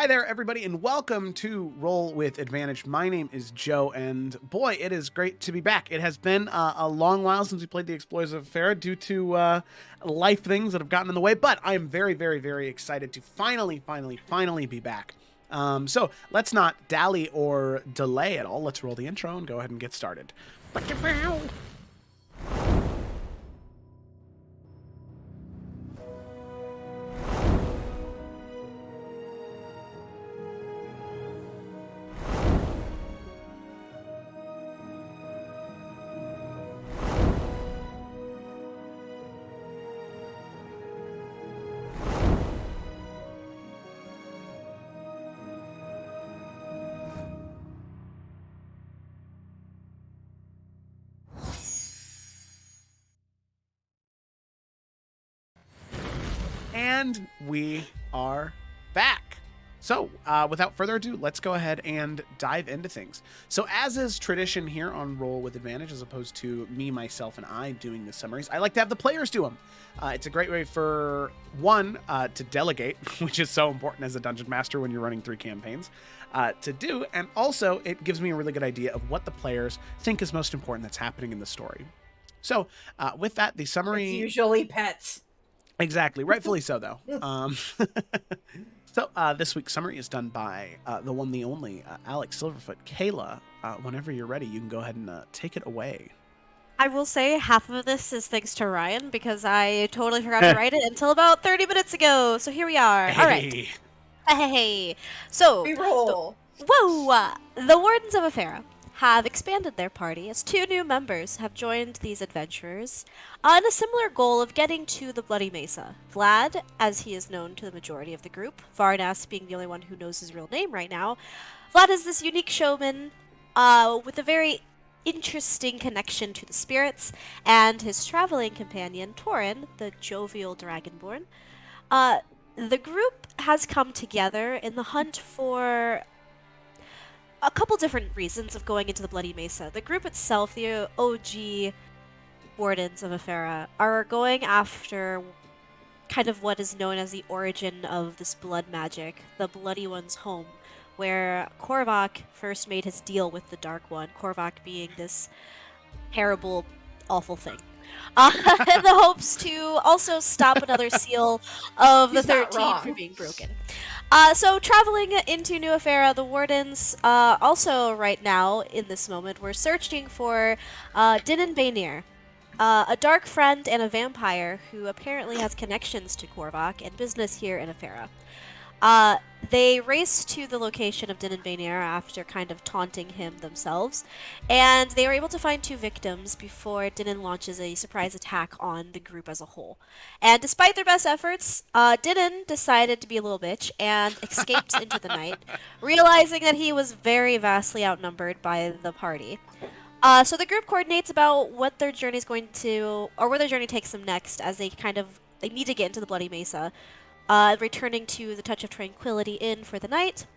Hi there, everybody, and welcome to Roll with Advantage. My name is Joe, and boy, it is great to be back. It has been a long while since we played the Explorers of Efera due to life things that have gotten in the way, but I am very, very, very excited to finally be back. So let's not dally or delay at all. Let's roll the intro and go ahead and get started. And we are back. So, without further ado, let's go ahead and dive into things. So, as is tradition here on Roll with Advantage, as opposed to me, myself, and I doing the summaries, I like to have the players do them. It's a great way for, one, to delegate, which is so important as a Dungeon Master when you're running 3 campaigns, to do, and also it gives me a really good idea of what the players think is most important that's happening in the story. So, with that, the summary... It's usually pets. Exactly. Rightfully so, though. So this week's summary is done by the one, the only, Alex Silverfoot. Kayla, whenever you're ready, you can go ahead and take it away. I will say half of this is thanks to Ryan because I totally forgot to write it until about 30 minutes ago. So here we are. Hey. All right. Hey. So, Reroll. The Wardens of Efera have expanded their party as 2 new members have joined these adventurers on a similar goal of getting to the Bloody Mesa. Vlad, as he is known to the majority of the group, Varnast being the only one who knows his real name right now. Vlad is this unique showman with a very interesting connection to the spirits, and his traveling companion, Torin, the jovial dragonborn. The group has come together in the hunt for a couple different reasons of going into the Bloody Mesa. The group itself, the OG Wardens of Efera, are going after kind of what is known as the origin of this blood magic, the Bloody One's home, where Korvac first made his deal with the Dark One, Korvac being this terrible, awful thing. In the hopes to also stop another seal of the He's not 13 wrong. from being broken. So traveling into New Efera, the Wardens also right now, in this moment, we're searching for Dinan Baynir, a dark friend and a vampire who apparently has connections to Korvac and business here in Efera. They race to the location of Dinan Baynir after kind of taunting him themselves, and they were able to find 2 victims before Dinan launches a surprise attack on the group as a whole. And despite their best efforts, Dinan decided to be a little bitch and escaped into the night, realizing that he was very vastly outnumbered by the party. So the group coordinates about what their journey is going to, or where their journey takes them next, as they need to get into the Bloody Mesa. Returning to the Touch of Tranquility Inn for the night.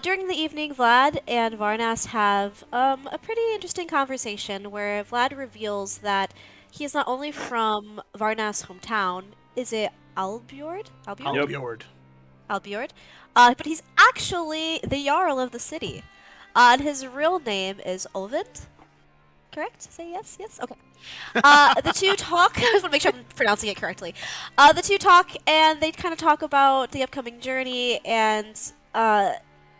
During the evening, Vlad and Varnast have a pretty interesting conversation where Vlad reveals that he is not only from Varnast's hometown, is it Albjord? Albjord. But he's actually the Jarl of the city. And his real name is Ovid. Correct? Say yes? Yes? Okay. The 2 talk. I just want to make sure I'm pronouncing it correctly. The 2 talk, and they kind of talk about the upcoming journey, and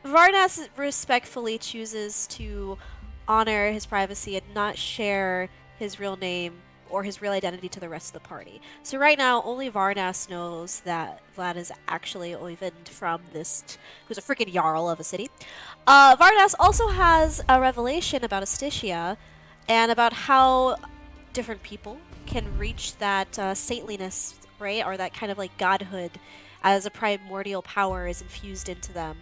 Varnast respectfully chooses to honor his privacy and not share his real name or his real identity to the rest of the party. So right now, only Varnast knows that Vlad is actually Oyvind from this, who's a freaking Jarl of a city. Varnast also has a revelation about Astitia, and about how different people can reach that saintliness, right? Or that kind of like godhood as a primordial power is infused into them.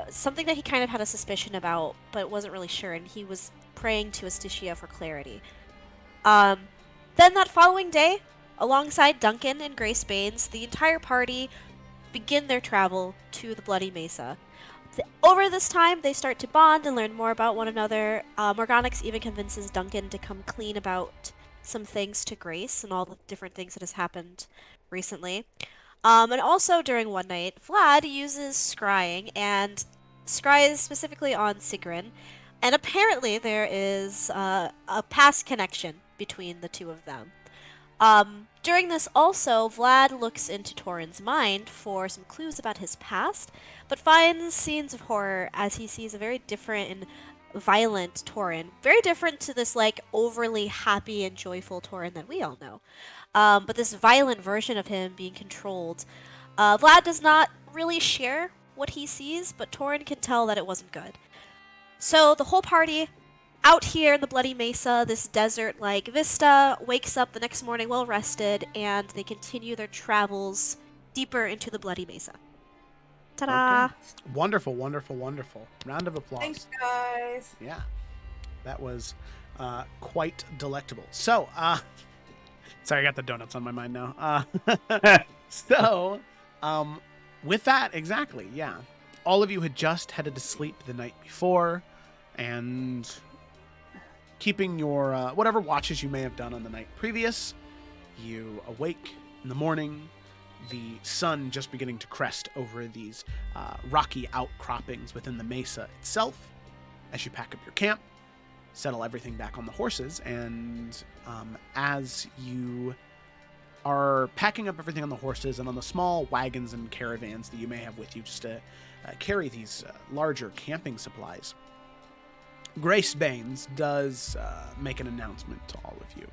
Something that he kind of had a suspicion about, but wasn't really sure, and he was praying to Astitia for clarity. Then that following day, alongside Duncan and Grace Baines, the entire party begin their travel to the Bloody Mesa. Over this time, they start to bond and learn more about one another. Morganix even convinces Duncan to come clean about some things to Grace and all the different things that has happened recently. And also during one night, Vlad uses scrying and scries specifically on Sigrun, and apparently there is a past connection between the two of them. During this also, Vlad looks into Torin's mind for some clues about his past, but finds scenes of horror as he sees a very different and violent Torin. Very different to this, like, overly happy and joyful Torin that we all know. But this violent version of him being controlled. Vlad does not really share what he sees, but Torin can tell that it wasn't good. So the whole party out here in the Bloody Mesa, this desert-like vista, wakes up the next morning well rested, and they continue their travels deeper into the Bloody Mesa. Ta-da! Okay. Wonderful, wonderful, wonderful. Round of applause. Thanks, guys. Yeah, that was quite delectable. So, sorry, I got the donuts on my mind now. So, with that, exactly, yeah. All of you had just headed to sleep the night before, and keeping your whatever watches you may have done on the night previous, you awake in the morning, the sun just beginning to crest over these rocky outcroppings within the mesa itself. As you pack up your camp, settle everything back on the horses, and as you are packing up everything on the horses and on the small wagons and caravans that you may have with you just to carry these larger camping supplies, Grace Baines does make an announcement to all of you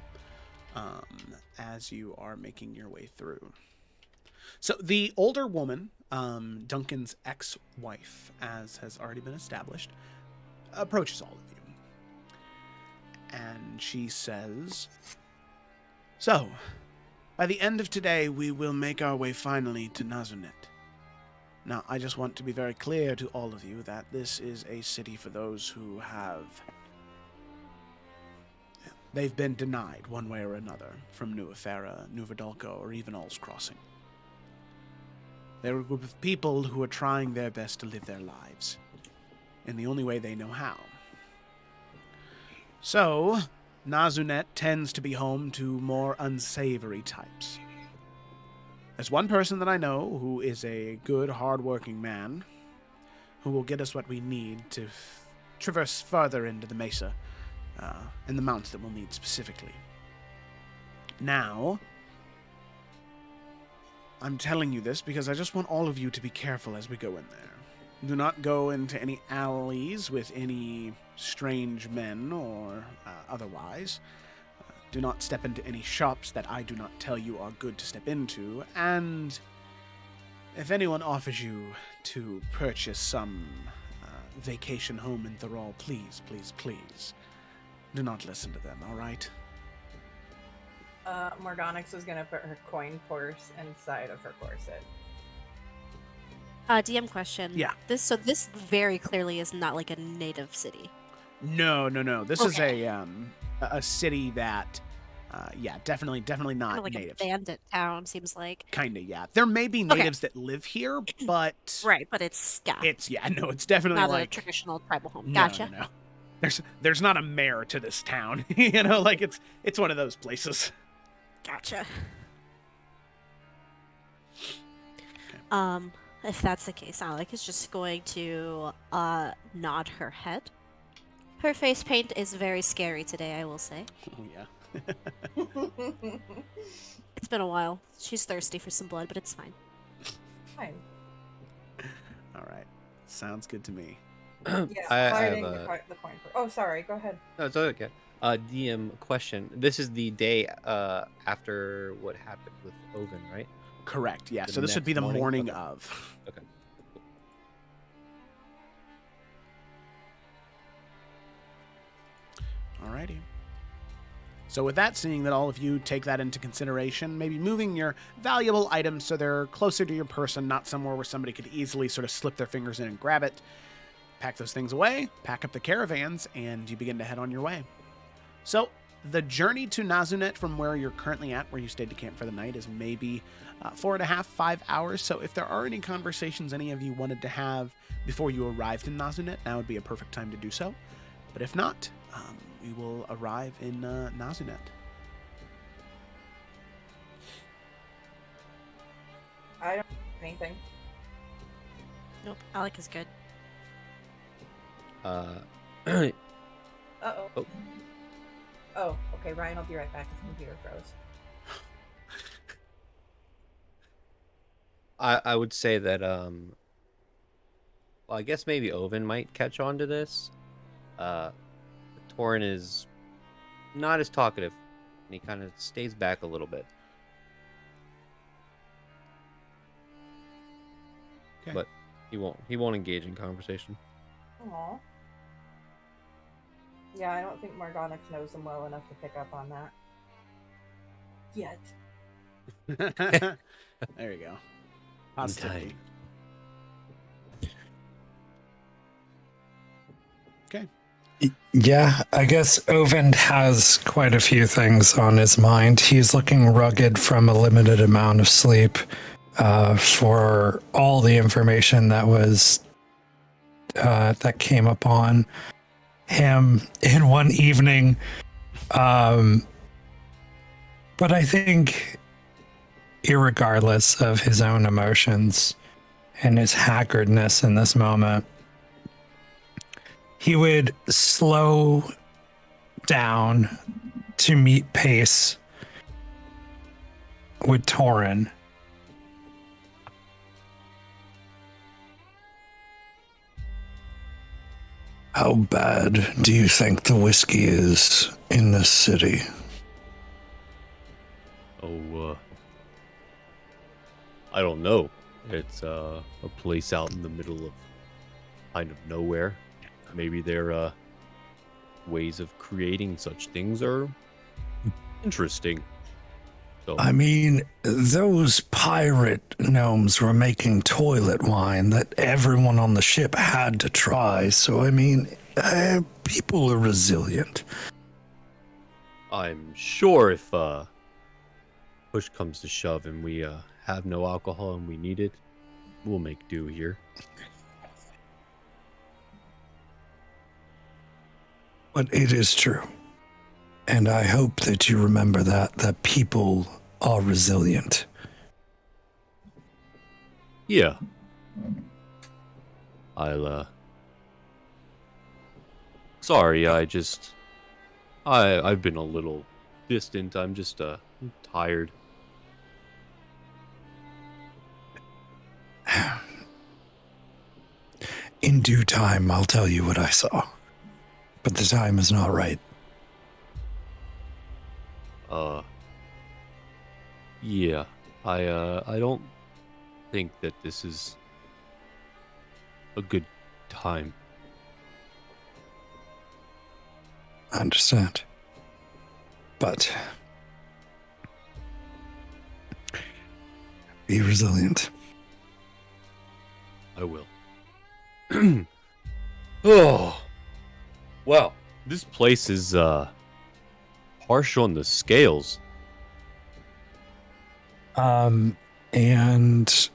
as you are making your way through. So the older woman, Duncan's ex-wife, as has already been established, approaches all of you. And she says, "So, by the end of today, we will make our way finally to Nazunet. Now, I just want to be very clear to all of you that this is a city for those who have... they've been denied one way or another from New Efera, New Vidalco, or even All's Crossing. They're a group of people who are trying their best to live their lives in the only way they know how. So, Nazunet tends to be home to more unsavory types. There's one person that I know who is a good, hard-working man who will get us what we need to traverse further into the mesa and the mounts that we'll need specifically. Now, I'm telling you this because I just want all of you to be careful as we go in there. Do not go into any alleys with any strange men or otherwise. Do not step into any shops that I do not tell you are good to step into. And if anyone offers you to purchase some vacation home in Thrall, please, please, please, do not listen to them, all right? Morgonix is gonna put her coin purse inside of her corset. DM question. Yeah. This very clearly is not like a native city. No. This Okay. is a city that, definitely not Kind of like natives. a bandit town, seems like. Kinda, yeah. There may be natives that live here, but Right, but it's it's definitely not like a traditional tribal home. no, Gotcha. No. There's not a mayor to this town, you know, like it's one of those places. Gotcha. If that's the case, Alec is just going to nod her head. Her face paint is very scary today, I will say. Oh yeah. It's been a while. She's thirsty for some blood, but it's fine. Fine. All right. Sounds good to me. Yeah, I have hiding the coin purse. Oh, sorry. Go ahead. No, it's okay. DM question. This is the day after what happened with Oven, right? Correct. Yeah. The So this would be the next morning morning? of. Okay. Alrighty. So with that, seeing that all of you take that into consideration, maybe moving your valuable items so they're closer to your person, not somewhere where somebody could easily sort of slip their fingers in and grab it. Pack those things away, pack up the caravans, and you begin to head on your way. So the journey to Nazunet from where you're currently at, where you stayed to camp for the night, is maybe 4.5, 5 hours. So if there are any conversations any of you wanted to have before you arrived in Nazunet, now would be a perfect time to do so. But if not, we will arrive in Nazunet. I don't anything. Nope. Alec is good. Uh-oh. Oh. Oh, okay, Ryan, I'll be right back. His computer froze. I would say that well, I guess maybe Oven might catch on to this. Torin is not as talkative, and he kind of stays back a little bit. Okay. But he won't engage in conversation. Aww. Yeah, I don't think Morgonix knows him well enough to pick up on that. Yet. There you go. Positivity. Okay. Yeah, I guess Ovind has quite a few things on his mind. He's looking rugged from a limited amount of sleep for all the information that was that came upon him in one evening. But I think, irregardless of his own emotions and his haggardness in this moment, he would slow down to meet pace with Torin. How bad do you think the whiskey is in this city? Oh, I don't know. It's a place out in the middle of kind of nowhere. Maybe their ways of creating such things are interesting. So, I mean, those pirate gnomes were making toilet wine that everyone on the ship had to try. So, I mean, people are resilient. I'm sure if push comes to shove and we have no alcohol and we need it, we'll make do here. But it is true. And I hope that you remember that people are resilient. Yeah. I'll sorry, I've been a little distant. I'm just tired. In due time, I'll tell you what I saw. But the time is not right. Yeah. I don't think that this is a good time. I understand. But be resilient. I will. Oh. Wow. This place is harsh on the scales. And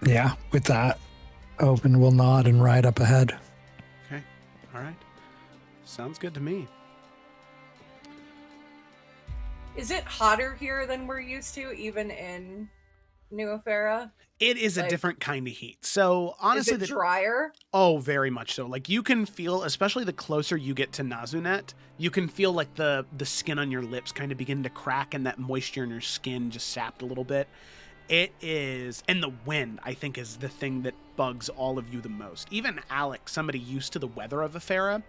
yeah, with that, Open will nod and ride up ahead. Okay. All right. Sounds good to me. Is it hotter here than we're used to, even in New Efera? It is a different kind of heat. So honestly, is it drier? Oh, very much so. Like you can feel, especially the closer you get to Nazunet, you can feel like the skin on your lips kind of begin to crack and that moisture in your skin just sapped a little bit. It is, and the wind, I think, is the thing that bugs all of you the most. Even Alec, somebody used to the weather of Efera,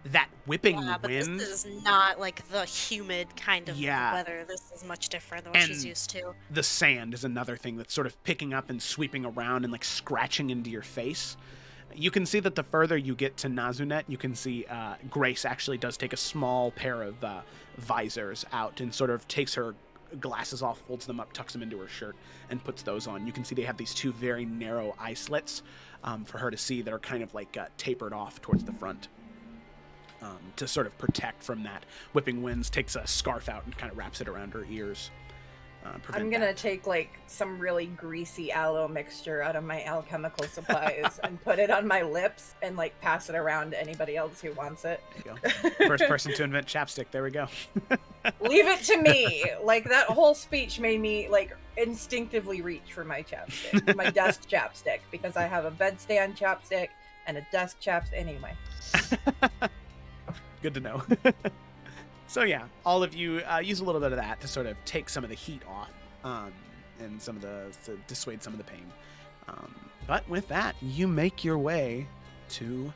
that whipping Yeah, but wind. this is not like the humid kind of Yeah. weather. This is much different than what she's And used to. The sand is another thing that's sort of picking up and sweeping around and like scratching into your face. You can see that the further you get to Nazunet, you can see Grace actually does take a small pair of visors out and sort of takes her glasses off, folds them up, tucks them into her shirt, and puts those on. You can see they have these two very narrow eye slits for her to see that are kind of like tapered off towards the front. To sort of protect from that whipping winds, takes a scarf out and kind of wraps it around her ears. prevent I'm gonna that. take like some really greasy aloe mixture out of my alchemical supplies and put it on my lips and like pass it around to anybody else who wants it. There you go. First person to invent chapstick. There we go. Leave it to me. Like that whole speech made me like instinctively reach for my chapstick, my desk chapstick, because I have a bedstand chapstick and a desk chapstick anyway. Good to know. So yeah, all of you use a little bit of that to sort of take some of the heat off, and some of to dissuade some of the pain. But with that, you make your way to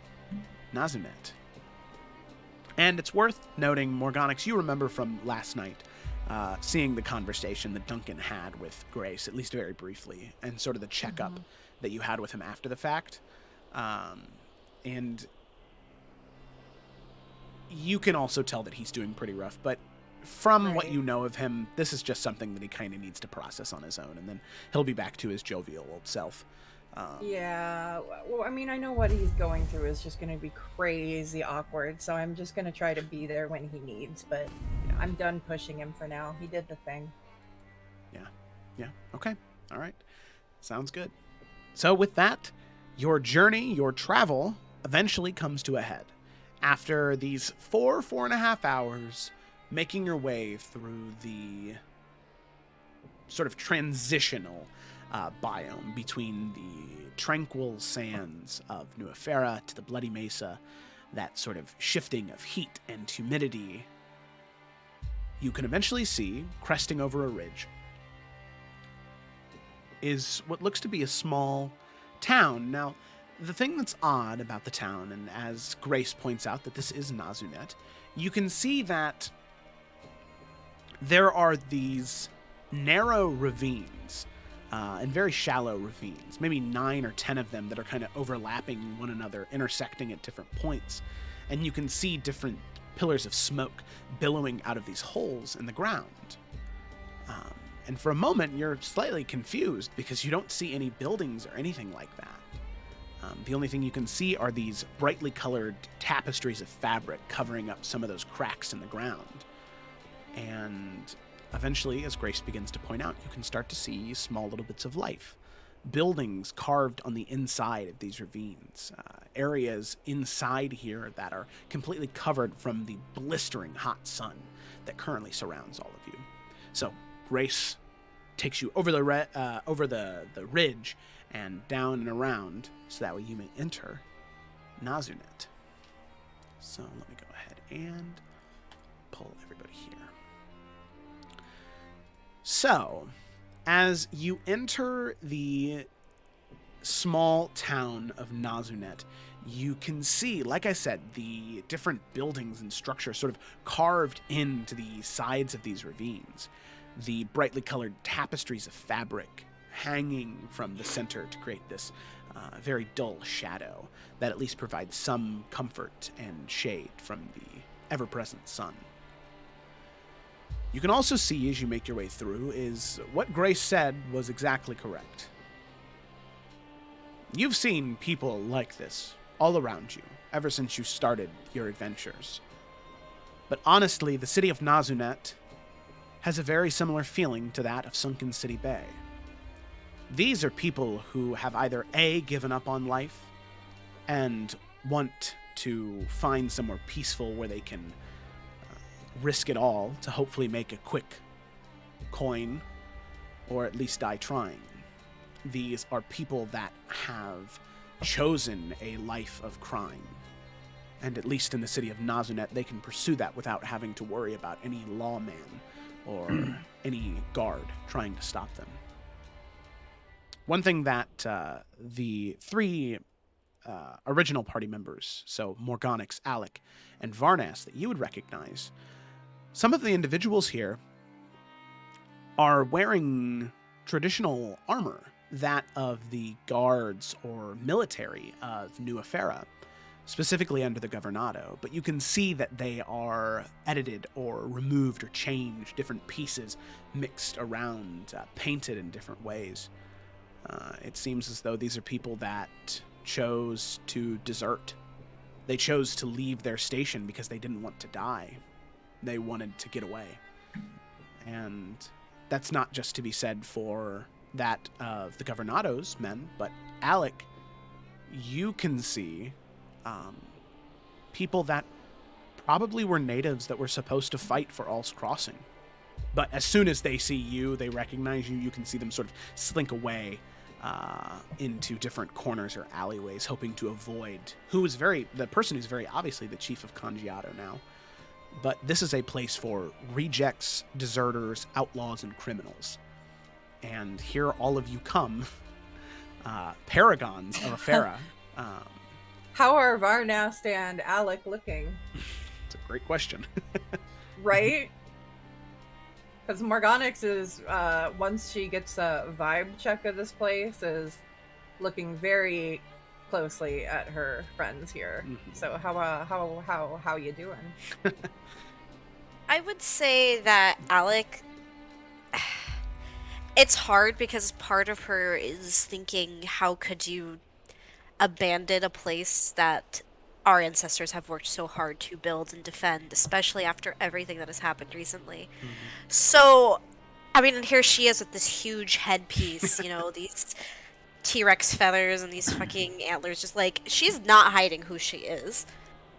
Nazunet. And it's worth noting, Morganix, you remember from last night, seeing the conversation that Duncan had with Grace, at least very briefly, and sort of the checkup that you had with him after the fact. And you can also tell that he's doing pretty rough, but from what Right. you know of him, this is just something that he kind of needs to process on his own, and then he'll be back to his jovial old self. Yeah, well, I mean, I know what he's going through is just going to be crazy awkward, so I'm just going to try to be there when he needs, but I'm done pushing him for now. He did the thing. Yeah, okay, all right. Sounds good. So with that, your journey, your travel, eventually comes to a head. After these 4.5 hours, making your way through the sort of transitional biome between the tranquil sands of New Efera to the Bloody Mesa, that sort of shifting of heat and humidity, you can eventually see, cresting over a ridge, is what looks to be a small town. Now, the thing that's odd about the town, and as Grace points out that this is Nazunet, you can see that there are these narrow ravines, and very shallow ravines, maybe 9 or 10 of them that are kind of overlapping one another, intersecting at different points. And you can see different pillars of smoke billowing out of these holes in the ground. And for a moment, you're slightly confused because you don't see any buildings or anything like that. The only thing you can see are these brightly colored tapestries of fabric covering up some of those cracks in the ground. And eventually, as Grace begins to point out, you can start to see small little bits of life. Buildings carved on the inside of these ravines. Areas inside here that are completely covered from the blistering hot sun that currently surrounds all of you. So Grace takes you over the ridge and down and around, so that way you may enter Nazunet. So let me go ahead and pull everybody here. So, as you enter the small town of Nazunet, you can see, like I said, the different buildings and structures sort of carved into the sides of these ravines. The brightly colored tapestries of fabric hanging from the center to create this very dull shadow that at least provides some comfort and shade from the ever-present sun. You can also see, as you make your way through, is what Grace said was exactly correct. You've seen people like this all around you ever since you started your adventures. But honestly, the city of Nazunet has a very similar feeling to that of Sunken City Bay. These are people who have either A, given up on life and want to find somewhere peaceful where they can risk it all to hopefully make a quick coin, or at least die trying. These are people that have chosen a life of crime. And at least in the city of Nazunet, they can pursue that without having to worry about any lawman or any guard trying to stop them. One thing that the 3 original party members, so Morganix, Alec, and Varnast, that you would recognize, some of the individuals here are wearing traditional armor, that of the guards or military of New Efera, specifically under the Governado, but you can see that they are edited or removed or changed, different pieces mixed around, painted in different ways. It seems as though these are people that chose to desert. They chose to leave their station because they didn't want to die. They wanted to get away. And that's not just to be said for that of the Governado's men, but Alec, you can see people that probably were natives that were supposed to fight for All's Crossing. But as soon as they see you, they recognize you, you can see them sort of slink away into different corners or alleyways, hoping to avoid the person who's very obviously the chief of Congiato now. But this is a place for rejects, deserters, outlaws, and criminals. And here all of you come, paragons of Efera. How are Varnast and Alec looking? It's a great question. Right? Because Morganix is, once she gets a vibe check of this place, is looking very closely at her friends here. Mm-hmm. So how you doing? I would say that Alec, it's hard because part of her is thinking, how could you abandon a place that our ancestors have worked so hard to build and defend, especially after everything that has happened recently. Mm-hmm. So, I mean, and here she is with this huge headpiece, you know, these T-Rex feathers and these fucking antlers, just like, she's not hiding who she is.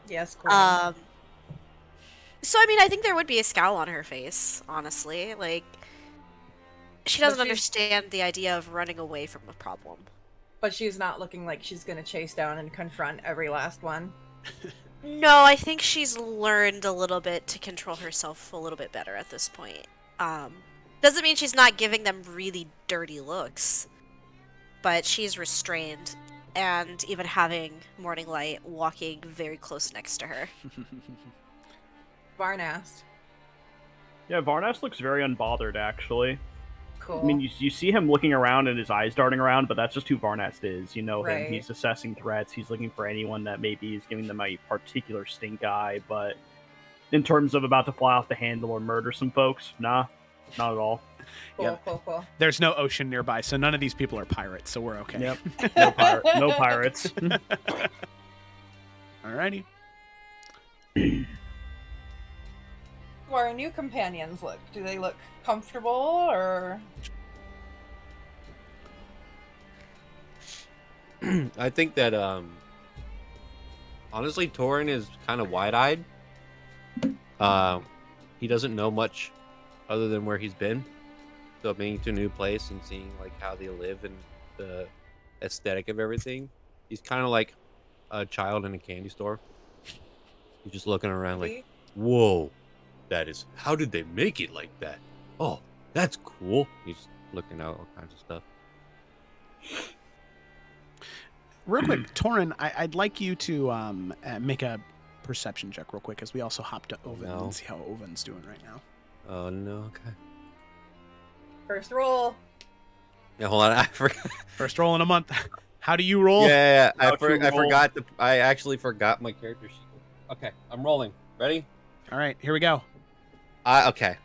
Yes, queen. So, I mean, I think there would be a scowl on her face, honestly. Like, she doesn't understand the idea of running away from a problem. But she's not looking like she's gonna chase down and confront every last one. No, I think she's learned a little bit to control herself a little bit better at this point. Doesn't mean she's not giving them really dirty looks, but she's restrained, and even having Morning Light walking very close next to her. Varnast. Yeah, Varnast looks very unbothered, actually. Cool. I mean, you see him looking around and his eyes darting around, but that's just who Varnast is. You know him. Right. He's assessing threats. He's looking for anyone that maybe is giving them a particular stink eye, but in terms of about to fly off the handle or murder some folks, nah, not at all. Cool, cool. There's no ocean nearby, so none of these people are pirates, so we're okay. Yep. No pirates. Alrighty. How our new companions look? Do they look comfortable, or...? I think that honestly, Torin is kind of wide-eyed. He doesn't know much other than where he's been. So being to a new place and seeing like how they live and the aesthetic of everything, he's kind of like a child in a candy store. He's just looking around like, whoa, that is, how did they make it like that? Oh, that's cool. He's looking at all kinds of stuff. Real quick, Torin, I'd like you to make a perception check real quick, as we also hop to Oven and see how Oven's doing right now. Oh, no, okay. First roll. Yeah, hold on, I forgot. First roll in a month. How do you roll? Yeah, I How'd you roll? forgot. I actually forgot my character sheet. Okay, I'm rolling. Ready? All right, here we go. Okay.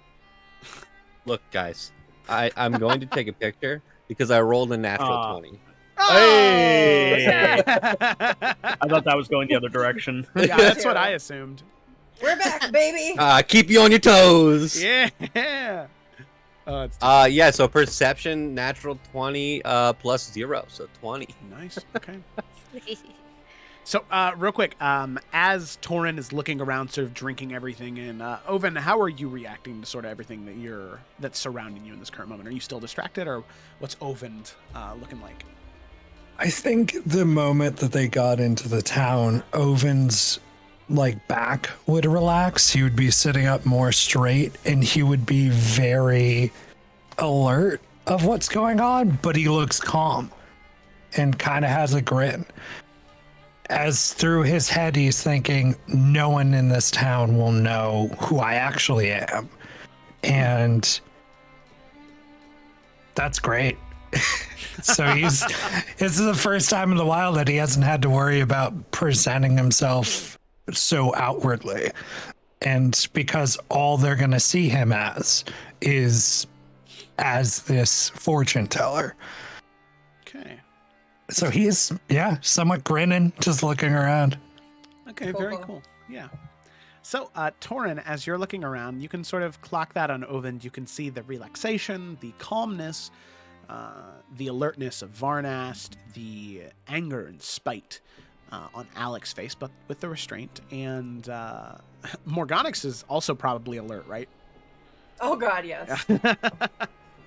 Look, guys, I'm going to take a picture because I rolled a natural 20. Hey! Yeah. I thought that was going the other direction. Yeah, that's what I assumed. We're back, baby! Keep you on your toes. Yeah. Oh, it's yeah. So perception, natural 20, plus 0, so 20. nice. Okay. So, real quick, as Torin is looking around, sort of drinking everything in, Oven, how are you reacting to sort of everything that's surrounding you in this current moment? Are you still distracted, or what's Oven looking like? I think the moment that they got into the town, Oven's back would relax. He would be sitting up more straight, and he would be very alert of what's going on, but he looks calm and kind of has a grin. As through his head, he's thinking, no one in this town will know who I actually am. And that's great. So this is the first time in the while that he hasn't had to worry about presenting himself so outwardly. And because all they're going to see him as is as this fortune teller. Okay. So he's, somewhat grinning, just looking around. Okay, Cool, very cool. cool. Yeah. So, Torin, as you're looking around, you can sort of clock that on Ovind. You can see the relaxation, the calmness, the alertness of Varnast, the anger and spite on Alec's face, but with the restraint. And Morganix is also probably alert, right? Oh God, yes.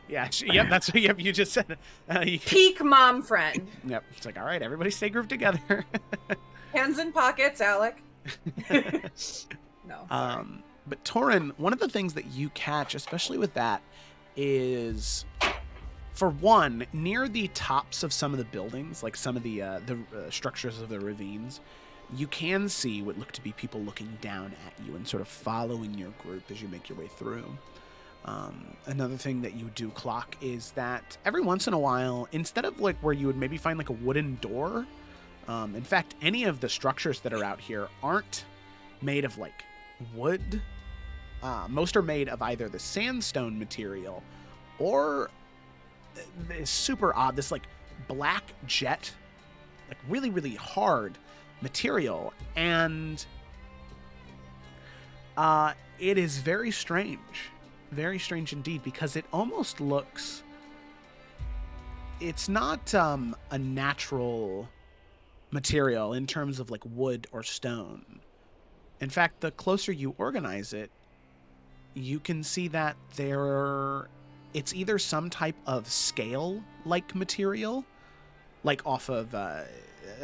Yeah, yep, that's what you just said. Peak mom friend. Yep, it's like, all right, everybody stay grouped together. Hands in pockets, Alec. No. Sorry. But Torin, one of the things that you catch, especially with that, is, for one, near the tops of some of the buildings, like some of the structures of the ravines, you can see what look to be people looking down at you and sort of following your group as you make your way through. Another thing that you do clock is that every once in a while, instead of like where you would maybe find like a wooden door, in fact, any of the structures that are out here aren't made of like wood. Most are made of either the sandstone material or this super odd, this like black jet, like really, really hard material. And it is very strange indeed, because it almost looks, it's not a natural material in terms of like wood or stone. In fact, the closer you organize it, you can see that it's either some type of scale-like material, like off of a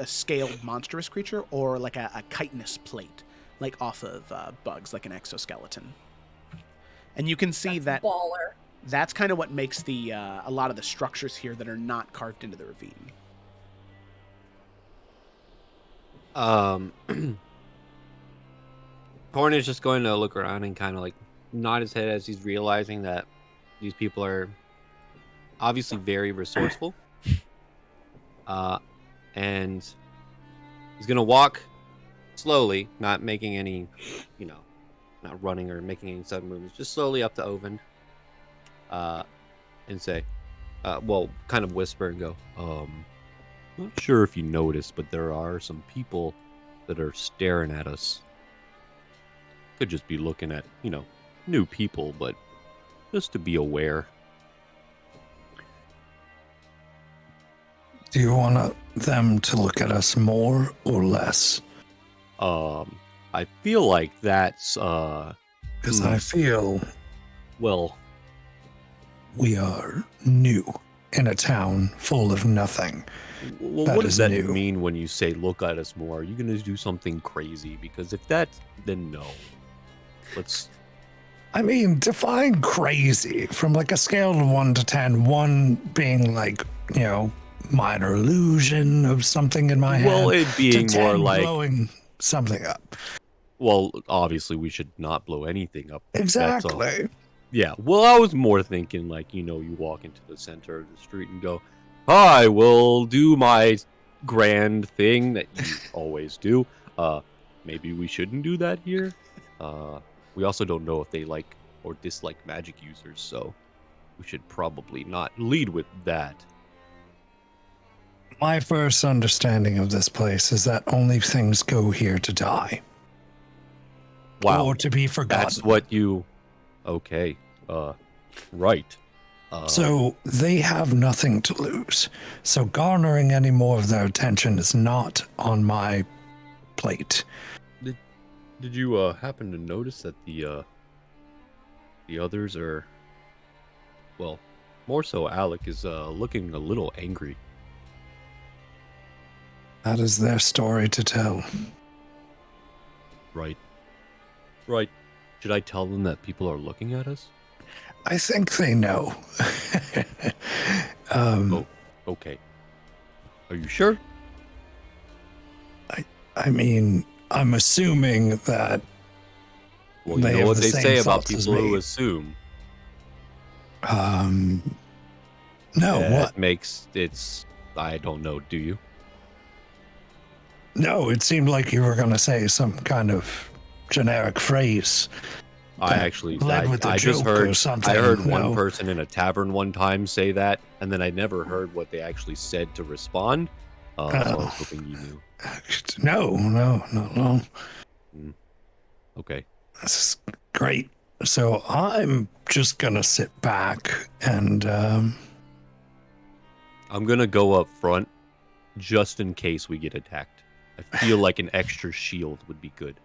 scaled monstrous creature, or like a chitinous plate, like off of bugs, like an exoskeleton. And you can see That's baller. That's kind of what makes the a lot of the structures here that are not carved into the ravine. Torn is just going to look around and kind of like nod his head as he's realizing that these people are obviously very resourceful. And he's going to walk slowly, not making any, not running or making any sudden movements, just slowly up to Ovind, and say, kind of whisper and go, not sure if you noticed, but there are some people that are staring at us. Could just be looking at, new people, but just to be aware. Do you want them to look at us more or less? I feel like that's Because I feel well, we are new in a town full of nothing. well, That what does is that new. mean when you say look at us more? Are you going to do something crazy? Because if that, then no. Let's. I mean, define crazy from like a scale of 1 to 10, 1 being like, minor illusion of something in my head. Well, it being to more 10 like. blowing something up. Well, obviously, we should not blow anything up. That's all. Exactly. Yeah, well, I was more thinking like, you walk into the center of the street and go, I will do my grand thing that you always do. Maybe we shouldn't do that here. We also don't know if they like or dislike magic users, so we should probably not lead with that. My first understanding of this place is that only things go here to die. Wow, Or to be forgotten. that's what you... Okay, right. So they have nothing to lose. So garnering any more of their attention is not on my plate. Did you happen to notice that the others are, well, more so Alec is looking a little angry. That is their story to tell. Right. Right. Should I tell them that people are looking at us? I think they know. Oh, okay. Are you sure? I mean, I'm assuming that Well, you they know have what the they same say about thoughts as people who me. assume. No, That what? makes it's... I don't know, do you? No, it seemed like you were going to say some kind of generic phrase. I actually, led with a I just joke or heard, something, I heard no. one person in a tavern one time say that, and then I never heard what they actually said to respond. So I was hoping you knew. No. Okay. This is great. So I'm just gonna sit back and I'm gonna go up front just in case we get attacked. I feel like an extra shield would be good.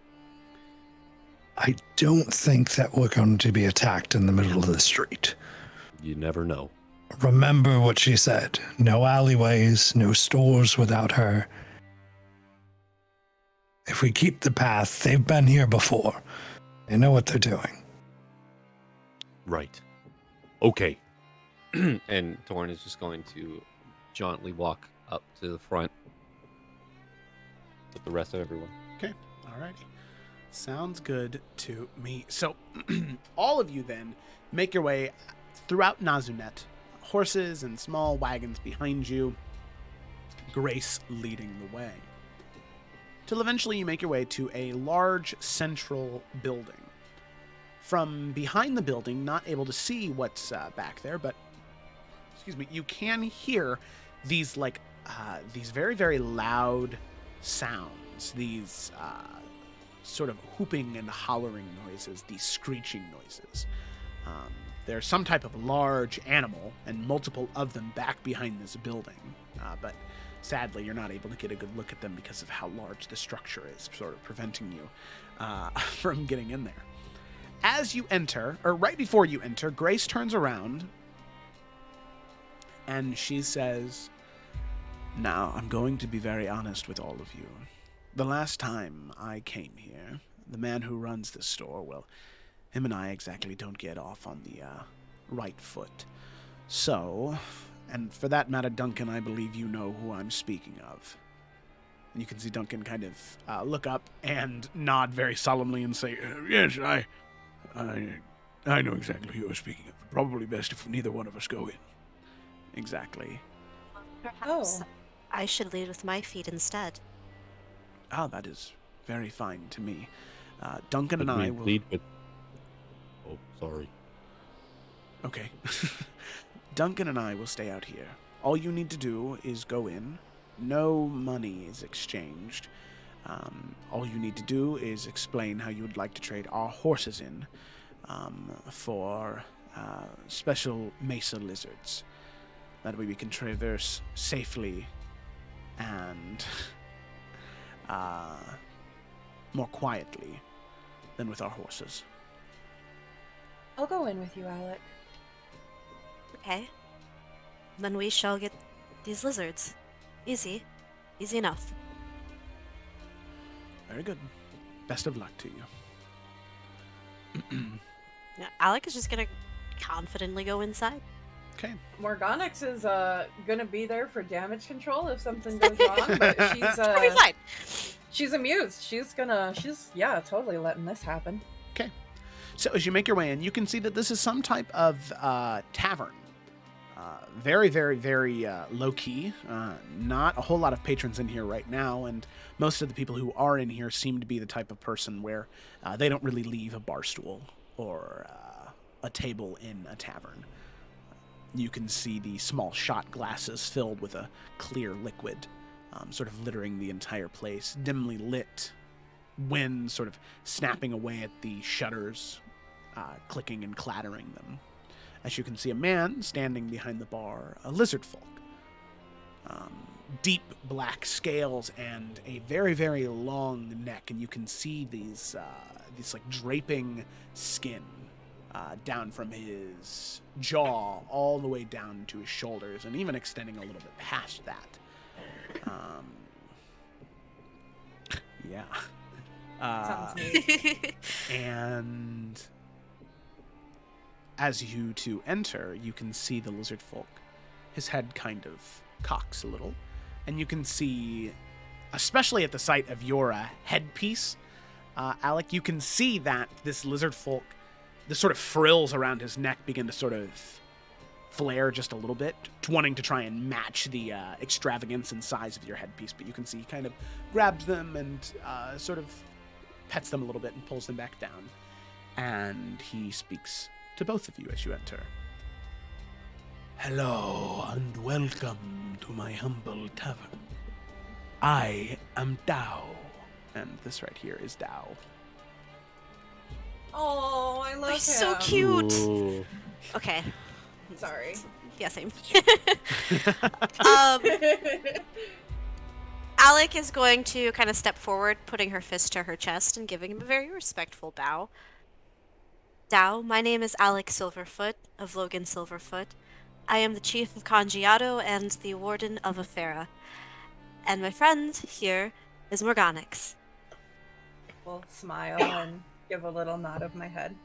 I don't think that we're going to be attacked in the middle of the street. You never know. Remember what she said. No alleyways, no stores without her. If we keep the path, they've been here before. They know what they're doing. Right. Okay. And Torn is just going to jauntily walk up to the front with the rest of everyone. Okay, alrighty. Sounds good to me. So, all of you then make your way throughout Nazunet. Horses and small wagons behind you. Grace leading the way. Till eventually you make your way to a large central building. From behind the building, not able to see what's back there, but you can hear these these very, very loud sounds. These sort of whooping and hollering noises, these screeching noises. There's some type of large animal and multiple of them back behind this building, but sadly you're not able to get a good look at them because of how large the structure is, sort of preventing you from getting in there. As you enter, or right before you enter, Grace turns around and she says, "Now, I'm going to be very honest with all of you. The last time I came here, the man who runs this store, well, him and I exactly don't get off on the right foot. So, and for that matter, Duncan, I believe you know who I'm speaking of." And you can see Duncan kind of look up and nod very solemnly and say, "Yes, I know exactly who you're speaking of. Probably best if neither one of us go in." Exactly. Perhaps I should lead with my feet instead. Ah, that is very fine to me. Duncan and Let me I will... lead with... Oh, sorry. Okay. Duncan and I will stay out here. All you need to do is go in. No money is exchanged. All you need to do is explain how you would like to trade our horses in for special Mesa lizards. That way we can traverse safely and more quietly than with our horses. I'll go in with you, Alec. Okay. Then we shall get these lizards. Easy. Easy enough. Very good. Best of luck to you. Yeah, Alec is just gonna confidently go inside. Okay. Morganix is gonna be there for damage control if something goes wrong, but It'll be fine. she's amused. She's totally letting this happen. Okay. So as you make your way in, you can see that this is some type of tavern. Very, very, very low-key. Not a whole lot of patrons in here right now, and most of the people who are in here seem to be the type of person where they don't really leave a bar stool or a table in a tavern. You can see the small shot glasses filled with a clear liquid, sort of littering the entire place, dimly lit, wind sort of snapping away at the shutters, clicking and clattering them. As you can see a man standing behind the bar, a lizard folk. Deep black scales and a very, very long neck, and you can see these like draping skin down from his jaw all the way down to his shoulders, and even extending a little bit past that. Yeah. Sounds neat. And as you two enter, you can see the lizard folk. His head kind of cocks a little, and you can see, especially at the sight of your headpiece, Alec, you can see that this lizard folk, the sort of frills around his neck begin to sort of flare just a little bit, wanting to try and match the extravagance and size of your headpiece. But you can see he kind of grabs them and sort of pets them a little bit and pulls them back down. And he speaks to both of you as you enter. "Hello and welcome to my humble tavern. I am Tao." And this right here is Tao. Oh, I love him. He's so cute. Ooh. Okay. Sorry. Yeah, same. um, Alec is going to kind of step forward, putting her fist to her chest and giving him a very respectful bow. Dao, my name is Alec Silverfoot of Logan Silverfoot. I am the chief of Congiato and the warden of Efera. And my friend here is Morganix. We'll smile and give a little nod of my head.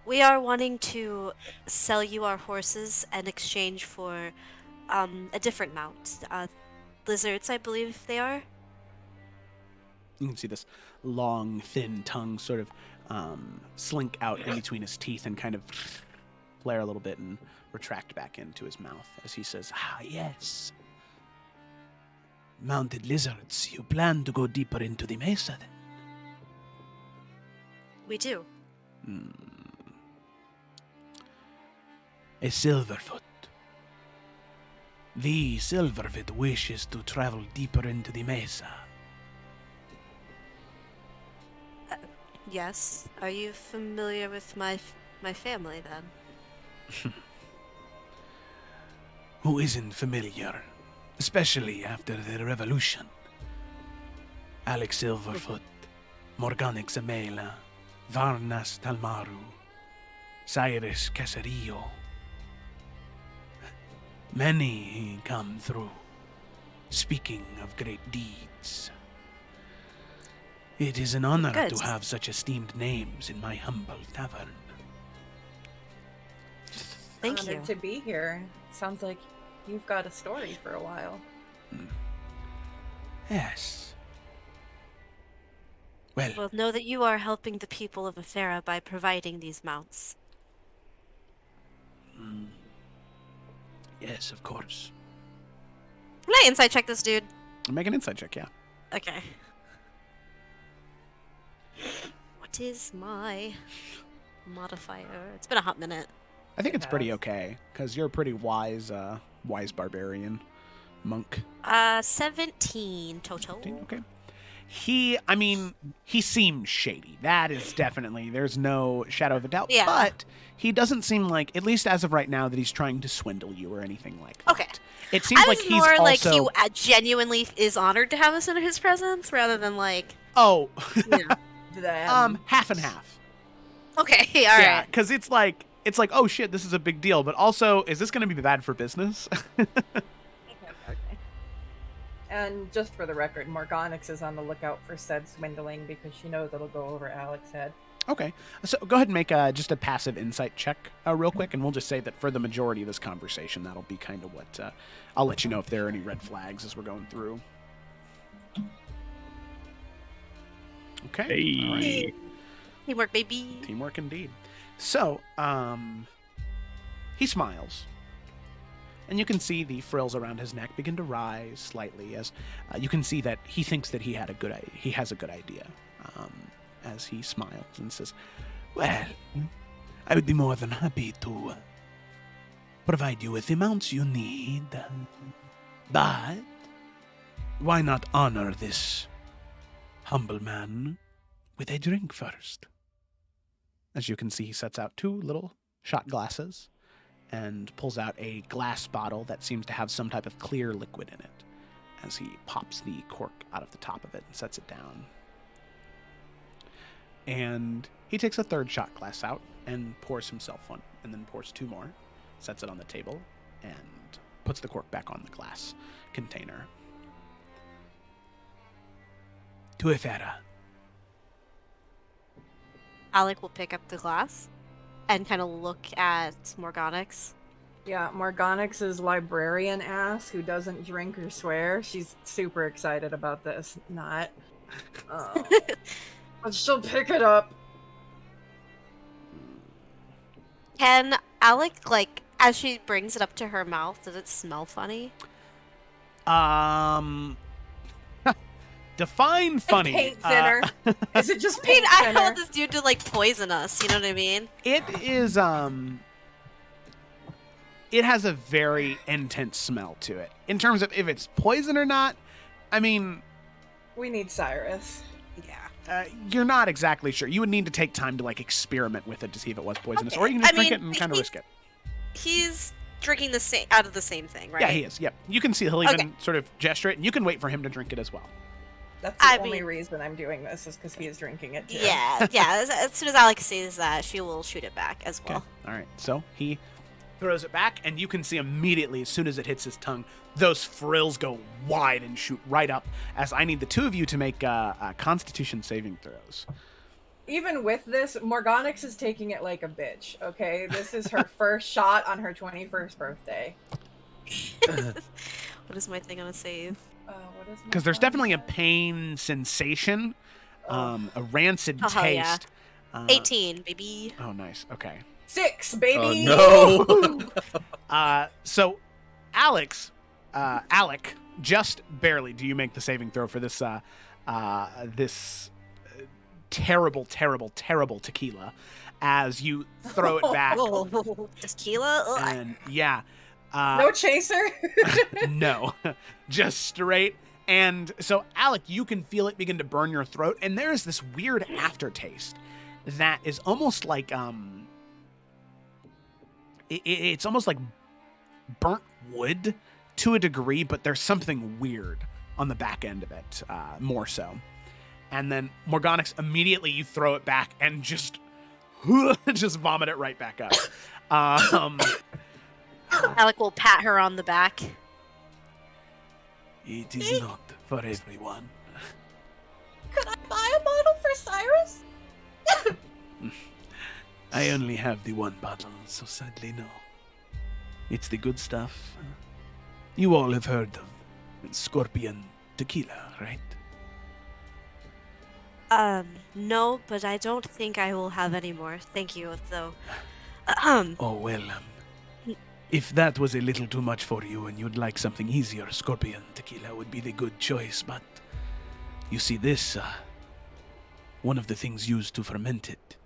We are wanting to sell you our horses in exchange for a different mount. Lizards, I believe they are. You can see this long, thin tongue sort of slink out in between his teeth and kind of flare a little bit and retract back into his mouth as he says, "Ah, yes. Mounted lizards, you plan to go deeper into the Mesa then?" We do. A Silverfoot. The Silverfoot wishes to travel deeper into the Mesa. Yes. Are you familiar with my family then? Who isn't familiar, especially after the revolution? Alex Silverfoot, Morganix Amela, Varnast Talmaru, Cyrus Caserio. Many come through, speaking of great deeds. It is an honor Good. to have such esteemed names in my humble tavern. Thank Honored you. to be here. Sounds like you've got a story for a while. Yes. Well, Well, know that you are helping the people of Efera by providing these mounts. yes, of course. Can I insight check this dude? Make an insight check, yeah. Okay. What is my modifier? It's been a hot minute. I think it's pretty has. okay, because you're a pretty wise barbarian monk. 17 total. Okay. He seems shady. That is definitely, there's no shadow of a doubt. Yeah. But he doesn't seem like, at least as of right now, that he's trying to swindle you or anything like that. Okay. It seems I like was he's more also... like he genuinely is honored to have us in his presence, rather than like, Oh, Yeah. half and half. okay, all right. Yeah, because it's like, oh shit, this is a big deal. But also, is this going to be bad for business? And just for the record, Morganix is on the lookout for said swindling because she knows it'll go over Alex's head. Okay, so go ahead and make just a passive insight check real quick, and we'll just say that for the majority of this conversation, that'll be kind of what I'll let you know if there are any red flags as we're going through. Okay. Hey. All right. Teamwork, baby. Teamwork indeed. So, he smiles. And you can see the frills around his neck begin to rise slightly as you can see that he thinks that he has a good idea as he smiles and says, "Well, I would be more than happy to provide you with the mounts you need. But why not honor this humble man with a drink first?" As you can see, he sets out 2 little shot glasses and pulls out a glass bottle that seems to have some type of clear liquid in it as he pops the cork out of the top of it and sets it down. And he takes a 3rd shot glass out and pours himself one, and then pours 2 more, sets it on the table, and puts the cork back on the glass container. To Efera. Alec will pick up the glass and kind of look at Morganix. Yeah, Morganix's librarian ass who doesn't drink or swear. She's super excited about this. Not. But she'll pick it up. Can Alec, like, as she brings it up to her mouth, does it smell funny? Define funny. Paint thinner. Is it just I mean, paint I don't thinner? want this dude to, like, poison us, you know what I mean? It is, it has a very intense smell to it. In terms of if it's poison or not, I mean, We need Cyrus. Yeah. You're not exactly sure. You would need to take time to like experiment with it to see if it was poisonous, or you can just drink it and kind of risk it. He's drinking the same out of the same thing, right? Yeah, he is. Yep. You can see he'll even sort of gesture it, and you can wait for him to drink it as well. That's the only reason I'm doing this is because he is drinking it too. Yeah. As soon as Alex sees that, she will shoot it back as well. Okay. All right. So he throws it back, and you can see immediately as soon as it hits his tongue, those frills go wide and shoot right up. As I need the two of you to make Constitution saving throws. Even with this, Morganix is taking it like a bitch, okay? This is her first shot on her 21st birthday. What is my thing on a save? Because there's definitely a pain sensation, a rancid taste. Yeah. 18, baby. Oh, nice. Okay. 6, baby! Oh, no! So, Alec, just barely do you make the saving throw for this, this terrible, terrible, terrible tequila as you throw it back. Tequila? And yeah. No chaser? No. Just straight. And so, Alec, you can feel it begin to burn your throat, and there is this weird aftertaste that is almost like, it's almost like burnt wood to a degree, but there's something weird on the back end of it, more so. And then Morganix, immediately you throw it back and just vomit it right back up. Alec will pat her on the back. It is not for everyone. Could I buy a bottle for Cyrus? I only have the one bottle, so sadly no. It's the good stuff. You all have heard of Scorpion Tequila, right? No, but I don't think I will have any more. Thank you, though. Oh, well, if that was a little too much for you and you'd like something easier, Scorpion Tequila would be the good choice, but you see this, one of the things used to ferment it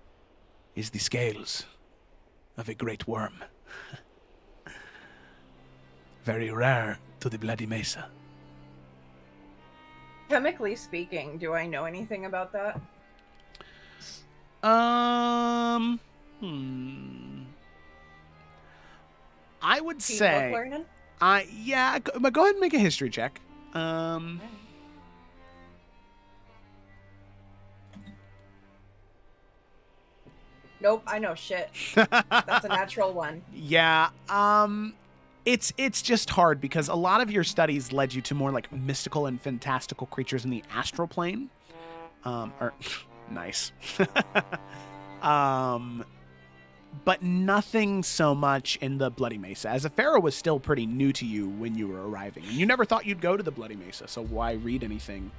is the scales of a great worm. Very rare to the Bloody Mesa. Chemically speaking, do I know anything about that? I would say, yeah, but go ahead and make a history check. Nope, I know shit. That's a natural one. Yeah, it's just hard because a lot of your studies led you to more like mystical and fantastical creatures in the astral plane. Nice. But nothing so much in the Bloody Mesa, as Efera was still pretty new to you when you were arriving. And you never thought you'd go to the Bloody Mesa, so why read anything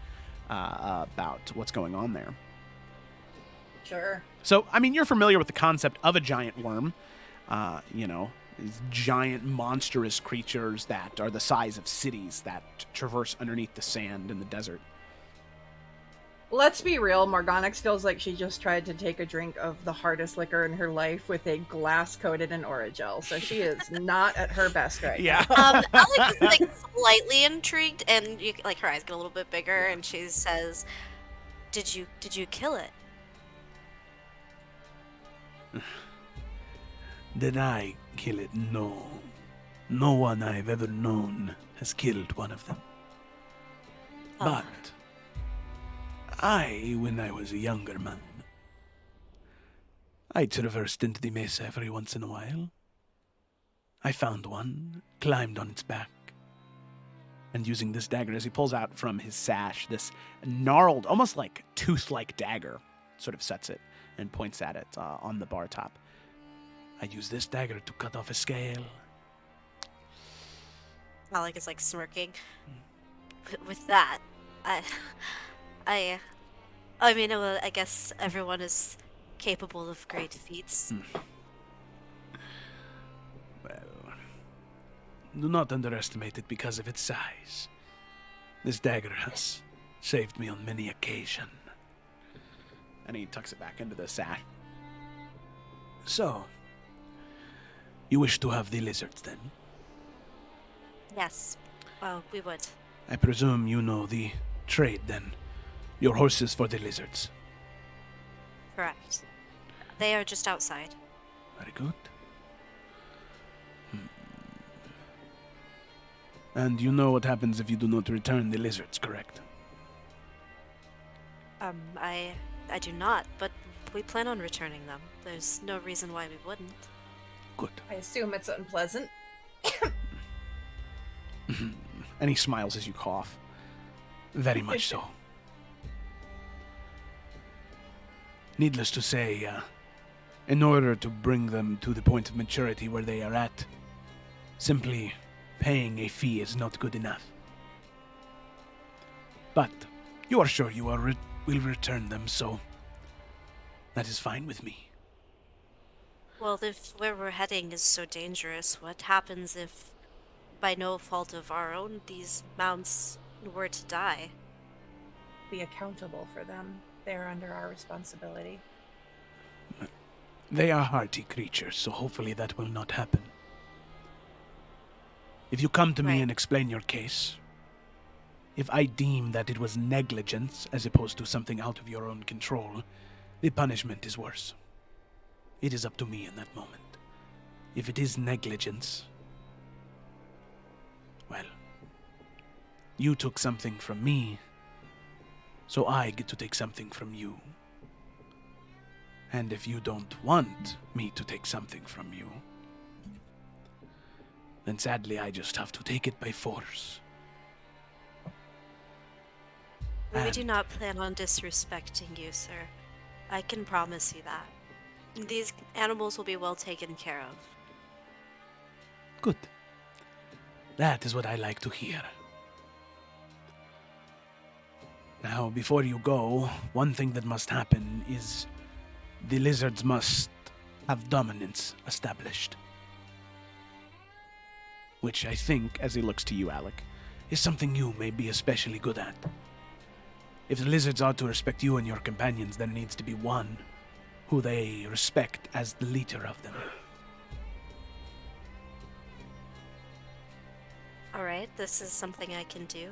about what's going on there? Sure. So, I mean, you're familiar with the concept of a giant worm. These giant, monstrous creatures that are the size of cities that traverse underneath the sand in the desert. Let's be real, Morganix feels like she just tried to take a drink of the hardest liquor in her life with a glass coated in Oragel, so she is not at her best right now. Alex is like slightly intrigued, and her eyes get a little bit bigger, and she says, "Did you kill it?" Did I kill it? No. No one I've ever known has killed one of them. But when I was a younger man, I traversed into the mesa every once in a while. I found one, climbed on its back, and using this dagger, as he pulls out from his sash, this gnarled, almost like tooth-like dagger, sort of sets it and points at it on the bar top. I use this dagger to cut off a scale. Alec is like smirking. With that, I guess everyone is capable of great feats. Well, do not underestimate it because of its size. This dagger has saved me on many occasions. And he tucks it back into the sash. So, you wish to have the lizards then? Yes. Well, we would. I presume you know the trade then. Your horses for the lizards. Correct. They are just outside. Very good. And you know what happens if you do not return the lizards, correct? I do not, but we plan on returning them. There's no reason why we wouldn't. Good. I assume it's unpleasant. And he smiles as you cough. Very much so. Needless to say, in order to bring them to the point of maturity where they are at, simply paying a fee is not good enough. But you are sure you will return them, so that is fine with me. Well, if where we're heading is so dangerous, what happens if, by no fault of our own, these mounts were to die? Be accountable for them. They're under our responsibility. They are hardy creatures, so hopefully that will not happen. If you come to me Right. and explain your case, if I deem that it was negligence as opposed to something out of your own control, the punishment is worse. It is up to me in that moment. If it is negligence, well, you took something from me, so I get to take something from you. And if you don't want me to take something from you, then sadly I just have to take it by force. We And- do not plan on disrespecting you, sir. I can promise you that. These animals will be well taken care of. Good. That is what I like to hear. Now, before you go, one thing that must happen is the lizards must have dominance established. Which I think, as he looks to you, Alec, is something you may be especially good at. If the lizards are to respect you and your companions, there needs to be one who they respect as the leader of them. Alright, this is something I can do.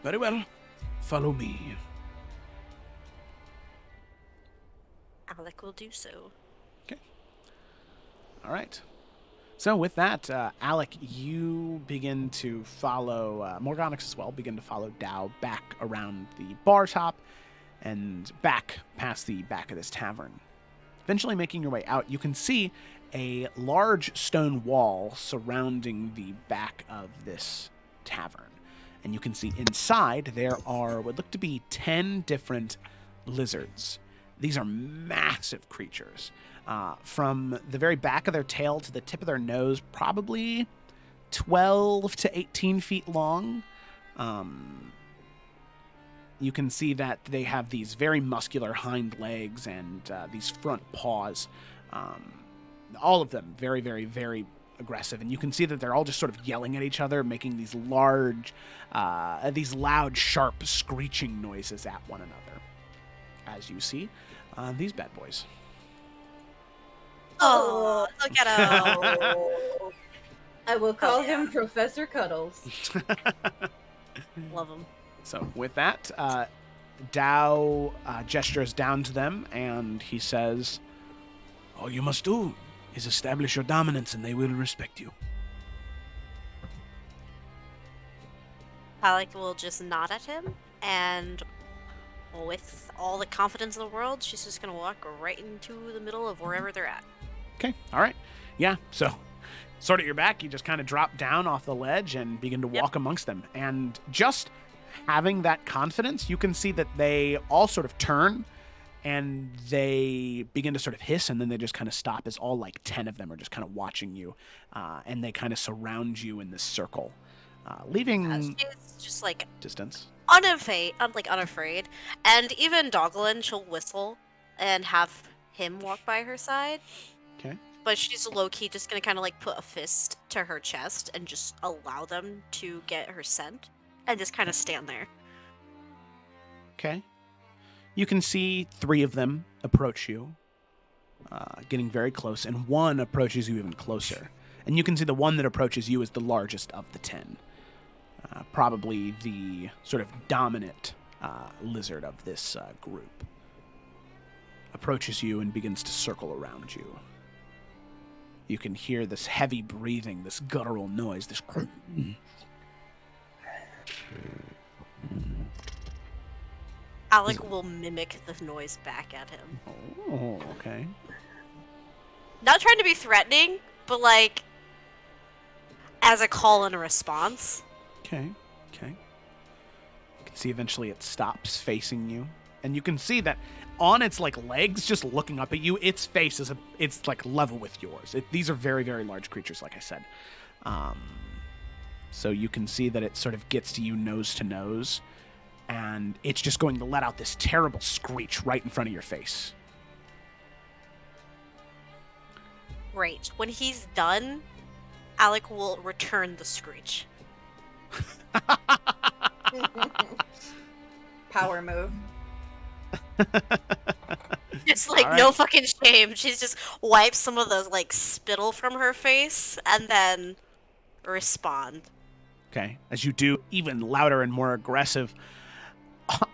Very well. Follow me. Alec will do so. All right. So with that, Alec, you begin to follow, Morgonix as well, begin to follow Dow back around the bar top and back past the back of this tavern. Eventually making your way out, you can see a large stone wall surrounding the back of this tavern. And you can see inside there are what look to be 10 different lizards. These are massive creatures. From the very back of their tail to the tip of their nose, probably 12 to 18 feet long. You can see that they have these very muscular hind legs and these front paws. All of them very, very, very aggressive. And you can see that they're all just sort of yelling at each other, making these large, these loud, sharp, screeching noises at one another. As you see, these bad boys. Oh, look at him! Oh. I will call yeah. him Professor Cuddles. Love him. So with that, Dow gestures down to them, and he says, all you must do is establish your dominance, and they will respect you. Alec will just nod at him, and with all the confidence in the world, she's just gonna walk right into the middle of wherever they're at. Okay, all right. Yeah, so sort of your back, you just kind of drop down off the ledge and begin to walk amongst them. And just having that confidence, you can see that they all sort of turn and they begin to sort of hiss, and then they just kind of stop as all like 10 of them are just kind of watching you, and they kind of surround you in this circle, leaving She's just like distance. unafraid, and even Doglin, she'll whistle and have him walk by her side. Okay. But she's low-key just gonna kind of like put a fist to her chest and just allow them to get her scent and just kind of stand there. Okay. You can see 3 of them approach you, getting very close, and one approaches you even closer. And you can see the one that approaches you is the largest of the 10. probably the sort of dominant lizard of this group, approaches you and begins to circle around you. You can hear this heavy breathing, this guttural noise, this... Alec will mimic the noise back at him. Oh, okay. Not trying to be threatening, but like as a call and a response. Okay. You can see eventually it stops facing you, and you can see that on its like legs, just looking up at you, its face it's like level with yours. These are very, very large creatures, like I said. So you can see that it sort of gets to you nose to nose, and it's just going to let out this terrible screech right in front of your face. Great. When he's done, Alec will return the screech. Power move. It's like All no right. fucking shame. She just wipes some of those like spittle from her face and then respond. Okay, as you do, even louder and more aggressive.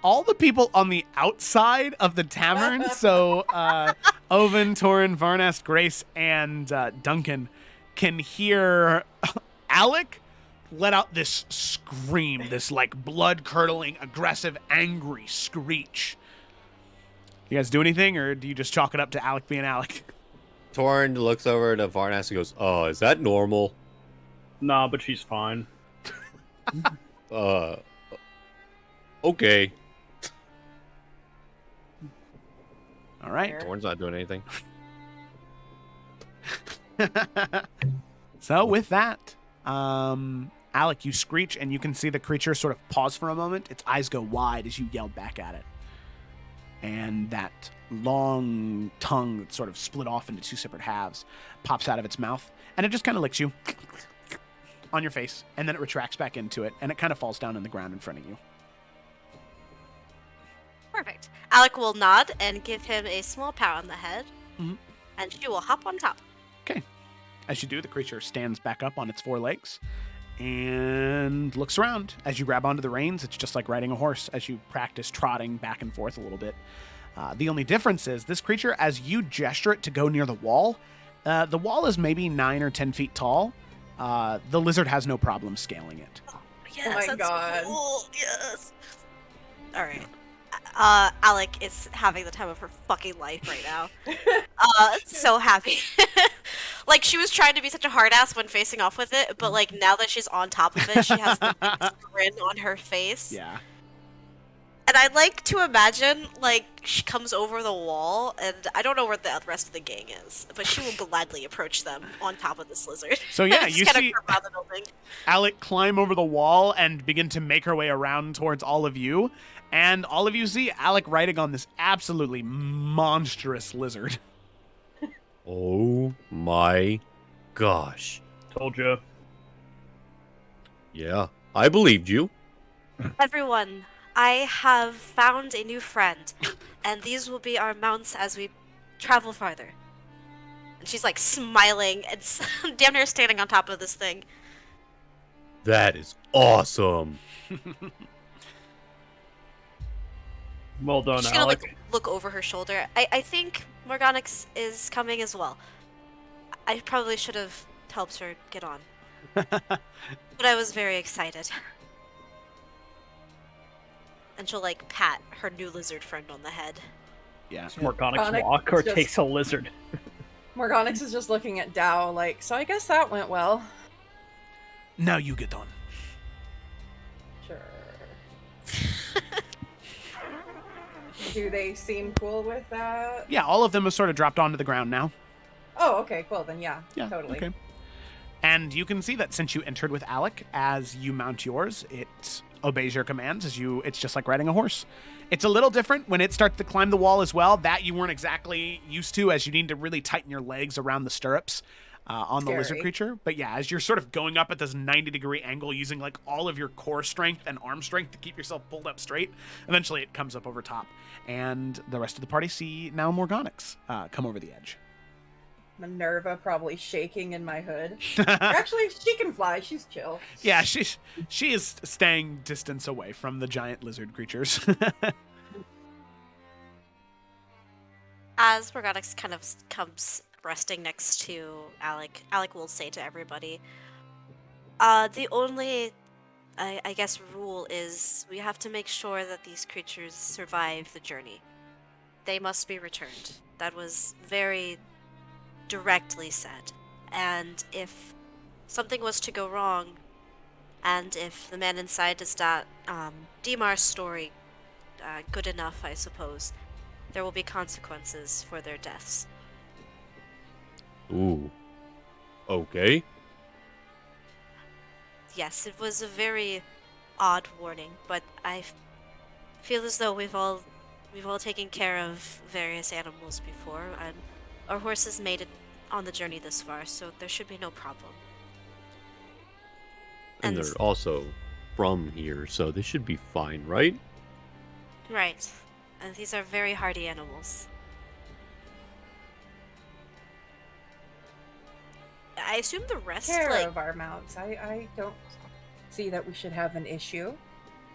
All the people on the outside of the tavern, so Oven, Torin, Varnast, Grace, and Duncan, can hear Alec let out this scream, this like blood-curdling, aggressive, angry screech. You guys do anything, or do you just chalk it up to Alec being Alec? Torn looks over to Varnast and goes, "Oh, is that normal?" Nah, but she's fine. Okay. All right. Torn's not doing anything. So with that, Alec, you screech, and you can see the creature sort of pause for a moment. Its eyes go wide as you yell back at it. And that long tongue that's sort of split off into two separate halves pops out of its mouth, and it just kind of licks you on your face, and then it retracts back into it, and it kind of falls down on the ground in front of you. Perfect. Alec will nod and give him a small pat on the head, Mhm. and she will hop on top. Okay. As you do, the creature stands back up on its four legs and looks around. As you grab onto the reins, it's just like riding a horse as you practice trotting back and forth a little bit. The only difference is this creature, as you gesture it to go near the wall is maybe 9 or 10 feet tall. The lizard has no problem scaling it. Yes, Oh my that's God. cool. Yes. All right. Alec is having the time of her fucking life right now. So happy. Like, she was trying to be such a hard ass when facing off with it, but like now that she's on top of it, she has the biggest grin on her face. Yeah. And I like to imagine, like, she comes over the wall, and I don't know where the rest of the gang is, but she will gladly approach them on top of this lizard. So yeah, Just you kinda see curve around the building. Alec climb over the wall and begin to make her way around towards all of you. And all of you see Alec riding on this absolutely monstrous lizard. Oh my gosh. Told you. Yeah, I believed you. Everyone, I have found a new friend, and these will be our mounts as we travel farther. And she's like smiling and damn near standing on top of this thing. That is awesome. Well done, She's gonna Alec. like look over her shoulder. I think Morganix is coming as well. I probably should have helped her get on, but I was very excited. And she'll like pat her new lizard friend on the head. Yeah. Morganix Morganax walk or just- takes a lizard. Morganix is just looking at Dow like, so I guess that went well. Now you get on. Sure. Do they seem cool with that? Yeah, all of them have sort of dropped onto the ground now. Oh, okay, cool, then yeah, Yeah, totally. okay. And you can see that since you entered with Alec, as you mount yours, it obeys your commands. It's just like riding a horse. It's a little different when it starts to climb the wall as well. That you weren't exactly used to, as you need to really tighten your legs around the stirrups on the lizard Scary. creature. But yeah, as you're sort of going up at this 90-degree angle, using like all of your core strength and arm strength to keep yourself pulled up straight, eventually it comes up over top. And the rest of the party see now Morganix come over the edge. Minerva probably shaking in my hood. Actually, she can fly. She's chill. Yeah, she is staying distance away from the giant lizard creatures. As Morganax kind of comes resting next to Alec, Alec will say to everybody, the only, I guess, rule is we have to make sure that these creatures survive the journey. They must be returned. That was very directly said. And if something was to go wrong, and if the man inside is not Dimar's story good enough, I suppose, there will be consequences for their deaths. Ooh. Okay. Yes, it was a very odd warning, but I feel as though we've all taken care of various animals before, and our horses made it on the journey this far, so there should be no problem. And they're also from here, so they should be fine, right? Right. And these are very hardy animals. I assume the rest, Care of our mounts. I don't see that we should have an issue.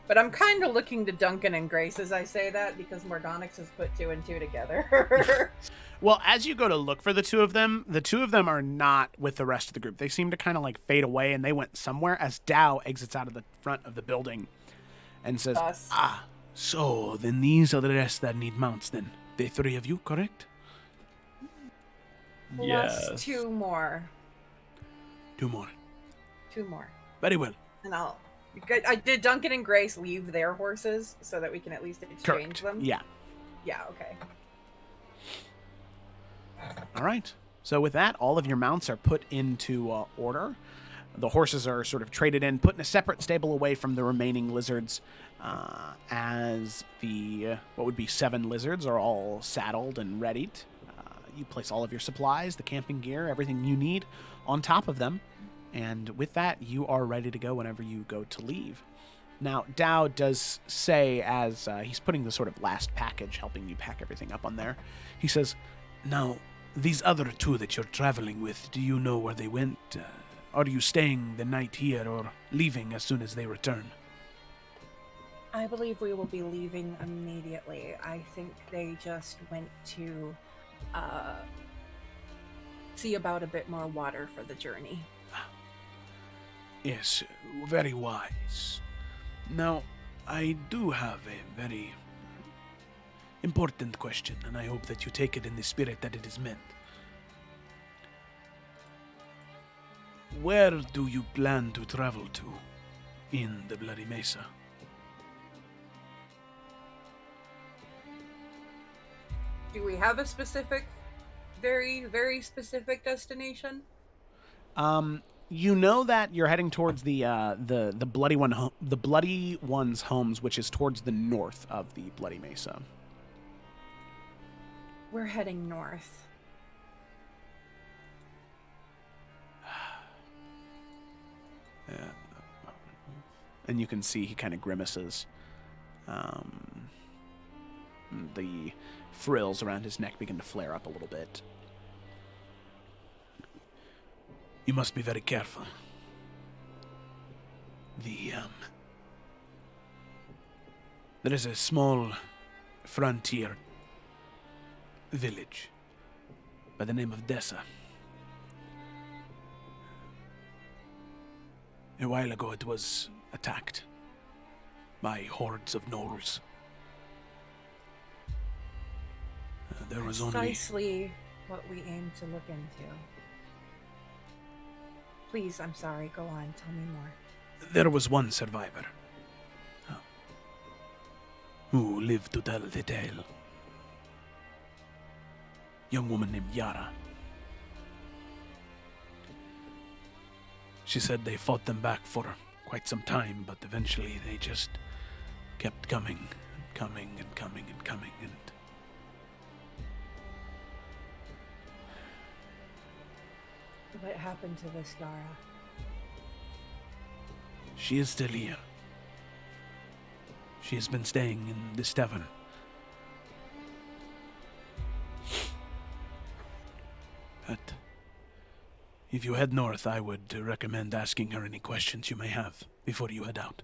But I'm kind of looking to Duncan and Grace as I say that, because Morgonix has put 2 and 2 together. Well, as you go to look for the two of them are not with the rest of the group. They seem to kind of like fade away, and they went somewhere as Dow exits out of the front of the building and says, Us. So then these are the rest that need mounts then. The 3 of you, correct? Plus Yes. 2 more. 2 more. 2 more. Very well. And I did Duncan and Grace leave their horses so that we can at least exchange Correct. them? Yeah. Yeah, okay. All right. So with that, all of your mounts are put into order. The horses are sort of traded in, put in a separate stable away from the remaining lizards, as the, what would be 7 lizards are all saddled and readied. You place all of your supplies, the camping gear, everything you need on top of them. And with that, you are ready to go whenever you go to leave. Now, Dow does say, as he's putting the sort of last package, helping you pack everything up on there, he says, now, these other 2 that you're traveling with, do you know where they went? Are you staying the night here or leaving as soon as they return? I believe we will be leaving immediately. I think they just went to see about a bit more water for the journey. Yes, very wise. Now, I do have a very important question, and I hope that you take it in the spirit that it is meant. Where do you plan to travel to in the Bloody Mesa? Do we have a specific, very, very specific destination? You know that you're heading towards the bloody one, the Bloody One's homes, which is towards the north of the Bloody Mesa. We're heading north. And you can see he kind of grimaces. The frills around his neck begin to flare up a little bit. You must be very careful. There is a small frontier village by the name of Dessa. A while ago it was attacked by hordes of gnolls. There was only... Precisely what we aim to look into. Please, I'm sorry, go on, tell me more. There was one survivor who lived to tell the tale. Young woman named Yara. She said they fought them back for quite some time, but eventually they just kept coming and coming and coming and coming, and What happened to this Yara? she is still here. She has been staying in this tavern. But if you head north, I would recommend asking her any questions you may have before you head out.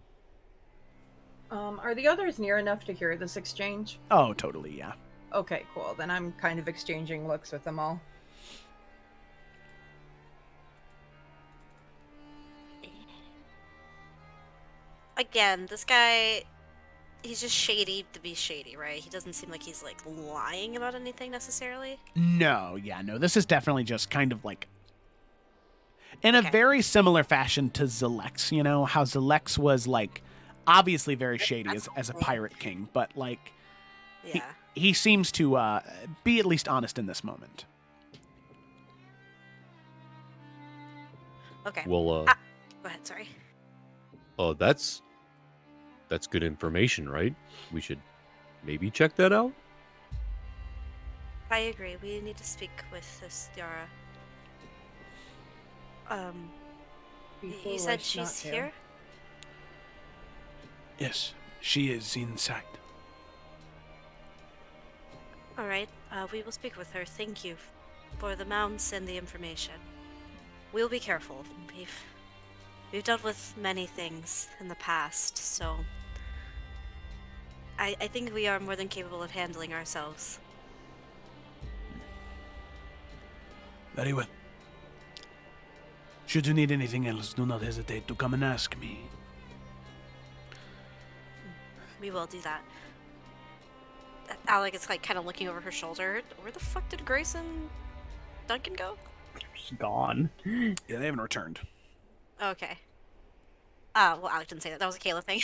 Are the others near enough to hear this exchange? Oh, totally, yeah. Okay, cool. Then I'm kind of exchanging looks with them all. Again, this guy, he's just shady to be shady, right? He doesn't seem like he's, like, lying about anything necessarily. No, this is definitely just kind of like in a Okay. very similar fashion to Zelex, you know, how Zelex was like obviously very shady as a pirate king, but like Yeah. he seems to be at least honest in this moment. Okay. Well, Go ahead, sorry. oh, that's good information, right? We should maybe check that out. I agree. We need to speak with this Yara. Be He foolish said not she's to. here? Yes, she is inside. Alright, we will speak with her. Thank you for the mounts and the information. We'll be careful. We've dealt with many things in the past, so I think we are more than capable of handling ourselves. Very well. Should you need anything else, do not hesitate to come and ask me. We will do that. Alec is like kind of looking over her shoulder. Where the fuck did Grace and Duncan go? Just gone. Yeah, they haven't returned. Okay. Well, Alec didn't say that. That was a Kayla thing.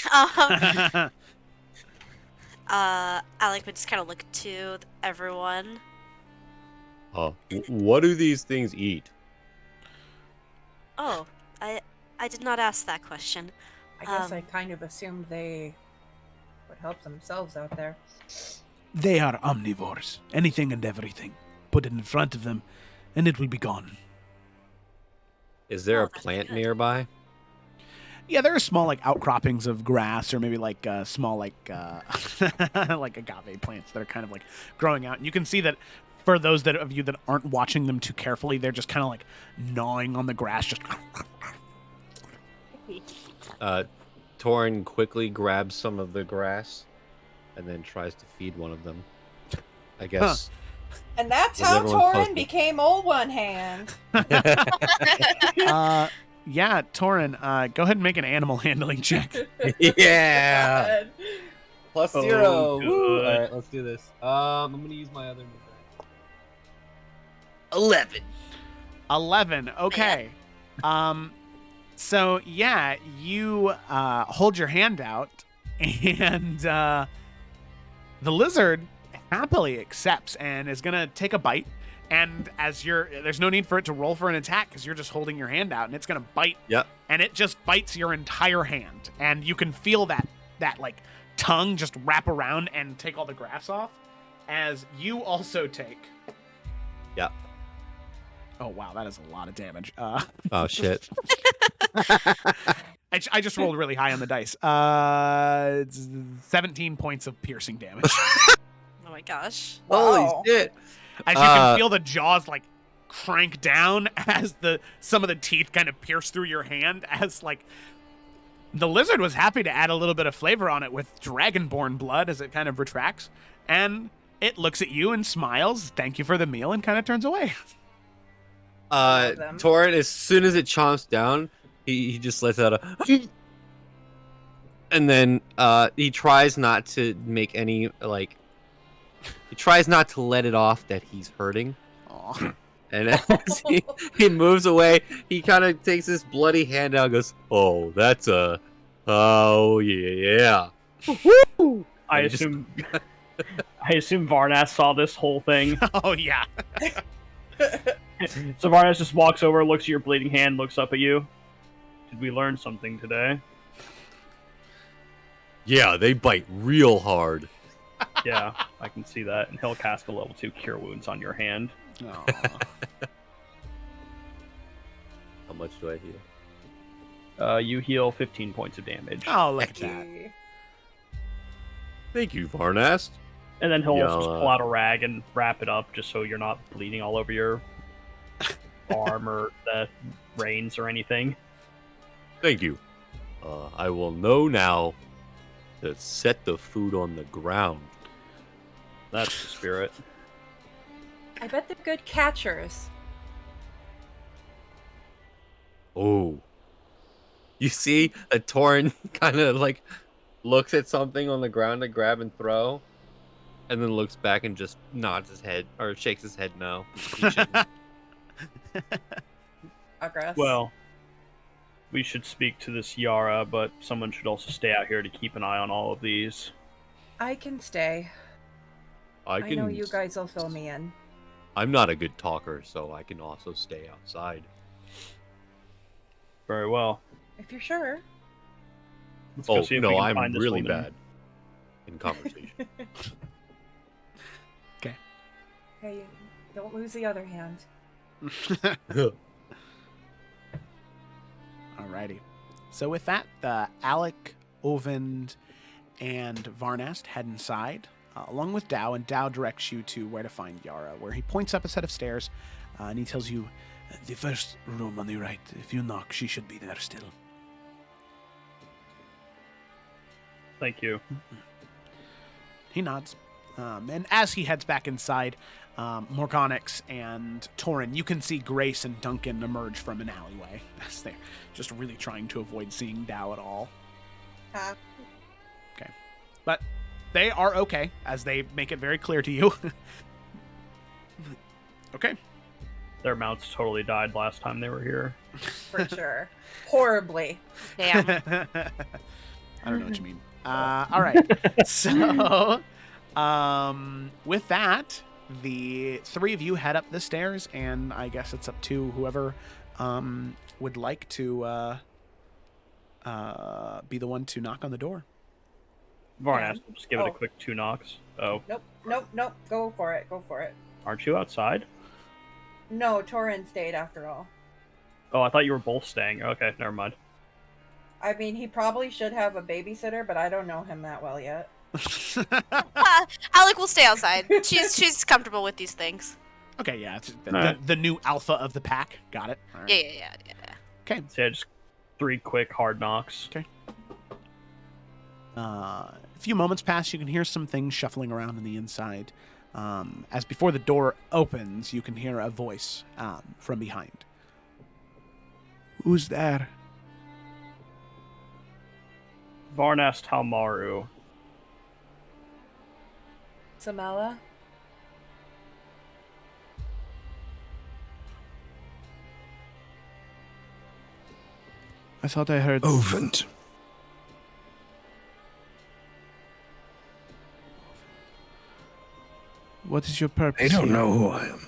Alec would just kind of look to everyone. What do these things eat? Oh, I did not ask that question. I guess I kind of assumed they would help themselves out there. They are omnivores. Anything and everything. Put it in front of them, and it will be gone. Is there Oh, a that's plant good. nearby? Yeah, there are small like outcroppings of grass, or maybe like small like like agave plants that are kind of like growing out. And you can see that for those of you that aren't watching them too carefully, they're just kind of like gnawing on the grass. Just Torin quickly grabs some of the grass and then tries to feed one of them. I guess. And that's Was how everyone supposed Torin to- became Old One Hand. yeah, Torin, go ahead and make an animal handling check. Yeah. Plus Oh, 0. good. Woo. All right, let's do this. I'm gonna use my other move. 11. 11. Okay. So yeah, you hold your hand out, and the lizard happily accepts and is gonna take a bite. And there's no need for it to roll for an attack because you're just holding your hand out, and it's gonna bite. Yep. And it just bites your entire hand, and you can feel that like tongue just wrap around and take all the grass off, as you also take. Yep. Oh wow, that is a lot of damage. Oh shit. I just rolled really high on the dice. It's 17 points of piercing damage. Oh my gosh. Holy Wow. shit. As you can feel the jaws like crank down as some of the teeth kind of pierce through your hand, as like the lizard was happy to add a little bit of flavor on it with dragonborn blood as it kind of retracts, and it looks at you and smiles, thank you for the meal, and kind of turns away. them. Torin, as soon as it chomps down, he just lets out a and then he tries not to make any he tries not to let it off that he's hurting. Aw. And as he moves away, he kind of takes this bloody hand out and goes, "Oh, that's oh yeah." I And just- assume Varnast saw this whole thing. Oh yeah. So Varnast just walks over, looks at your bleeding hand, looks up at you. Did we learn something today? Yeah, they bite real hard. Yeah, I can see that. And he'll cast a level 2 Cure Wounds on your hand. Aw. How much do I heal? You heal 15 points of damage. Oh, look at that. Lucky. Thank you, Varnast. And then he'll Yeah, also just pull out a rag and wrap it up just so you're not bleeding all over your farm or the rains or anything. Thank you. I will know now to set the food on the ground. That's the spirit. I bet they're good catchers. Oh. You see a Torin kind of like looks at something on the ground to grab and throw, and then looks back and just nods his head or shakes his head no. He shouldn't. Progress. Well, we should speak to this Yara, but someone should also stay out here to keep an eye on all of these. I can stay. I I know you guys will fill me in. I'm not a good talker, so I can also stay outside. Very well. If you're sure. Let's go Oh see if we no, can I'm find this really woman. bad in conversation. Hey, don't lose the other hand. Alrighty. So with that, Alec, Ovend, and Varnast head inside, along with Dow, and Dow directs you to where to find Yara, where he points up a set of stairs, and he tells you, the first room on the right. If you knock, she should be there still. Thank you. He nods. And as he heads back inside, Morgonix and Torin, you can see Grace and Duncan emerge from an alleyway as they're just really trying to avoid seeing Dow at all. Okay. But they are okay, as they make it very clear to you. Okay. Their mounts totally died last time they were here. For sure. Horribly. Damn. I don't know what you mean. All right. So, with that, the three of you head up the stairs, and I guess it's up to whoever would like to be the one to knock on the door. Varnast, we'll just give it a Oh. quick 2 knocks. Oh, Nope. Go for it. aren't you outside? No, Torin stayed after all. Oh, I thought you were both staying. Okay, never mind. I mean, he probably should have a babysitter, but I don't know him that well yet. Alec will stay outside. She's comfortable with these things. Okay, yeah, it's Alright. the new alpha of the pack. Got it. All right. Yeah. Okay. So yeah, just 3 quick hard knocks. A few moments pass. You can hear some things shuffling around on the inside. As before the door opens, you can hear a voice from behind. Who's there? Varnast Halmaru. Samela? I thought I heard. Ovent. What is your purpose? They don't here? know who I am.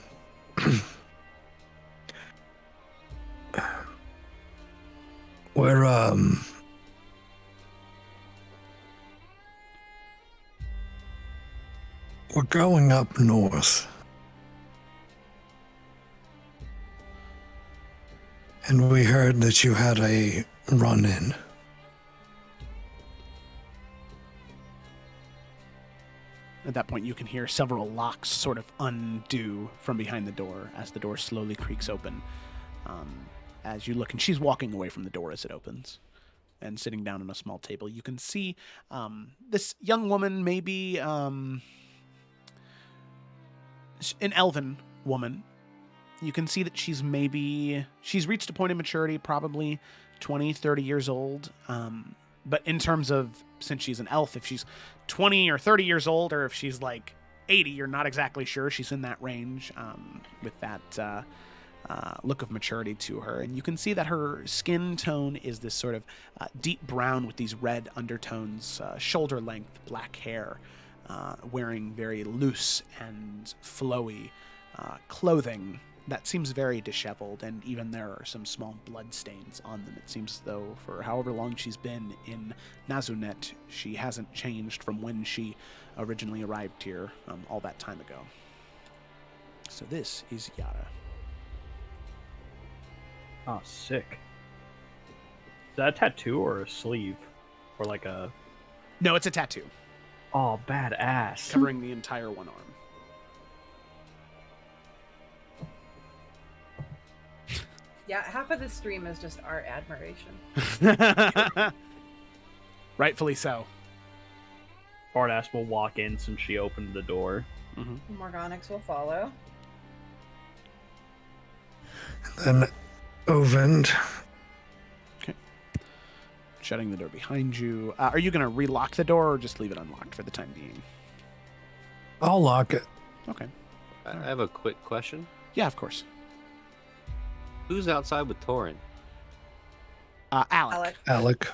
We're going up north. And we heard that you had a run-in. At that point, you can hear several locks sort of undo from behind the door as the door slowly creaks open. As you look, and she's walking away from the door as it opens and sitting down on a small table. You can see this young woman, maybe an elven woman. You can see that she's reached a point of maturity, probably 20, 30 years old. But in terms of, since she's an elf, if she's 20 or 30 years old, or if she's like 80, you're not exactly sure. She's in that range with that look of maturity to her. And you can see that her skin tone is this sort of deep brown with these red undertones, shoulder length black hair, wearing very loose and flowy clothing that seems very disheveled, and even there are some small blood stains on them. It seems as though for however long she's been in Nazunet, she hasn't changed from when she originally arrived here all that time ago. So this is Yara. Oh, sick. Is that a tattoo or a sleeve? Or like a... No, it's a tattoo Oh, badass. covering the entire one arm. Yeah, half of the stream is just art admiration. Rightfully so. Varnast will walk in since she opened the door. Mm-hmm. Morgonix will follow. Then Ovend. Shutting the door behind you. Are you going to relock the door or just leave it unlocked for the time being? I'll lock it. Okay. I have a quick question. Yeah, of course. Who's outside with Torin? Alec. Alec.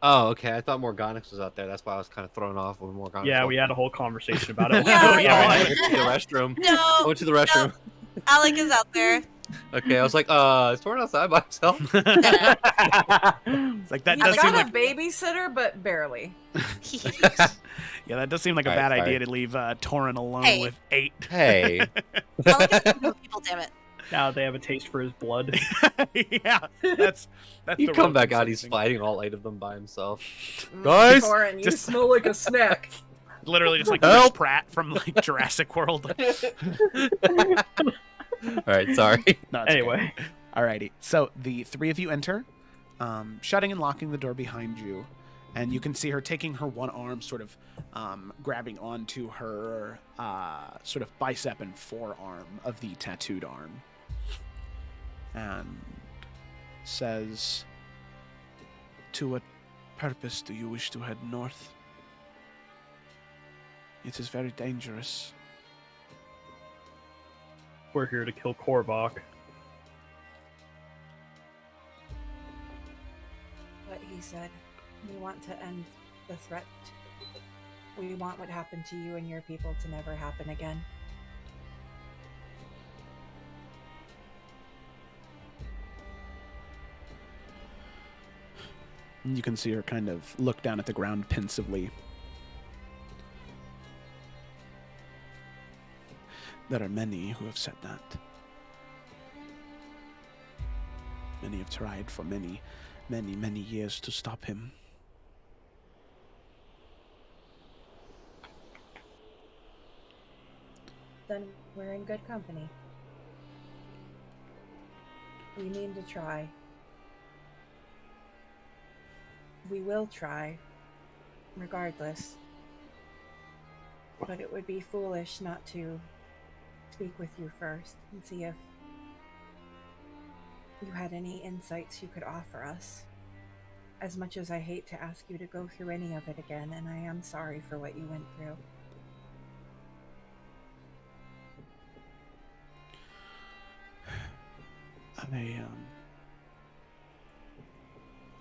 Oh, okay. I thought Morgonix was out there. That's why I was kind of thrown off when Morgonix. Yeah, we had a whole conversation about it. Yeah, Oh, yeah. I went to the restroom. I No, went to the restroom. Alec is out there. Okay, I was like, is Torin outside by himself? It's like that He's does seem got like a babysitter, but barely. yeah, that does seem like a All right, bad idea sorry. to leave Torin alone Hey. with 8. Hey. Alec is no people, damn it. Now they have a taste for his blood. Yeah, that's You the come rope back out, he's sensing. fighting all 8 of them by himself. Guys, Thorin, you just- smell like a snack. Literally just like Chris Help! Pratt from like Jurassic World. Alright, sorry. No, it's okay. Anyway, Alrighty. So the 3 of you enter, shutting and locking the door behind you, and you can see her taking her one arm, sort of grabbing onto her sort of bicep and forearm of the tattooed arm, and says, "To what purpose do you wish to head north? It is very dangerous." we're here to kill Korvok. What he said. We want to end the threat. We want what happened to you and your people to never happen again. And you can see her kind of look down at the ground pensively. There are many who have said that. Many have tried for many, many, many years to stop him. Then we're in good company. We mean to try. We will try, regardless. But it would be foolish not to speak with you first and see if you had any insights you could offer us. As much as I hate to ask you to go through any of it again, and I am sorry for what you went through.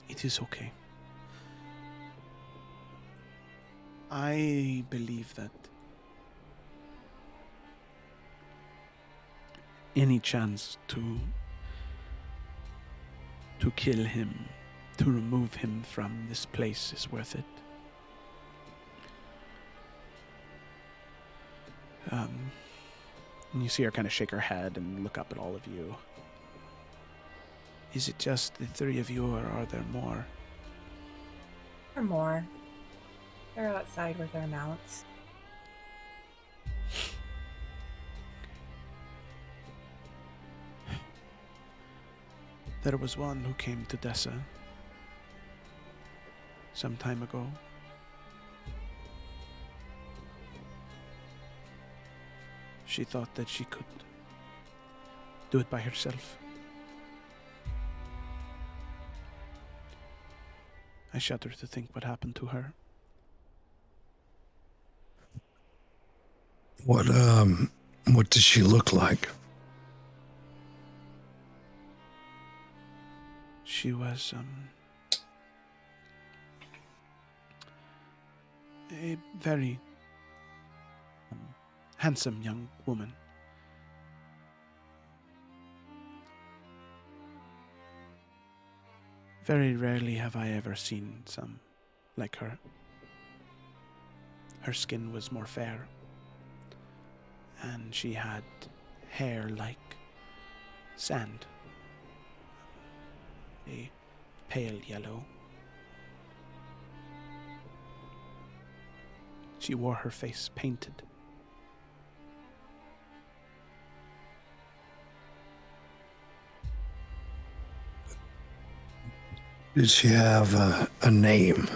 It is okay. I believe that any chance to kill him, to remove him from this place is worth it. And you see her kind of shake her head and look up at all of you. Is it just the 3 of you, or are there more? Or more. They're outside with their mounts. There was one who came to Dessa some time ago. She thought that she could do it by herself. I shudder to think what happened to her. What does she look like? She was a very handsome young woman. Very rarely have I ever seen some like her. Her skin was more fair, and she had hair like sand, a pale yellow. She wore her face painted. Did she have a name?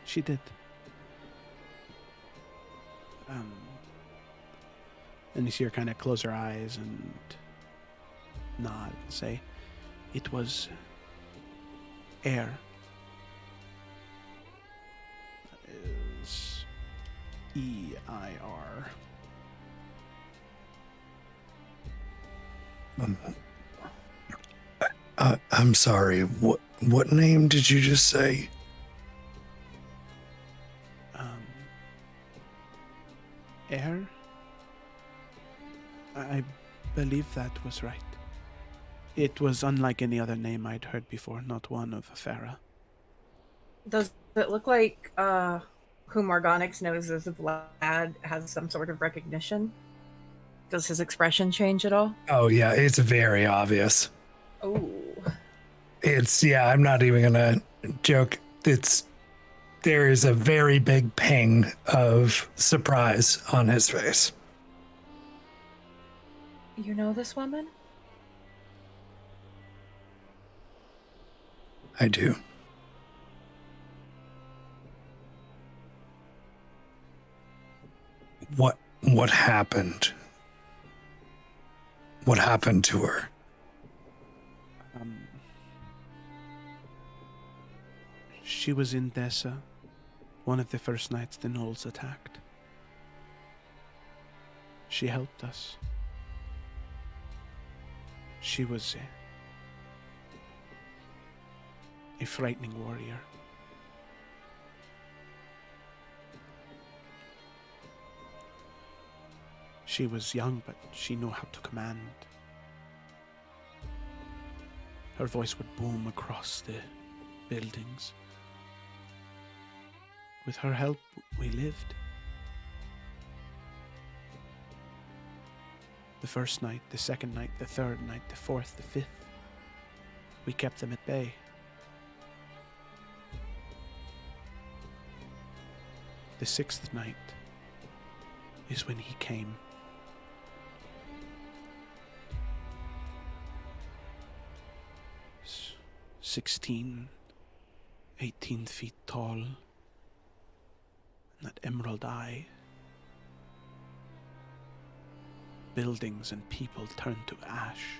She did. And you see her kind of close her eyes and nod and say, "It was air." That is EIR. I'm sorry. What name did you just say? Air? I believe that was right. It was unlike any other name I'd heard before, not one of Efera. Does it look like who Morgonix knows as Vlad has some sort of recognition? Does his expression change at all? Oh yeah, it's very obvious. Oh. I'm not even gonna joke. There is a very big ping of surprise on his face. You know this woman? I do. What happened? What happened to her? She was in Mesa, one of the first nights the Knolls attacked. She helped us. She was a frightening warrior. She was young, but she knew how to command. Her voice would boom across the buildings. With her help, we lived. The first night, the second night, the third night, the fourth, the fifth. We kept them at bay. The sixth night is when he came. S- 16, 18 feet tall. That emerald eye. Buildings and people turned to ash.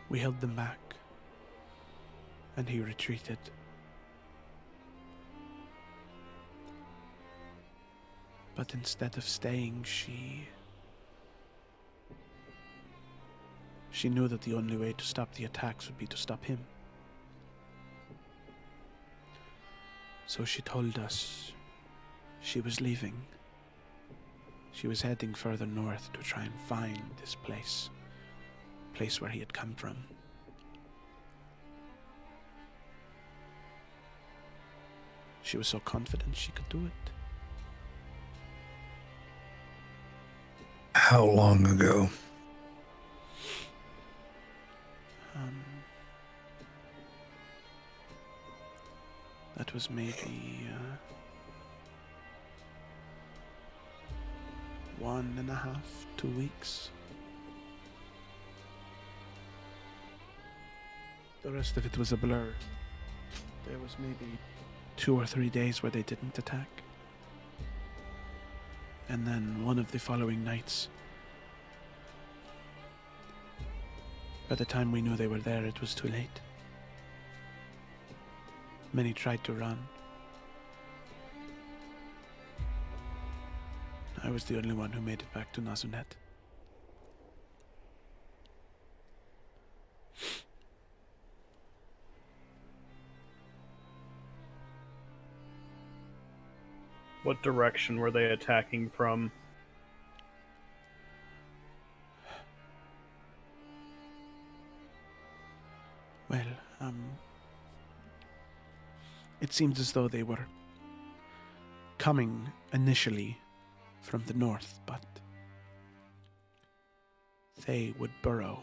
We held them back, and he retreated. But instead of staying, she knew that the only way to stop the attacks would be to stop him. So she told us she was leaving. She was heading further north to try and find this place where he had come from. She was so confident she could do it. How long ago? That was maybe 1.5, 2 weeks. The rest of it was a blur. There was maybe 2 or 3 days where they didn't attack. And then one of the following nights, by the time we knew they were there, it was too late. Many tried to run. I was the only one who made it back to Nazunet. What direction were they attacking from? Well, it seems as though they were coming initially from the north, but they would burrow.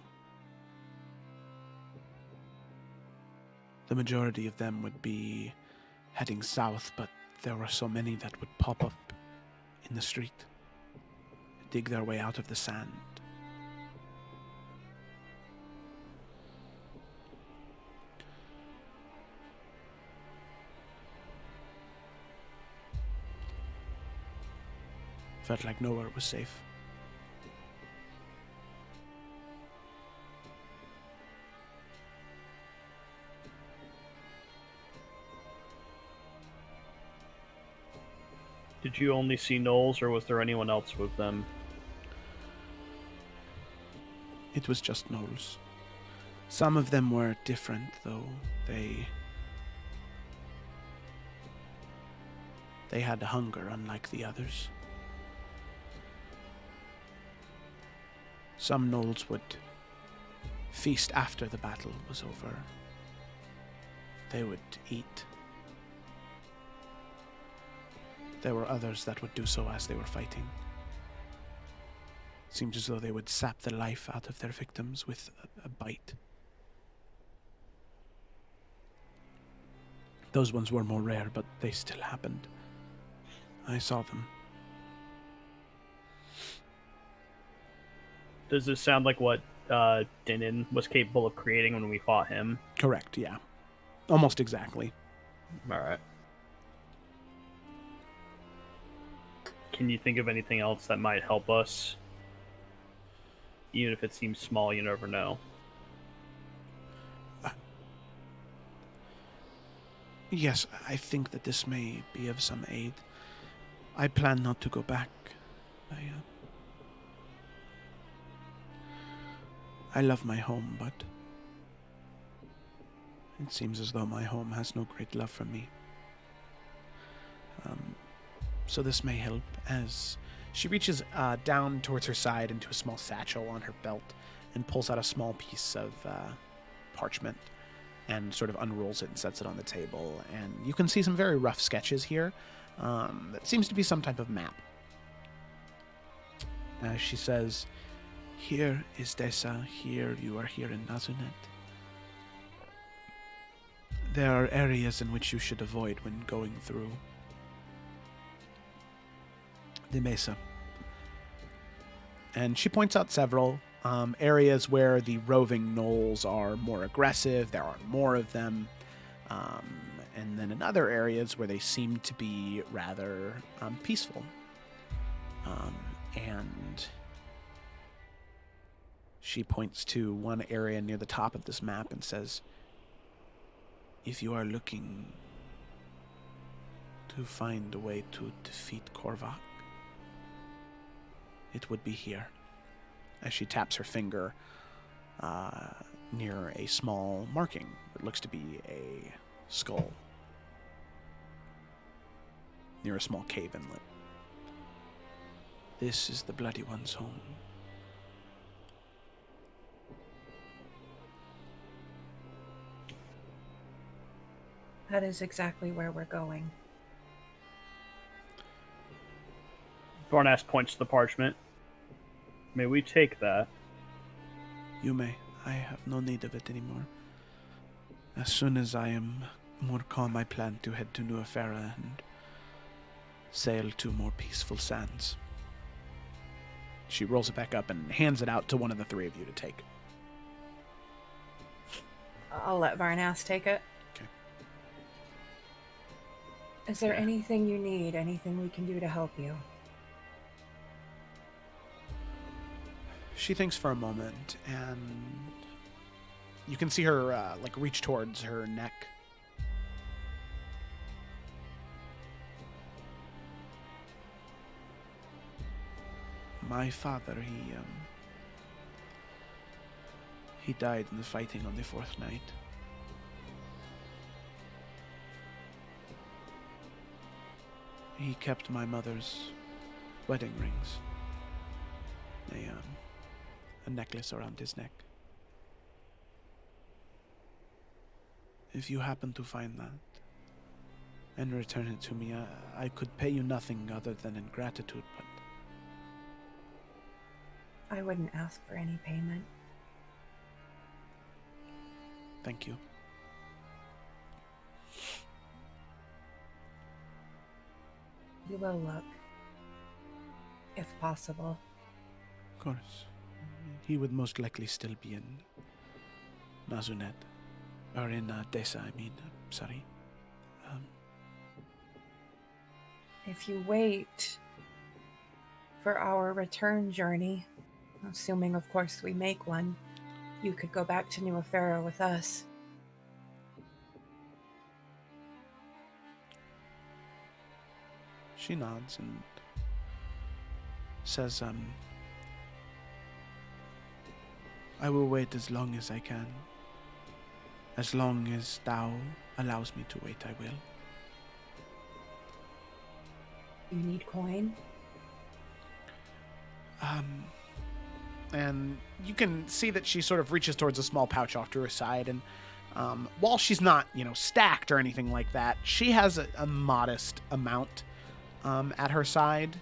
The majority of them would be heading south, but there were so many that would pop up in the street, dig their way out of the sand. Felt like nowhere was safe. Did you only see Knowles, or was there anyone else with them? It was just Knowles. Some of them were different, though. They had hunger, unlike the others. Some Knowles would feast after the battle was over. They would eat. There were others that would do so as they were fighting. It seemed as though they would sap the life out of their victims with a bite. Those ones were more rare, but they still happened. I saw them. Does this sound like what Dinin was capable of creating when we fought him? Correct, yeah. Almost exactly. Alright. Can you think of anything else that might help us? Even if it seems small, you never know. Yes, I think that this may be of some aid. I plan not to go back. I love my home, but it seems as though my home has no great love for me. So this may help, as she reaches down towards her side into a small satchel on her belt and pulls out a small piece of parchment and sort of unrolls it and sets it on the table. And you can see some very rough sketches here. That seems to be some type of map. She says, "Here is Desa, here you are here in Nazunet. There are areas in which you should avoid when going through the Mesa." And she points out several areas where the roving gnolls are more aggressive, there are more of them, and then in other areas where they seem to be rather peaceful. And she points to one area near the top of this map and says, "If you are looking to find a way to defeat Korvac, it would be here." As she taps her finger near a small marking that looks to be a skull near a small cave inlet. This is the Bloody One's home. That is exactly where we're going. Varnast points to the parchment. May we take that? You may. I have no need of it anymore. As soon as I am more calm, I plan to head to New Efera and sail to more peaceful sands. She rolls it back up and hands it out to one of the three of you to take. I'll let Varnast take it. Okay. Is there anything you need? Anything we can do to help you? She thinks for a moment, and you can see her reach towards her neck. My father, he died in the fighting on the fourth night. He kept my mother's wedding rings. A necklace around his neck. If you happen to find that and return it to me, I could pay you nothing other than in gratitude, but I wouldn't ask for any payment. thank you. You will look. if possible. Of course. He would most likely still be in Nazunet. Or in Desa, I mean. Sorry. If you wait for our return journey, assuming, of course, we make one, you could go back to New Efera with us. She nods and says, I will wait as long as I can. As long as thou allows me to wait, I will. You need coin? And you can see that she sort of reaches towards a small pouch off to her side, and while she's not, stacked or anything like that, she has a modest amount at her side.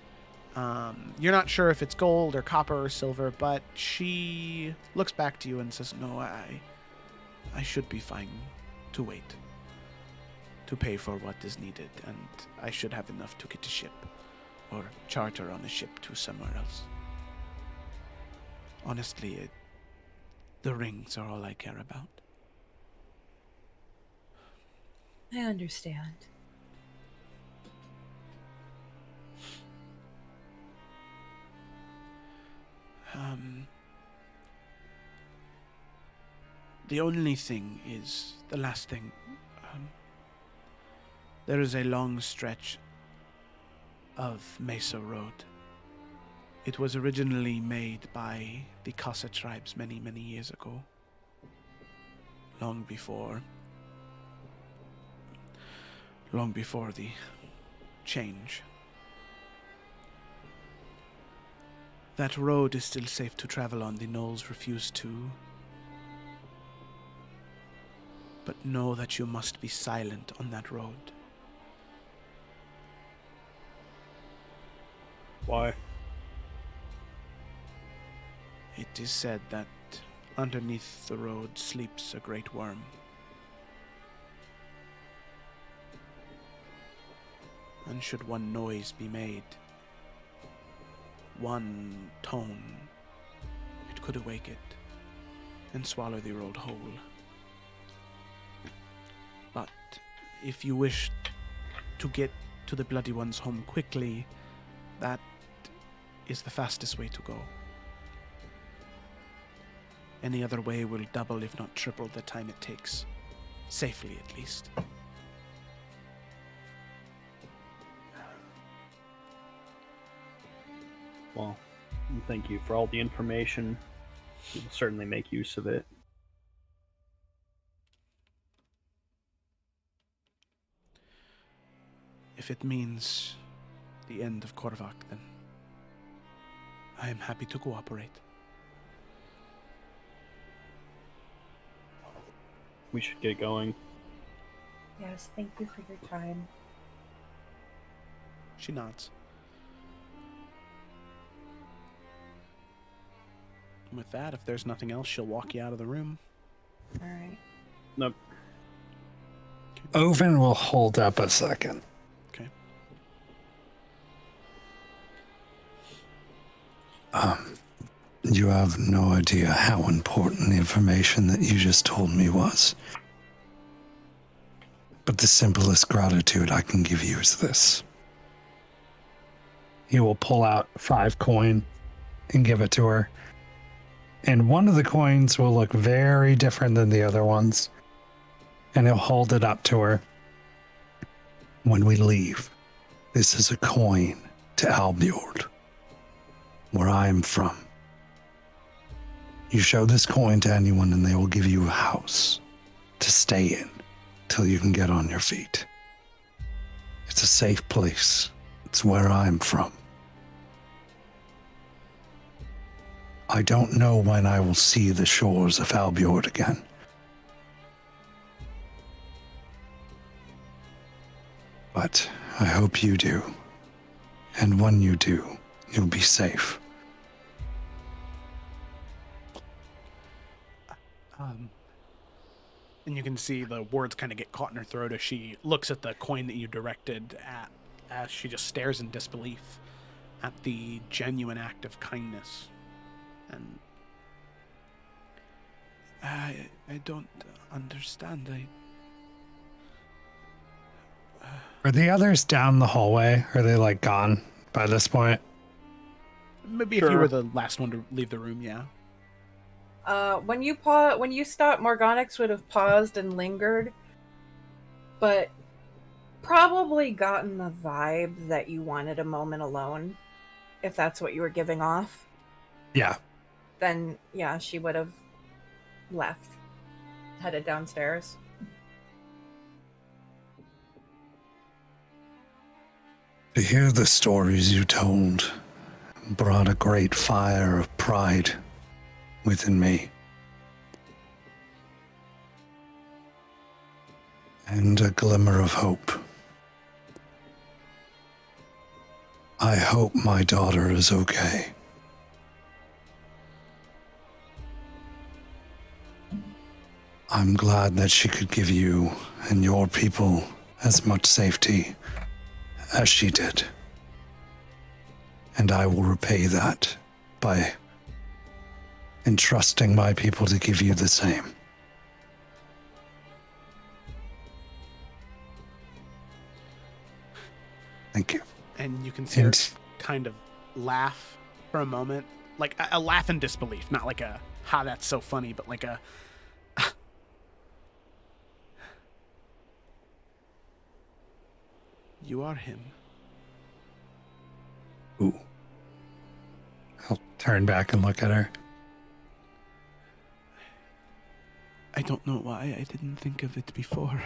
You're not sure if it's gold or copper or silver, but she looks back to you and says, no, I should be fine to wait, to pay for what is needed, and I should have enough to get a ship or charter on a ship to somewhere else. Honestly, the rings are all I care about. I understand. The only thing is, the last thing, there is a long stretch of Mesa Road. It was originally made by the Casa tribes many, many years ago. Long before the change. That road is still safe to travel on. The gnolls refuse to. But know that you must be silent on that road. Why? It is said that underneath the road sleeps a great worm. And should one noise be made, one tone, it could awake it and swallow the road whole. But if you wish to get to the Bloody One's home quickly, that is the fastest way to go. Any other way will double, if not triple, the time it takes. Safely, at least. Well, thank you for all the information. We'll certainly make use of it. If it means the end of Korvac, then I am happy to cooperate. We should get going. Yes, thank you for your time. She nods. With that, if there's nothing else, she'll walk you out of the room. All right. Nope. Oven will hold up a second. Okay. You have no idea how important the information that you just told me was. But the simplest gratitude I can give you is this. He will pull out 5 coin and give it to her. And one of the coins will look very different than the other ones. And he'll hold it up to her. When we leave, this is a coin to Albjord, where I am from. You show this coin to anyone and they will give you a house to stay in till you can get on your feet. It's a safe place. It's where I'm from. I don't know when I will see the shores of Albjord again. But I hope you do. And when you do, you'll be safe. And you can see the words kind of get caught in her throat as she looks at the coin that you directed at, as she just stares in disbelief. at the genuine act of kindness. And I don't understand. Are the others down the hallway? Are they like gone by this point? Maybe if you were the last one to leave the room, yeah. When you stopped, Morgonix would have paused and lingered, but probably gotten the vibe that you wanted a moment alone, if that's what you were giving off. Yeah. Then, yeah, she would have left, headed downstairs. To hear the stories you told brought a great fire of pride within me. And a glimmer of hope. I hope my daughter is okay. I'm glad that she could give you and your people as much safety as she did. And I will repay that by entrusting my people to give you the same. Thank you. And you can see her kind of laugh for a moment. Like a laugh in disbelief. Not like a, ha, that's so funny, but like a... You are him. Ooh. I'll turn back and look at her. I don't know why I didn't think of it before.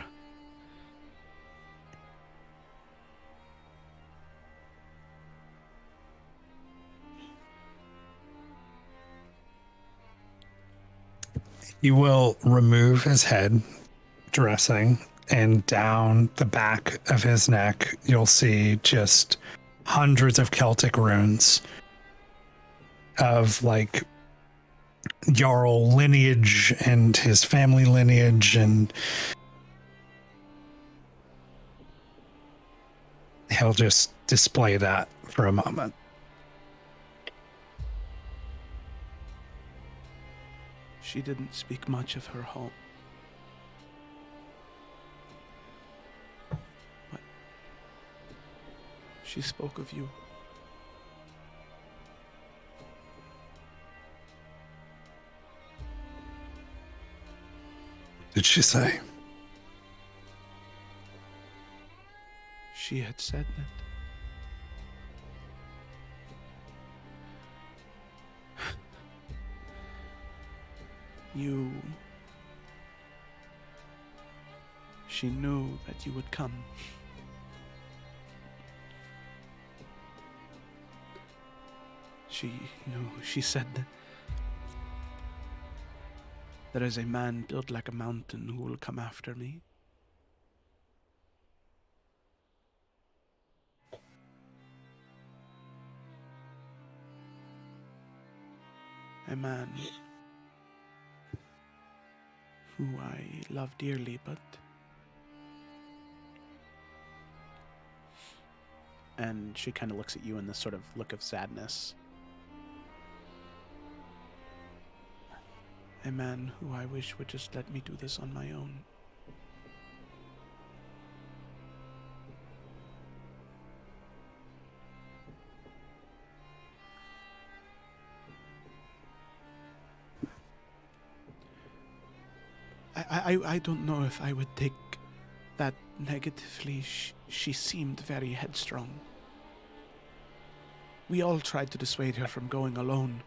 He will remove his head, dressing, and down the back of his neck, you'll see just hundreds of Celtic runes of like Jarl lineage and his family lineage, and he'll just display that for a moment. She didn't speak much of her home. But she spoke of you. Did she say? She had said that. She knew that you would come. She knew. She said that there is a man built like a mountain who will come after me. A man who I love dearly, but... And she kind of looks at you in this sort of look of sadness. A man who I wish would just let me do this on my own. I don't know if I would take that negatively. She seemed very headstrong. We all tried to dissuade her from going alone.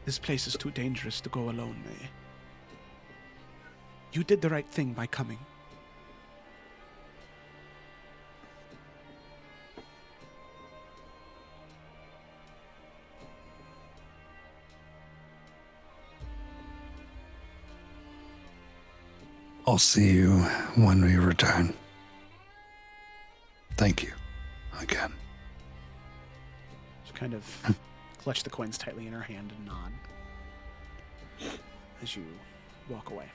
This place is too dangerous to go alone, eh? You did the right thing by coming. I'll see you when we return. Thank you again. She kind of clutch the coins tightly in her hand and nod as you walk away.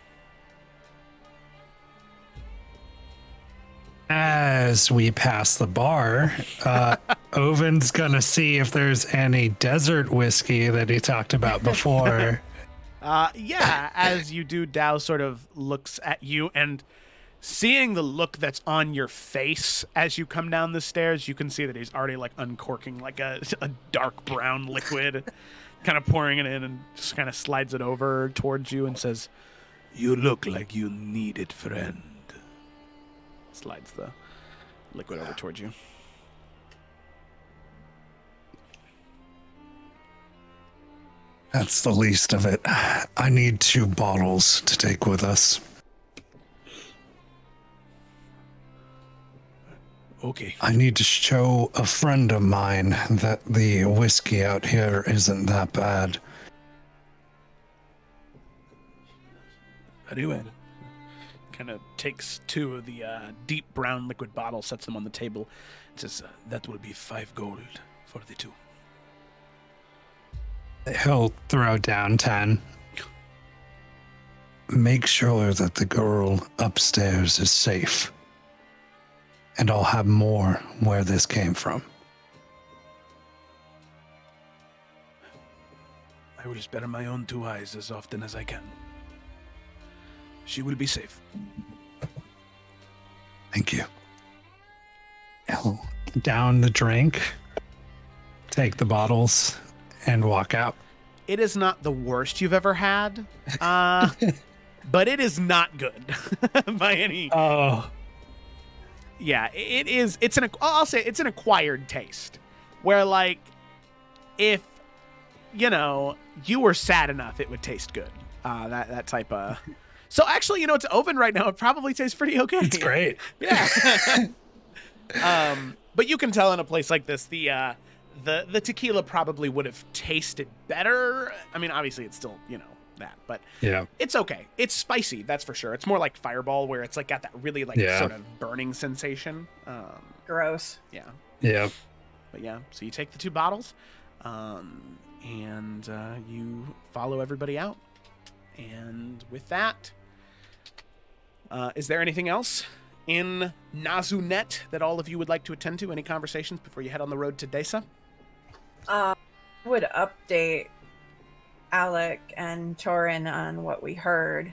As we pass the bar, Oven's gonna see if there's any desert whiskey that he talked about before. Yeah, as you do, Dow sort of looks at you, and seeing the look that's on your face as you come down the stairs, you can see that he's already like uncorking like a dark brown liquid, kind of pouring it in, and just kind of slides it over towards you and says, "You look like you need it, friend." Slides the liquid over towards you. That's the least of it. I need 2 bottles to take with us. Okay. I need to show a friend of mine that the whiskey out here isn't that bad. Very well. Kind of takes 2 of the deep brown liquid bottles, sets them on the table, and says, "That will be 5 gold for the 2. He'll throw down 10. Make sure that the girl upstairs is safe. And I'll have more where this came from. I will spare my own 2 eyes as often as I can. She will be safe." Thank you. He'll down the drink, take the bottles, and walk out. It is not the worst you've ever had, but it is not good by any. Oh. Yeah, it is. I'll say it's an acquired taste, where like, if you were sad enough, it would taste good. That type of. So actually, it's open right now. It probably tastes pretty okay. It's great. Yeah. But you can tell in a place like this, the tequila probably would have tasted better. I mean, obviously, it's still that, but Yeah. it's okay. It's spicy, that's for sure. It's more like Fireball, where it's like got that really like sort of burning sensation. Gross. Yeah. Yeah. But yeah, so you take the 2 bottles, and you follow everybody out. And with that, is there anything else in Nazunet that all of you would like to attend to? Any conversations before you head on the road to Desa? I would update Alec and Torin on what we heard.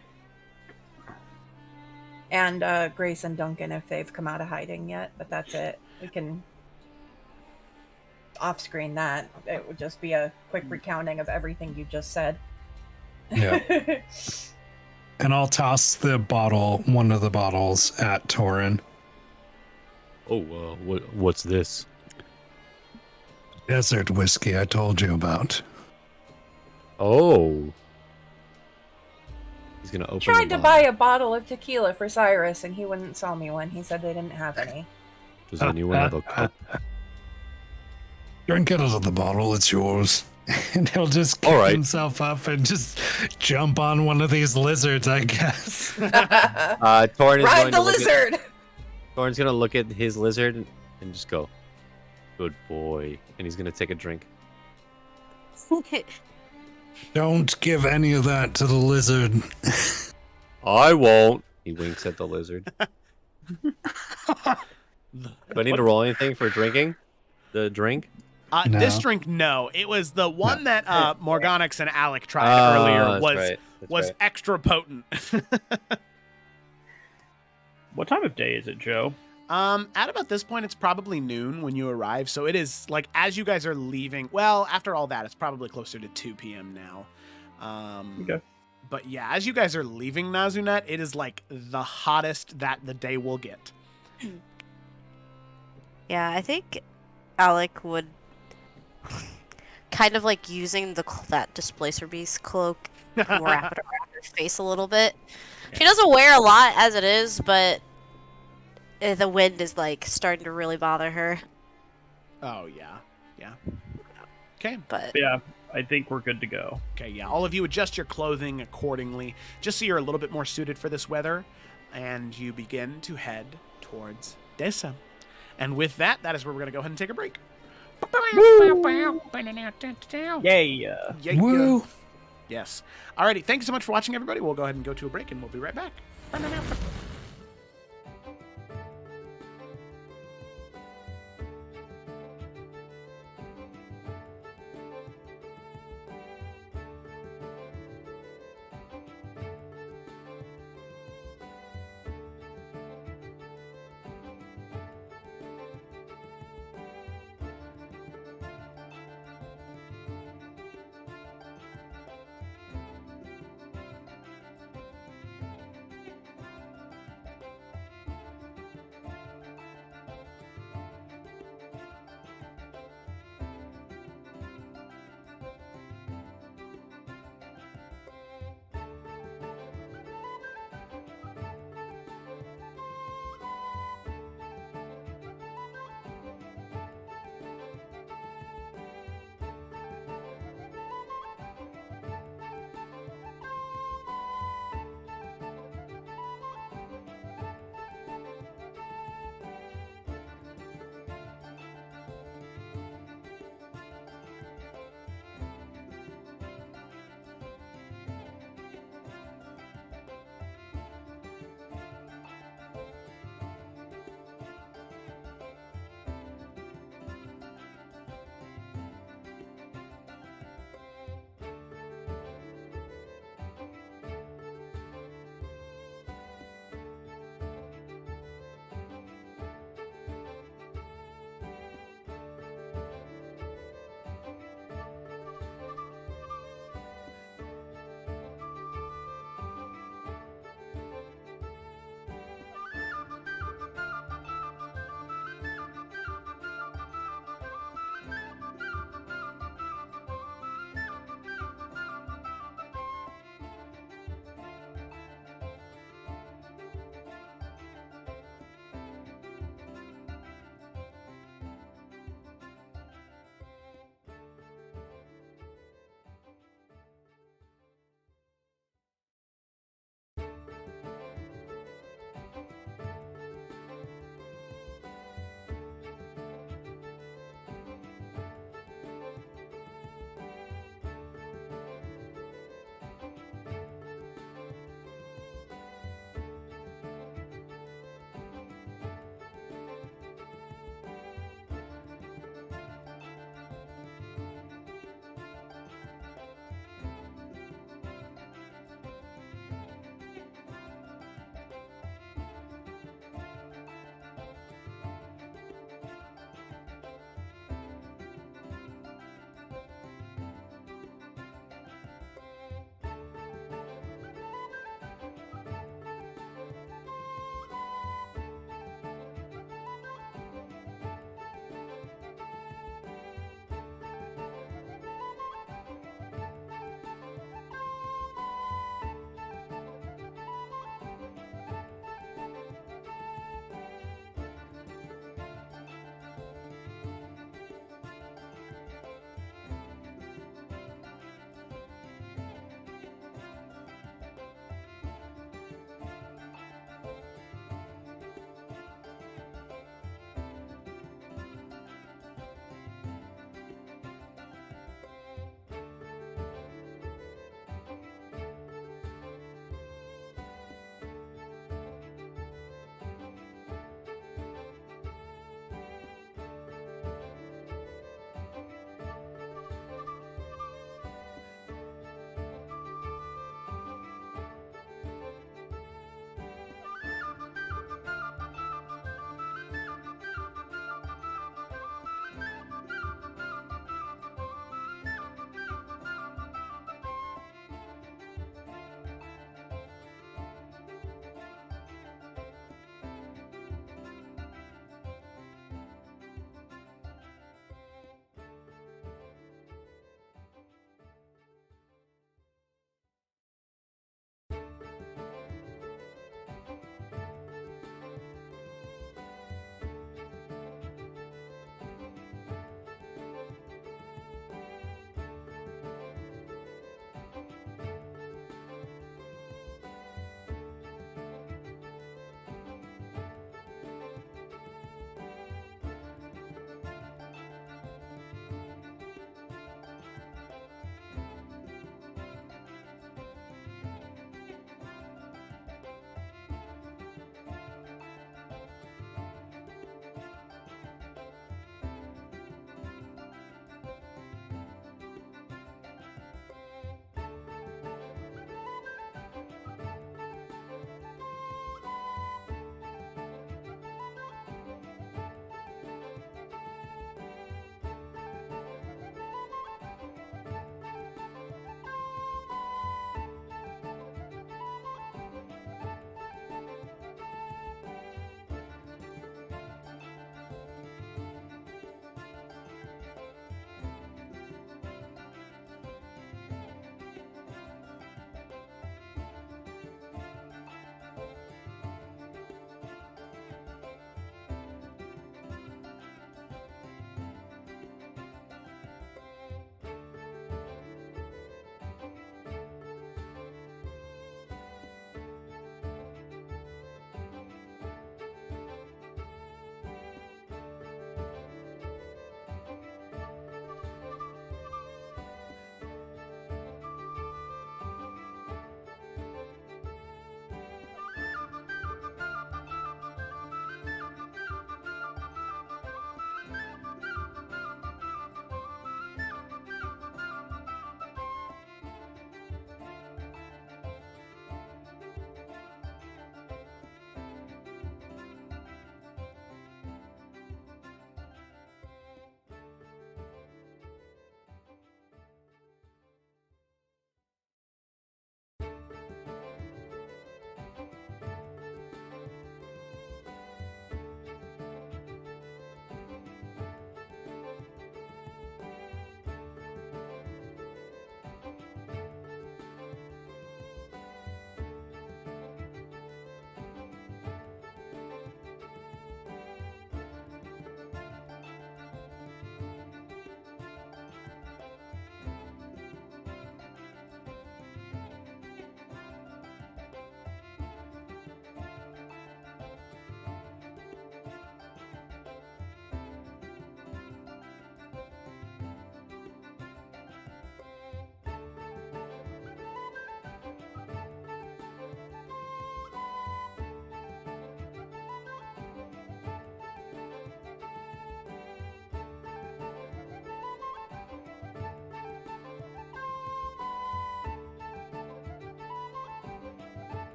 And Grace and Duncan if they've come out of hiding yet, but that's it. We can off-screen that. It would just be a quick recounting of everything you just said. Yeah. And I'll toss one of the bottles at Torin. Oh, what's this? Desert whiskey I told you about. Oh. He's gonna open. Tried to buy a bottle of tequila for Cyrus, and he wouldn't sell me one. He said they didn't have any. Does anyone have a cup? Drink it out of the bottle, it's yours. And he'll just kick himself up and just jump on one of these lizards, I guess. Torn is Ride going the to look lizard! Torn's gonna look at his lizard and just go, "Good boy," and he's gonna take a drink. Don't give any of that to the lizard. I won't. He winks at the lizard. Do I need to roll anything for drinking? The drink? No. This drink, no. It was the one that Morganix and Alec tried earlier was extra potent. What time of day is it, Joe? At about this point, it's probably noon when you arrive. So it is like as you guys are leaving. Well, after all that, it's probably closer to 2 p.m. now. Okay. But yeah, as you guys are leaving Nazunet, it is like the hottest that the day will get. Yeah, I think Alec would kind of like using that Displacer Beast cloak, wrap it around her face a little bit. She doesn't wear a lot as it is, but the wind is like starting to really bother her. Oh yeah. Okay. But Yeah, I think we're good to go. Okay, yeah. All of you adjust your clothing accordingly, just so you're a little bit more suited for this weather, and you begin to head towards Desa. And with that, that is where we're going to go ahead and take a break. Yay! Yeah. Woo! Yes. Alrighty, thank you so much for watching, everybody. We'll go ahead and go to a break, and we'll be right back.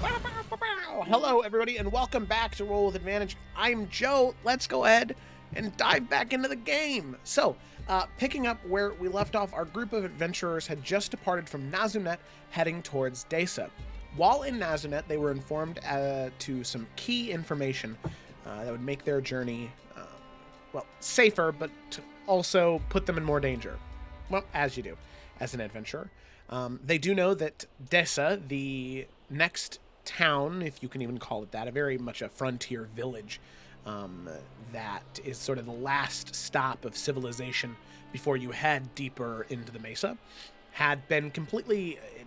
Hello, everybody, and welcome back to Roll with Advantage. I'm Joe. Let's go ahead and dive back into the game. So, picking up where we left off, our group of adventurers had just departed from Nazunet, heading towards Desa. While in Nazunet, they were informed to some key information that would make their journey, safer, but also put them in more danger. Well, as you do, as an adventurer. They do know that Desa, the next town, if you can even call it that, very much a frontier village, that is sort of the last stop of civilization before you head deeper into the Mesa, had been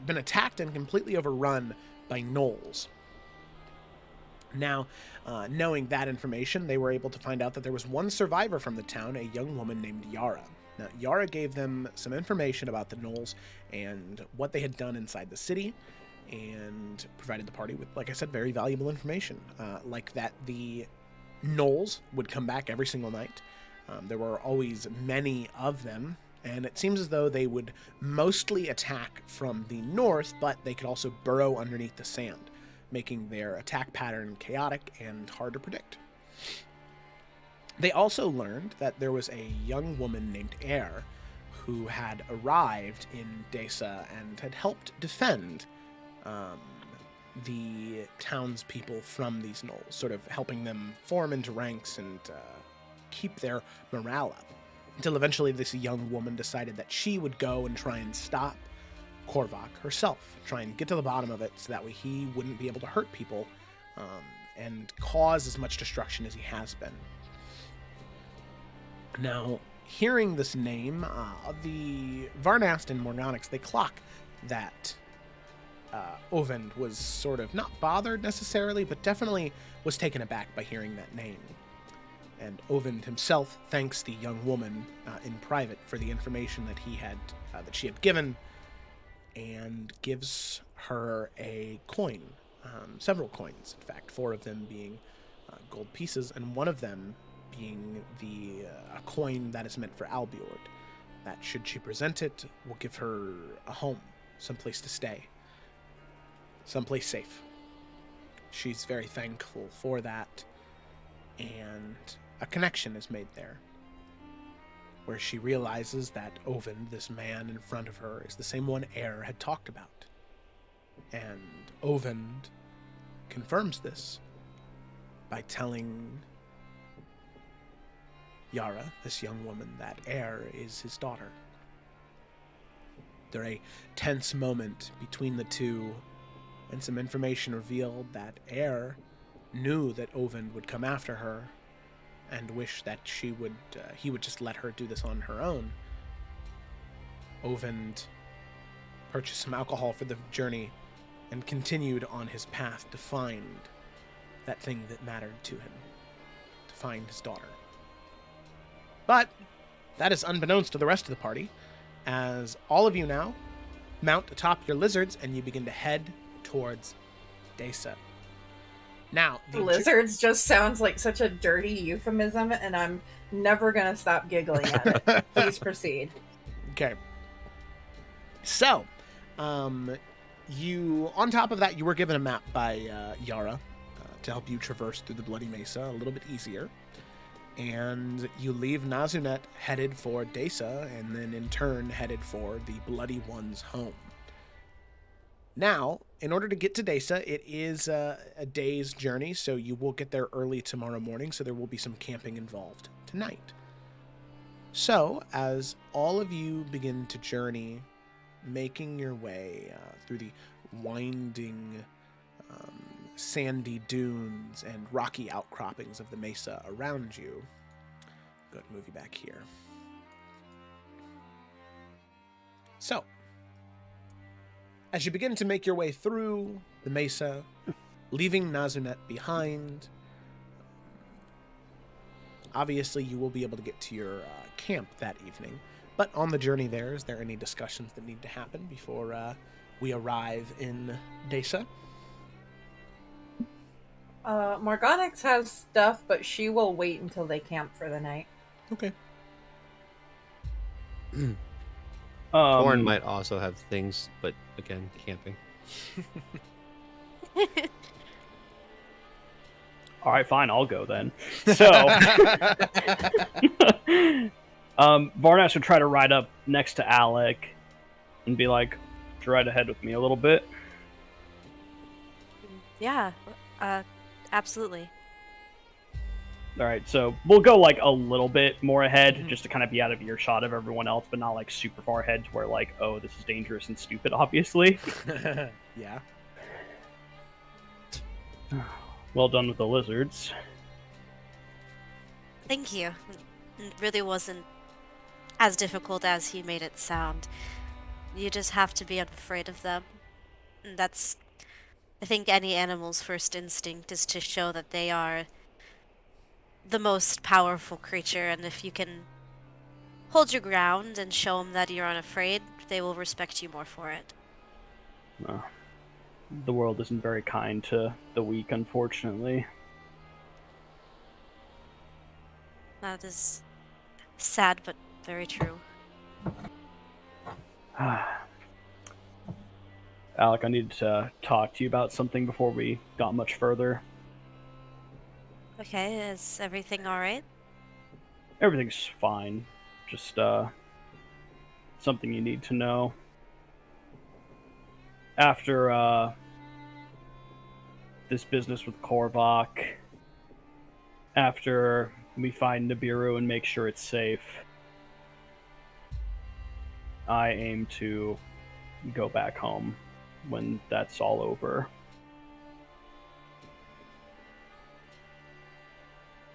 attacked and completely overrun by gnolls. Now, knowing that information, they were able to find out that there was one survivor from the town, a young woman named Yara. Now, Yara gave them some information about the gnolls and what they had done inside the city, and provided the party with, like I said, very valuable information, like that the gnolls would come back every single night. There were always many of them, and it seems as though they would mostly attack from the north, but they could also burrow underneath the sand, making their attack pattern chaotic and hard to predict. They also learned that there was a young woman named Air who had arrived in Desa and had helped defend the townspeople from these gnolls, sort of helping them form into ranks and keep their morale up, until eventually this young woman decided that she would go and try and stop Korvac herself, try and get to the bottom of it so that way he wouldn't be able to hurt people and cause as much destruction as he has been. Now, hearing this name, the Varnast and Morganax, they clock that Ovend was sort of not bothered necessarily, but definitely was taken aback by hearing that name. And Ovend himself thanks the young woman in private for the information that she had given, and gives her a coin, several coins, in fact, 4 of them being gold pieces, and one of them being a coin that is meant for Albiord, that should she present it, will give her a home, someplace to stay, someplace safe. She's very thankful for that, and a connection is made there, where she realizes that Ovend, this man in front of her, is the same one Air had talked about. And Ovend confirms this by telling Yara, this young woman, that Air is his daughter. There a tense moment between the two, and some information revealed that Air knew that Ovend would come after her and wished that he would just let her do this on her own. Ovend purchased some alcohol for the journey and continued on his path to find that thing that mattered to him, to find his daughter. But that is unbeknownst to the rest of the party, as all of you now mount atop your lizards and you begin to head towards Desa. Now, lizards just sounds like such a dirty euphemism, and I'm never gonna stop giggling at it. Please proceed. Okay. So, you, on top of that, you were given a map by Yara to help you traverse through the Bloody Mesa a little bit easier. And you leave Nazunet headed for Desa, and then in turn headed for the Bloody One's home. Now, in order to get to Desa, it is a day's journey, so you will get there early tomorrow morning, so there will be some camping involved tonight. So, as all of you begin to journey, making your way through the winding, sandy dunes and rocky outcroppings of the mesa around you, go ahead and move you back here. So, as you begin to make your way through the mesa, leaving Nazunet behind, obviously you will be able to get to your camp that evening. But on the journey there, is there any discussions that need to happen before we arrive in Desa? Morganax has stuff, but she will wait until they camp for the night. Okay. Torn might also have things, but again, camping. All right, fine, I'll go then. So, Varnast would try to ride up next to Alec and be like, "Would you ride ahead with me a little bit?" Yeah, absolutely. All right, so we'll go like a little bit more ahead, just to kind of be out of earshot of everyone else, but not like super far ahead to where like, oh, this is dangerous and stupid, obviously. Yeah. Well done with the lizards. Thank you. It really wasn't as difficult as he made it sound. You just have to be unafraid of them. And that's, I think, any animal's first instinct is to show that they are the most powerful creature, and if you can hold your ground and show them that you're unafraid, they will respect you more for it. The world isn't very kind to the weak, unfortunately. That is sad, but very true. Alec, I need to talk to you about something before we got much further. Okay, is everything alright? Everything's fine. Just, something you need to know. After, this business with Korvac, after we find Nibiru and make sure it's safe, I aim to go back home when that's all over.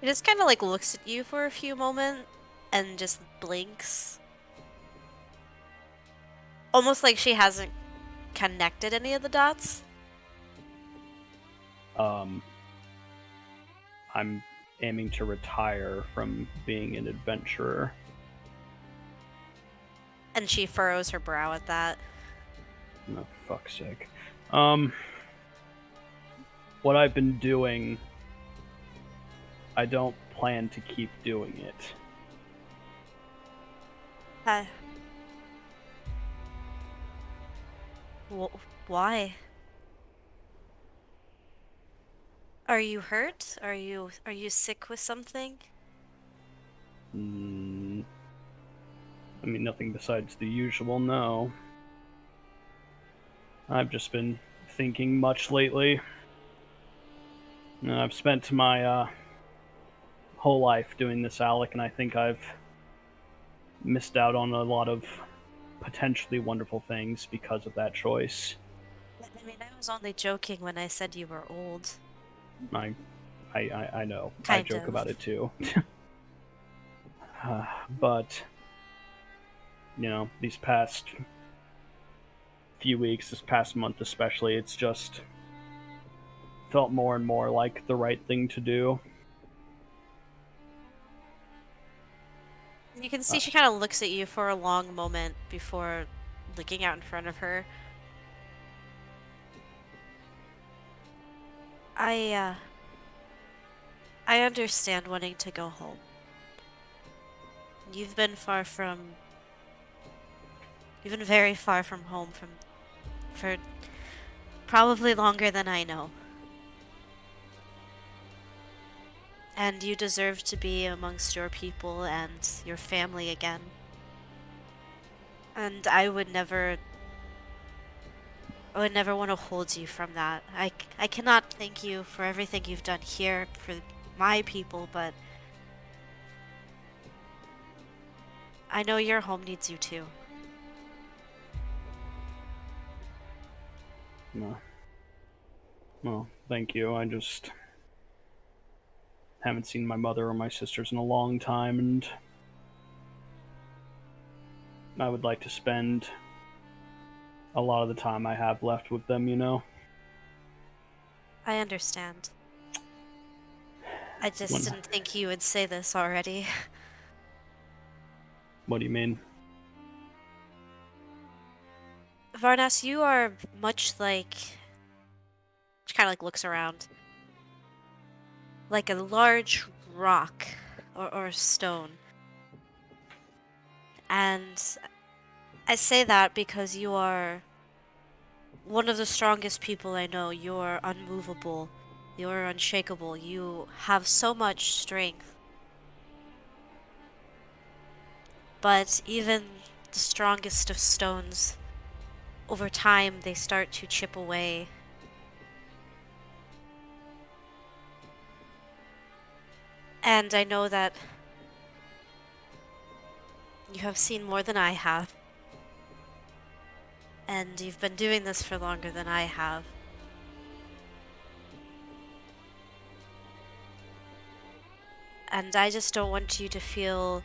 He just kind of like looks at you for a few moments and just blinks. Almost like she hasn't connected any of the dots. I'm aiming to retire from being an adventurer. And she furrows her brow at that. No, for fuck's sake. What I've been doing, I don't plan to keep doing it. Why? Are you hurt? Are you sick with something? I mean, nothing besides the usual, no. I've just been thinking much lately. I've spent my whole life doing this, Alec, and I think I've missed out on a lot of potentially wonderful things because of that choice. I mean, I was only joking when I said you were old. I know. Kind I joke of. about it too. But, you know, these past few weeks, this past month especially, it's just felt more and more like the right thing to do. You can see she kind of looks at you for a long moment before looking out in front of her. I understand wanting to go home. You've been very far from home for probably longer than I know. And you deserve to be amongst your people and your family again. And I would never want to hold you from that. I cannot thank you for everything you've done here for my people, but I know your home needs you too. No. Well, thank you. I just haven't seen my mother or my sisters in a long time, and I would like to spend a lot of the time I have left with them, you know? I understand. I just didn't think you would say this already. What do you mean? Varnast, you are much like... She kind of like looks around. Like a large rock or stone. And I say that because you are one of the strongest people I know. You're unmovable. You're unshakable. You have so much strength. But even the strongest of stones, over time, they start to chip away. And I know that you have seen more than I have. And you've been doing this for longer than I have. And I just don't want you to feel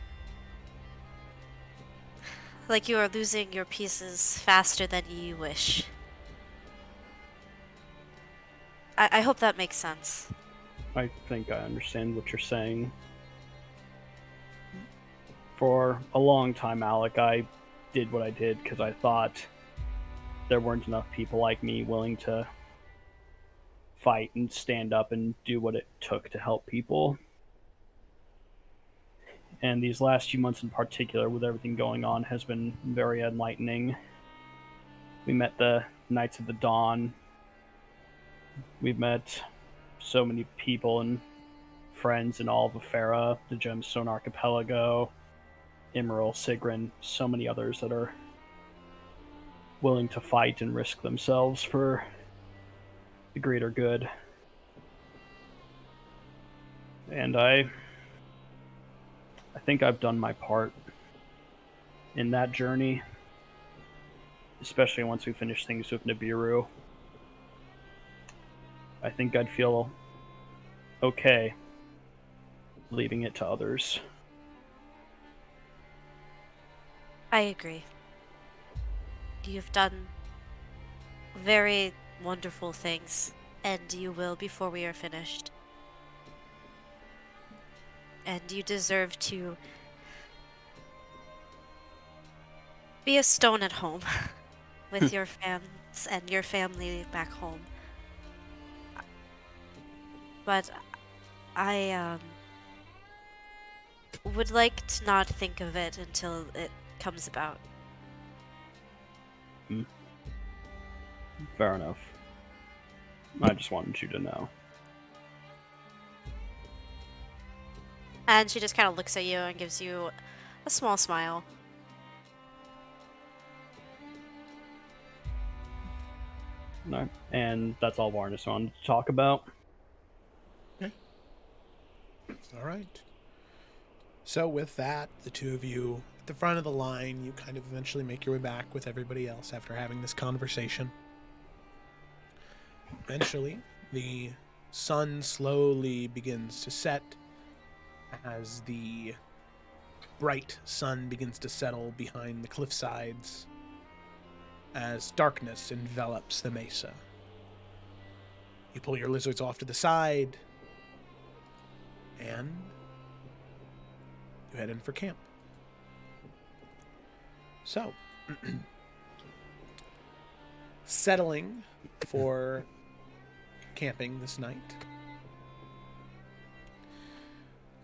like you are losing your pieces faster than you wish. I hope that makes sense. I think I understand what you're saying. For a long time, Alec, I did what I did because I thought there weren't enough people like me willing to fight and stand up and do what it took to help people. And these last few months in particular, with everything going on, has been very enlightening. We met the Knights of the Dawn. We've met so many people and friends in all of Efera, the Gemstone Archipelago, Emerald, Sigrun, so many others that are willing to fight and risk themselves for the greater good. And I think I've done my part in that journey, especially once we finish things with Nibiru. I think I'd feel okay leaving it to others. I agree. You've done very wonderful things, and you will before we are finished. And you deserve to be a stone at home with your fans and your family back home. But I would like to not think of it until it comes about. Fair enough. I just wanted you to know. And she just kind of looks at you and gives you a small smile. No, and that's all Varnast wanted to talk about. All right. So with that, the two of you at the front of the line, you kind of eventually make your way back with everybody else after having this conversation. Eventually, the sun slowly begins to set as the bright sun begins to settle behind the cliff sides as darkness envelops the mesa. You pull your lizards off to the side and you head in for camp. So, settling for camping this night.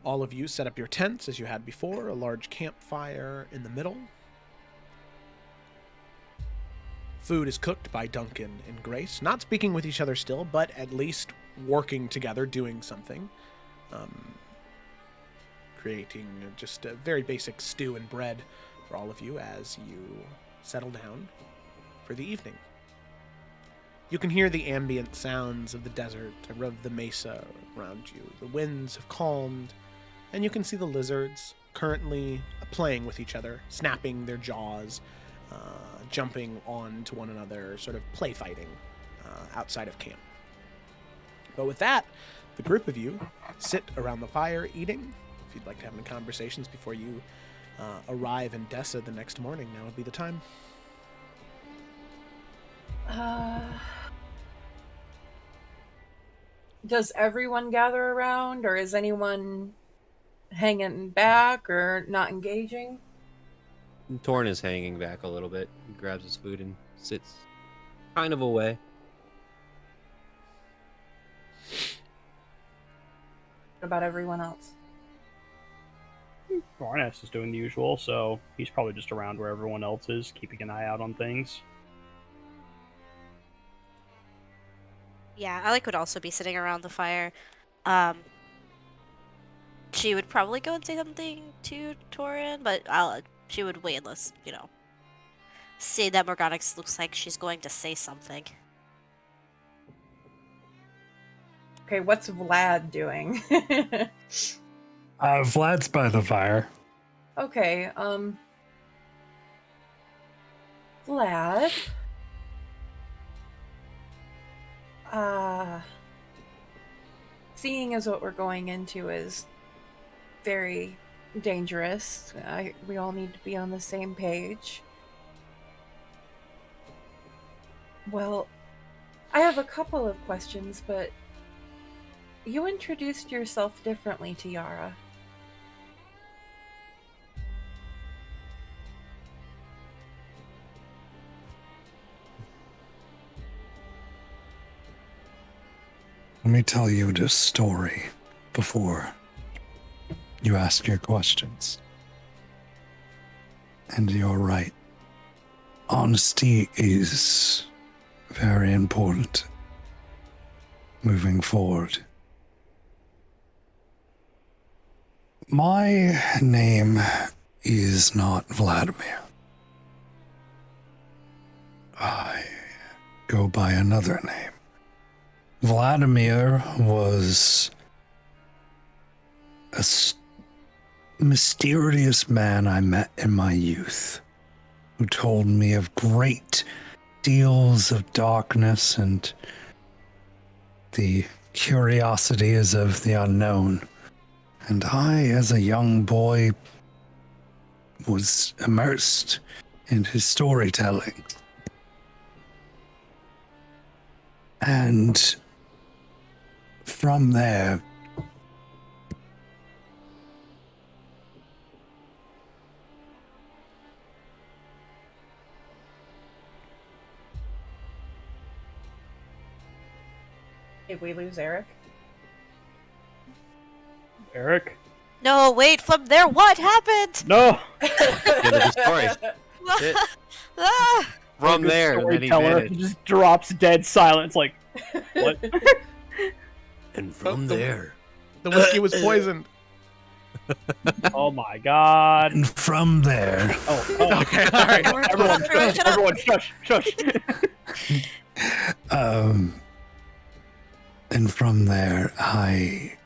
All of you set up your tents as you had before, a large campfire in the middle. Food is cooked by Duncan and Grace, not speaking with each other still, but at least working together, doing something. Creating just a very basic stew and bread for all of you as you settle down for the evening. You can hear the ambient sounds of the desert or of the mesa around you. The winds have calmed, and you can see the lizards currently playing with each other, snapping their jaws, jumping onto one another, sort of play fighting outside of camp. But with that, the group of you sit around the fire eating. If you'd like to have any conversations before you arrive in Dessa the next morning, now would be the time. Does everyone gather around, or is anyone hanging back or not engaging? Torn is hanging back a little bit. He grabs his food and sits kind of away. What about everyone else? Varnast is doing the usual, so he's probably just around where everyone else is, keeping an eye out on things. Yeah, Alec would also be sitting around the fire. Um, she would probably go and say something to Torin, but she would wait unless, see that Morganix looks like she's going to say something. Okay, what's Vlad doing? Vlad's by the fire. Okay, Vlad. Seeing as what we're going into is very dangerous, we all need to be on the same page. Well, I have a couple of questions, but you introduced yourself differently to Yara. Let me tell you this story before you ask your questions. And you're right. Honesty is very important moving forward. My name is not Vladimir. I go by another name. Vladimir was a mysterious man I met in my youth who told me of great deals of darkness and the curiosities of the unknown. And I, as a young boy, was immersed in his storytelling. And from there, Did we lose Eric? Eric? No, wait, from there, what happened? No! End of the story. Shit. Ah! From Like a there, then he storyteller vanished. just drops dead silence, like, what? And from there. The whiskey was poisoned. Oh my god. and from there, Oh, Okay, all right. everyone, Everyone shut up. everyone, shush. and from there, I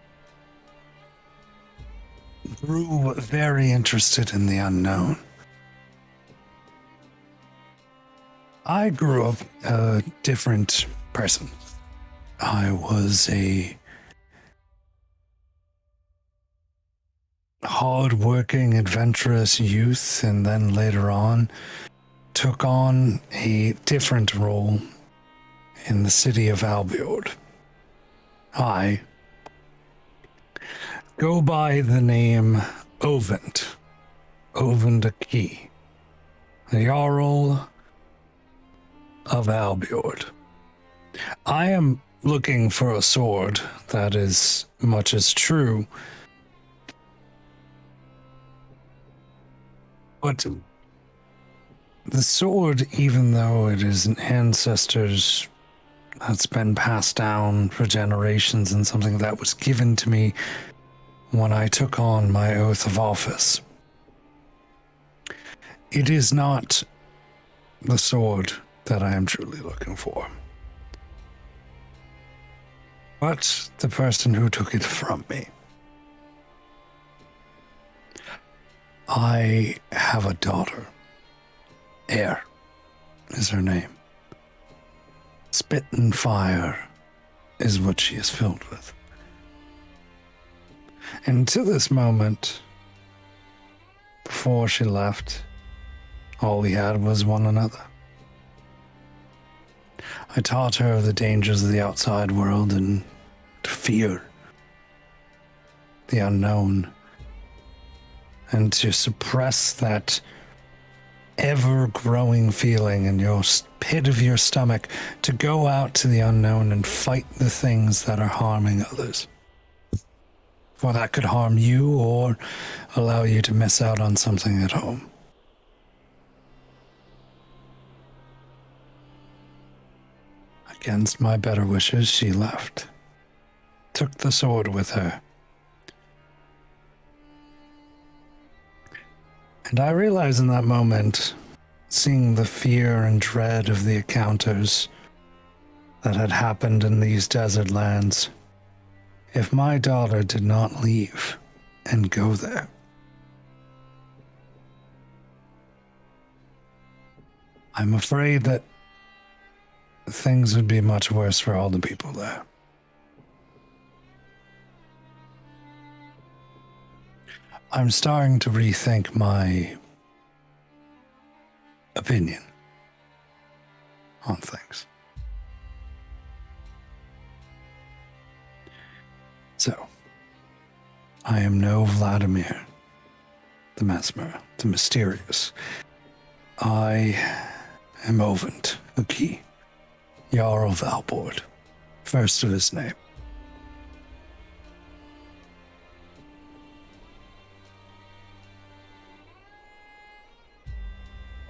grew very interested in the unknown. I grew up a different person. I was a hard-working, adventurous youth, and then later on took on a different role in the city of Albiord. I go by the name Ovend Aki, the Jarl of Albiord. I am looking for a sword, that is much as true. But the sword, even though it is an ancestor's that's been passed down for generations and something that was given to me when I took on my oath of office, it is not the sword that I am truly looking for, but the person who took it from me. I have a daughter. Air is her name. Spit and fire is what she is filled with. And to this moment, before she left, all we had was one another. I taught her the dangers of the outside world and to fear the unknown, and to suppress that ever-growing feeling in your pit of your stomach to go out to the unknown and fight the things that are harming others. For that could harm you or allow you to miss out on something at home. I Against my better wishes, she left. Took the sword with her. And I realized in that moment, seeing the fear and dread of the encounters that had happened in these desert lands, if my daughter did not leave and go there, I'm afraid that things would be much worse for all the people there. I'm starting to rethink my opinion on things. So, I am no Vladimir, the Mesmer, the Mysterious. I am Ovent, Aki, Jarl Valbord, first of his name.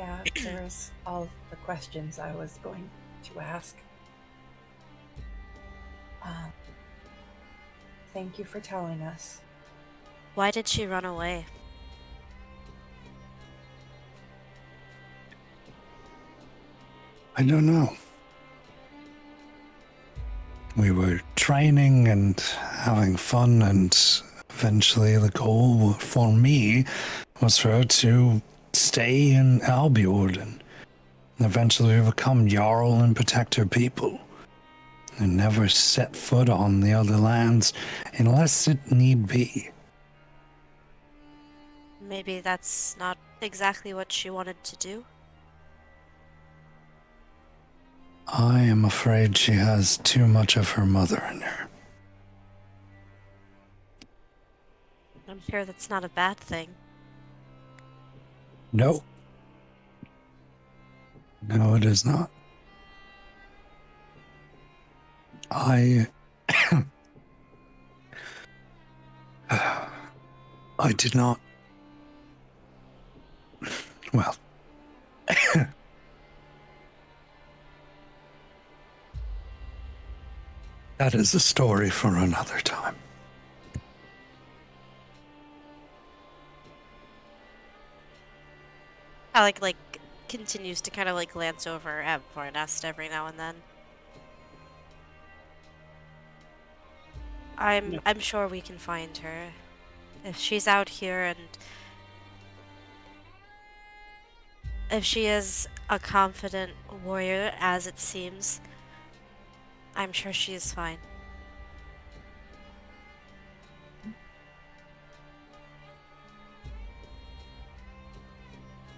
Yeah, there's all the questions I was going to ask. Thank you for telling us. Why did she run away? I don't know. We were training and having fun, and eventually the goal for me was for her to stay in Albiord and eventually become Jarl and protect her people. And never set foot on the other lands unless it need be. Maybe that's not exactly what she wanted to do. I am afraid she has too much of her mother in her. I'm sure that's not a bad thing. No. No, it is not. I did not. Well. That is a story for another time. Alec continues to kind of glance over at Varnast every now and then. I'm sure we can find her. If she's out here and if she is a confident warrior, as it seems, I'm sure she is fine.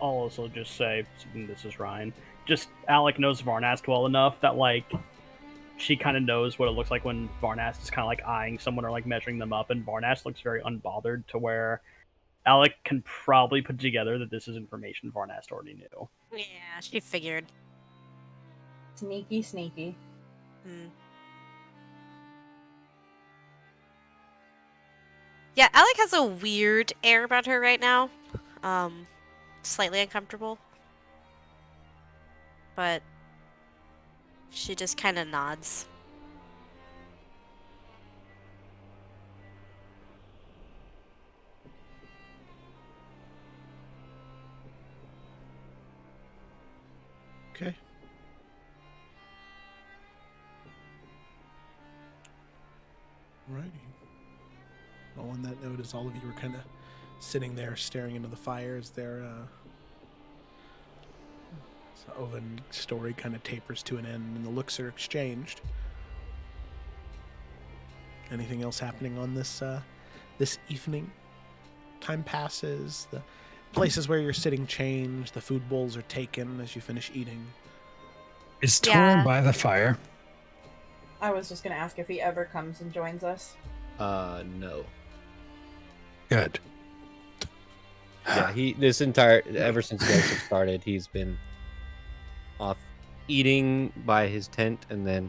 I'll also just say, and this is Ryan, just Alec knows Varnast well enough that she kind of knows what it looks like when Varnast is kind of eyeing someone or measuring them up, and Varnast looks very unbothered to where Alec can probably put together that this is information Varnast already knew. Yeah, she figured. Sneaky, sneaky. Yeah, Alec has a weird air about her right now. Slightly uncomfortable. But she just kind of nods. Okay. Alrighty. Well, on that note, as all of you were kind of sitting there staring into the fire as their Oven's story kind of tapers to an end and the looks are exchanged. Anything else happening on this this evening? Time passes. The places where you're sitting change. The food bowls are taken as you finish eating. Is Yeah. Torin by the fire? I was just gonna ask if he ever comes and joins us. No. Good. Yeah, ever since Joseph started, he's been off eating by his tent, and then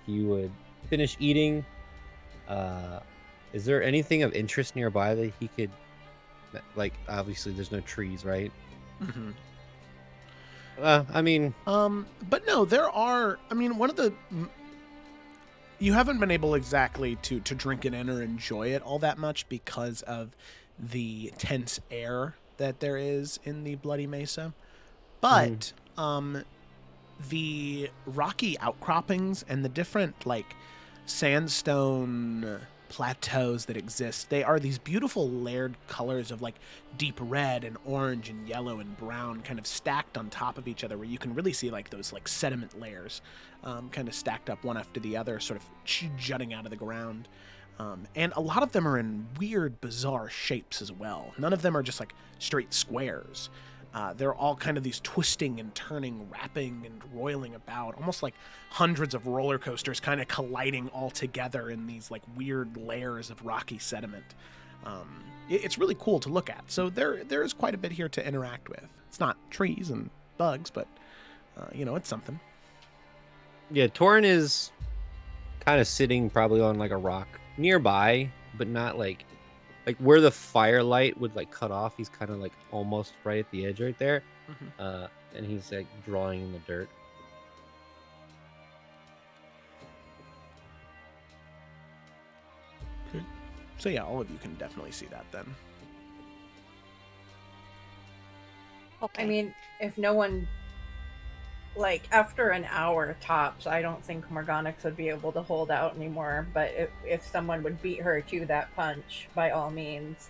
he would finish eating. Is there anything of interest nearby that he could, obviously there's no trees, right? Mm-hmm. I mean, But no, there are. I mean, one of the you haven't been able exactly to drink it in or enjoy it all that much because of the tense air that there is in the Bloody Mesa. But the rocky outcroppings and the different like sandstone plateaus that exist, they are these beautiful layered colors of like deep red and orange and yellow and brown kind of stacked on top of each other, where you can really see like those like sediment layers kind of stacked up one after the other, sort of jutting out of the ground. And a lot of them are in weird, bizarre shapes as well. None of them are just like straight squares. They're all kind of these twisting and turning, wrapping and roiling about, almost like hundreds of roller coasters kind of colliding all together in these like weird layers of rocky sediment. It's really cool to look at. So there's quite a bit here to interact with. It's not trees and bugs, but it's something. yeah, Torin is kind of sitting probably on like a rock nearby, but not like where the firelight would like cut off. He's kind of like almost right at the edge right there. And he's like drawing in the dirt. So yeah, all of you can definitely see that then. Okay. I mean, if no one, like, after an hour tops, I don't think Morganix would be able to hold out anymore, but if someone would beat her to that punch, by all means.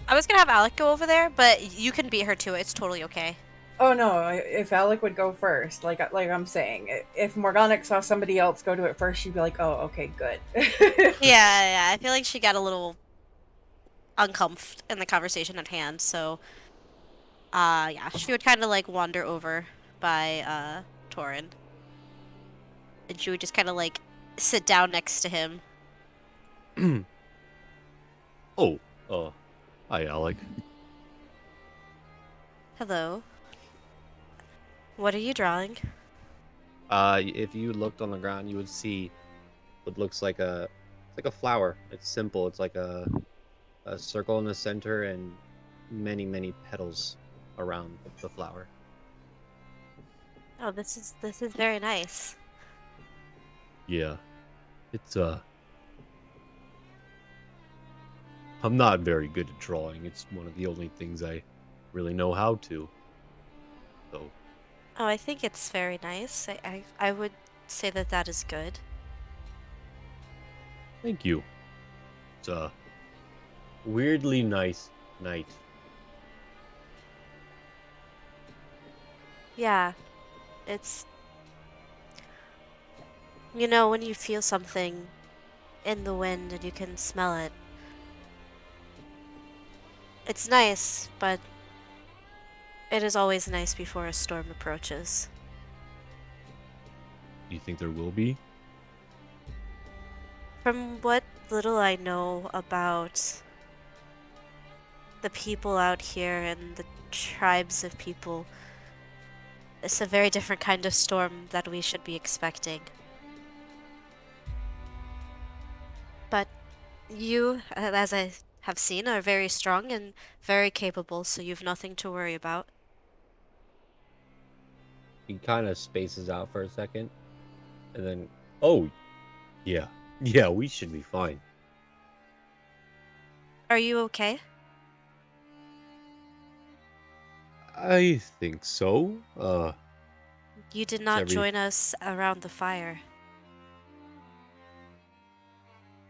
I was gonna have Alec go over there, but you can beat her to it. It's totally okay. Oh no, if Alec would go first, like I'm saying, if Morganix saw somebody else go to it first, she'd be like, oh, okay, good. Yeah, I feel like she got a little uncomfortable in the conversation at hand, so yeah, she would kind of like wander over by Torin. And she would just kind of like sit down next to him. Hi, Alec. Hello. What are you drawing? If you looked on the ground, you would see what looks like a flower. It's simple. It's like a circle in the center and many, many petals around the flower. Oh, this is very nice. Yeah. It's I'm not very good at drawing. It's one of the only things I really know how to. So, Oh, I think it's very nice. I would say that is good. thank you. It's a weirdly nice night. Yeah. It's when you feel something in the wind and you can smell it. It's nice, but it is always nice before a storm approaches. Do you think there will be? From what little I know about the people out here and the tribes of people, it's a very different kind of storm that we should be expecting. But you, as I have seen, are very strong and very capable, so you've nothing to worry about. He kind of spaces out for a second, and then, oh, Yeah. Yeah, we should be fine. Are you okay? I think so. You did not every- join us around the fire.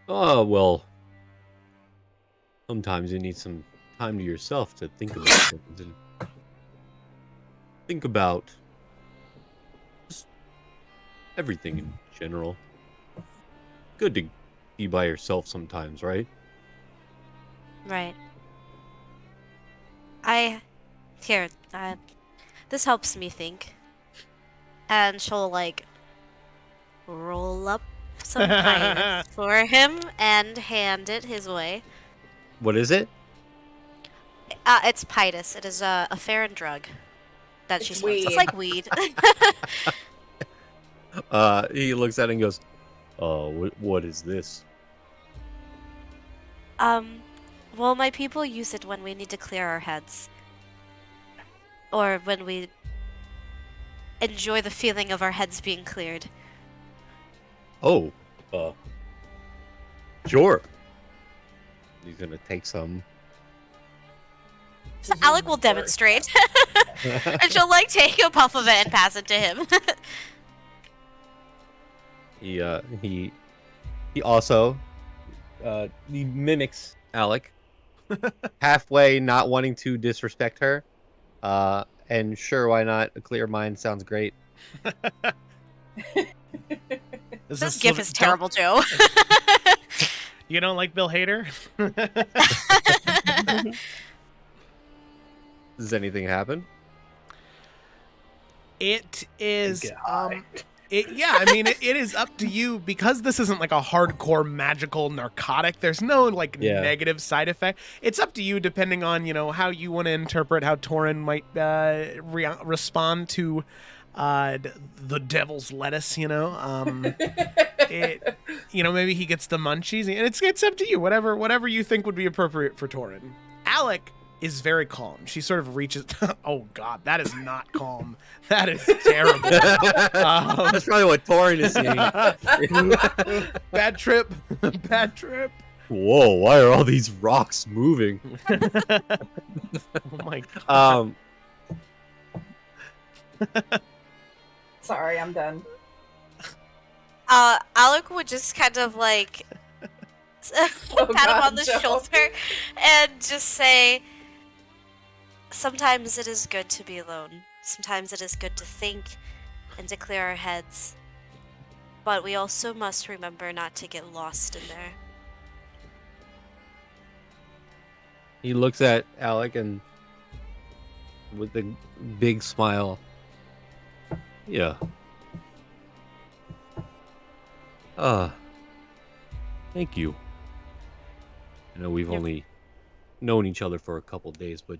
Oh, well. Sometimes you need some time to yourself to think about things and think about just everything in general. Good to be by yourself sometimes, right? Right. This helps me think. And she'll, like, roll up some pine for him and hand it his way. what is it? It's Pitus. It is a Efera drug that she It's smokes. It's weed. like weed. He looks at it and goes, what is this? Well, my people use it when we need to clear our heads. Or when we enjoy the feeling of our heads being cleared. Oh, sure. He's gonna take some. So Alec will demonstrate. And she'll like take a puff of it and pass it to him. He also he mimics Alec, halfway not wanting to disrespect her. And sure, why not? A clear mind sounds great. This gif is terrible, Joe. You don't like Bill Hader? Does anything happen? It is Get high. it is up to you, because this isn't like a hardcore magical narcotic. There's no like negative side effect. It's up to you, depending on how you want to interpret how Torin might respond to the devil's lettuce. Maybe he gets the munchies, and it's up to you. Whatever you think would be appropriate for Torin. Alec is very calm. She sort of reaches. Oh God, that is not calm. That is terrible. That's probably what Torin is saying. Bad trip. Bad trip. Whoa! Why are all these rocks moving? Oh my God. Sorry, I'm done. Alec would just kind of like pat him on the shoulder and just say, sometimes it is good to be alone. Sometimes it is good to think and to clear our heads. But we also must remember not to get lost in there. He looks at Alec and with a big smile. Yeah. Thank you. I know we've only known each other for a couple days, but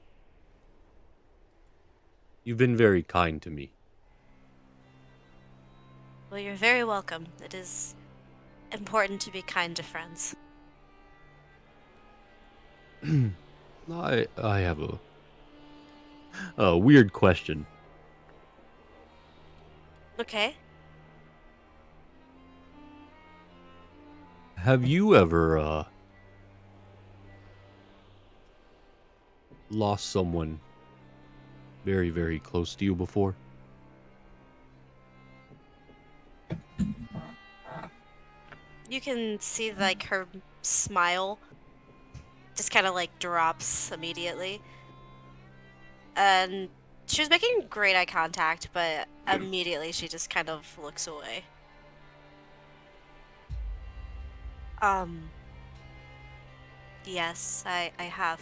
you've been very kind to me. Well, you're very welcome. It is important to be kind to friends. I have a weird question. Okay. Have you ever lost someone very, very close to you before? You can see like her smile just kind of like drops immediately. And she was making great eye contact, but immediately she just kind of looks away. Yes, I have.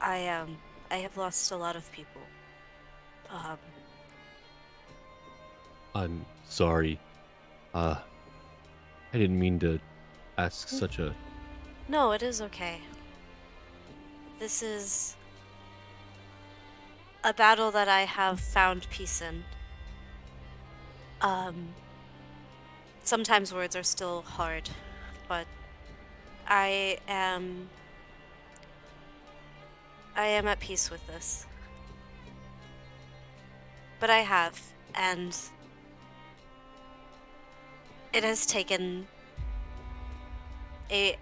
I have lost a lot of people. I'm sorry. I didn't mean to ask such a... No, it is okay. This is a battle that I have found peace in. Sometimes words are still hard, but I am at peace with this. But I have, and it has taken a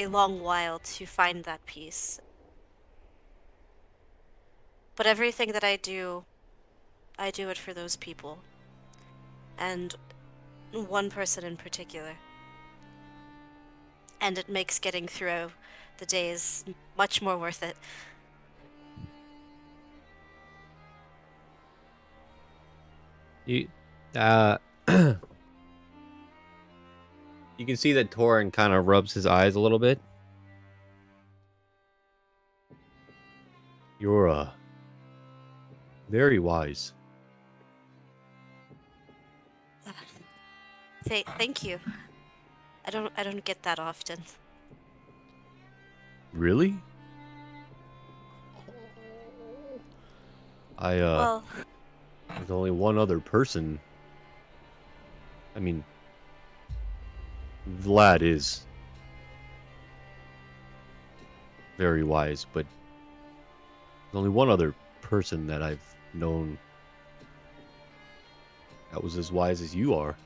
long while to find that peace. But everything that I do it for those people. And one person in particular. And it makes getting through the days much more worth it. You can see that Torin kind of rubs his eyes a little bit. You're very wise. Thank you. I don't get that often. Really? Well, There's only one other person. I mean, Vlad is very wise, but There's only one other person that I've known that was as wise as you are.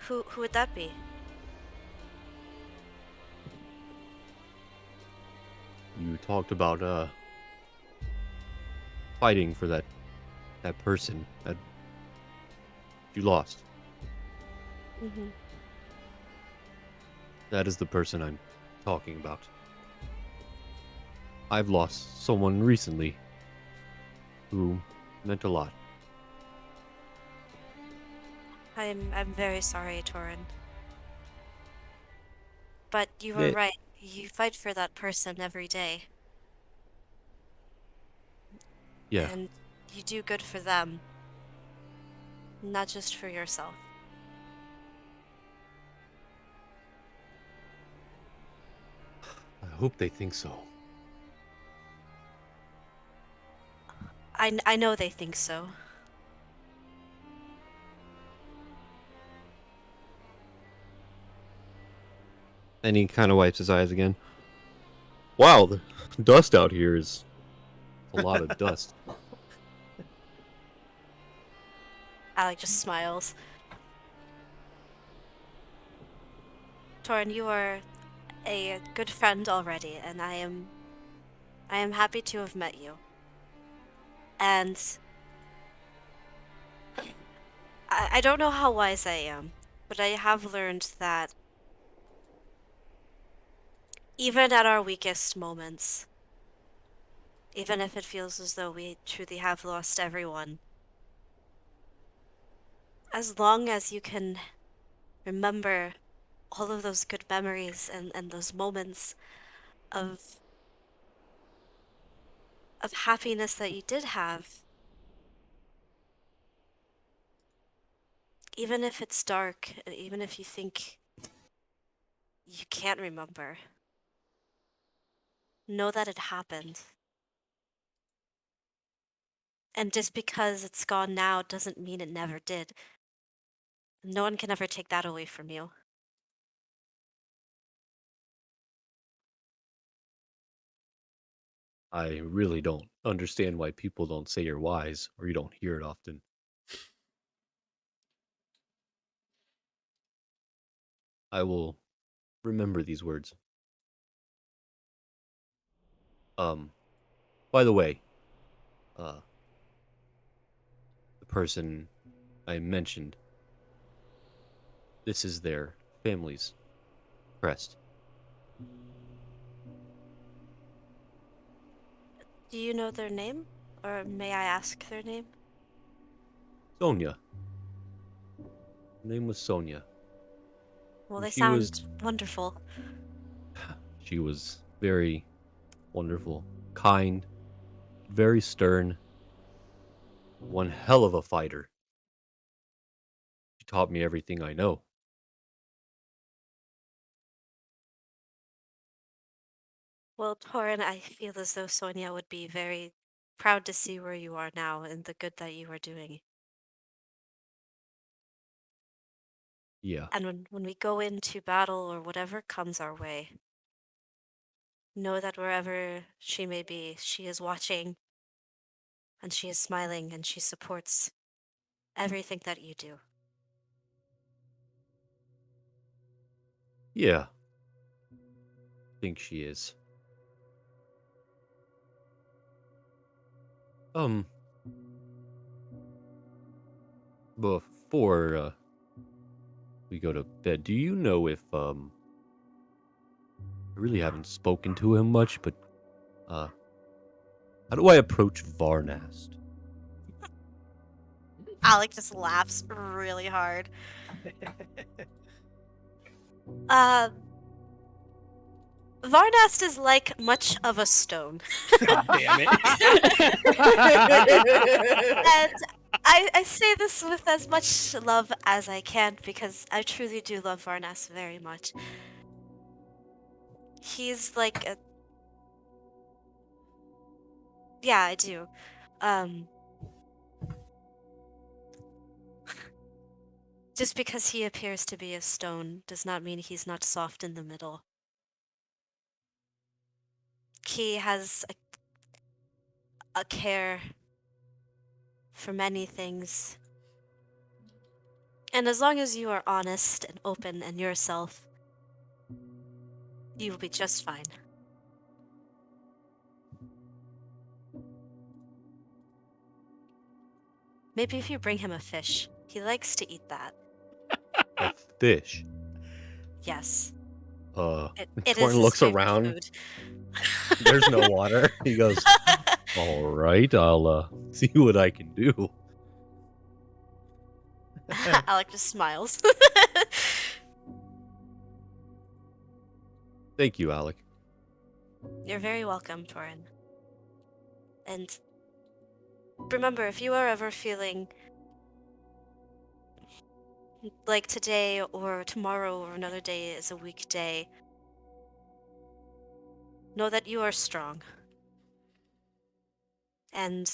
Who would that be? You talked about fighting for that person that you lost. Mm-hmm. That is the person I'm talking about. I've lost someone recently who meant a lot. I'm very sorry, Torin. But you were Eh, right. You fight for that person every day, Yeah, and you do good for them, not just for yourself. I hope they think so. I know they think so. And he kind of wipes his eyes again. Wow, the dust out here is a lot of dust. Alec just smiles. Torin, you are a good friend already, and I am happy to have met you. And I don't know how wise I am, but I have learned that even at our weakest moments, even if it feels as though we truly have lost everyone, as long as you can remember all of those good memories and those moments of happiness that you did have, even if it's dark, even if you think you can't remember, know that it happened. And just because it's gone now doesn't mean it never did. No one can ever take that away from you. I really don't understand why people don't say you're wise or you don't hear it often. I will remember these words. Um, by the way, uh, the person I mentioned, this is their family's crest. Do you know their name? Or may I ask their name? Sonia. Her name was Sonia. Well, And they sound wonderful. she was very wonderful, kind, very stern, one hell of a fighter. She taught me everything I know. Well, Torin, I feel as though Sonia would be very proud to see where you are now and the good that you are doing. Yeah, And when we go into battle or whatever comes our way, know that wherever she may be, she is watching and she is smiling and she supports everything that you do. yeah, I think she is. Um, before we go to bed, do you know if I really haven't spoken to him much, but uh, how do I approach Varnast? Alec just laughs really hard. Uh, Varnast is like much of a stone. God damn it. And I say this with as much love as I can because I truly do love Varnas very much. He's like a, yeah, I do. Um just because he appears to be a stone does not mean he's not soft in the middle. he has a care for many things. And as long as you are honest and open and yourself, you will be just fine. Maybe if you bring him a fish. He likes to eat that. A fish. Yes. It is Torrin his looks favorite around. food. There's no water. He goes, all right, I'll see what I can do. Alec just smiles. Thank you, Alec. You're very welcome, Torin. And remember, if you are ever feeling like today or tomorrow or another day is a weak day, know that you are strong. And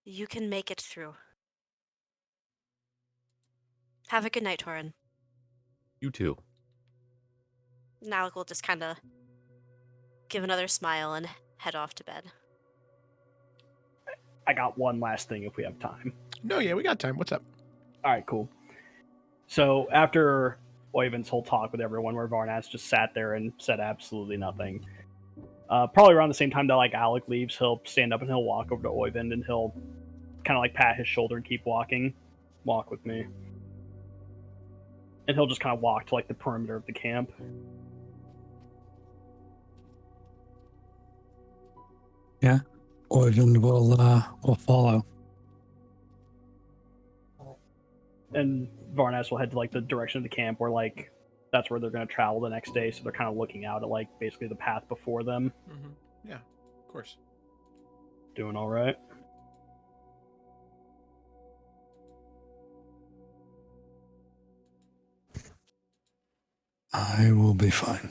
you can make it through. Have a good night, Torin. You too. And Alec will just kind of give another smile and head off to bed. I got one last thing if we have time. No, yeah, we got time. What's up? All right, cool. So after Oyvind's whole talk with everyone, where Varnast just sat there and said absolutely nothing, probably around the same time that like Alec leaves, he'll stand up and he'll walk over to Oyvind and he'll kind of like pat his shoulder and keep walking. Walk with me. And he'll just kind of walk to like the perimeter of the camp. Yeah, Oyvind will follow. And Varnast will head to like the direction of the camp where like that's where they're going to travel the next day, so they're kind of looking out at like basically the path before them. Mm-hmm. Yeah, of course. Doing all right. I will be fine.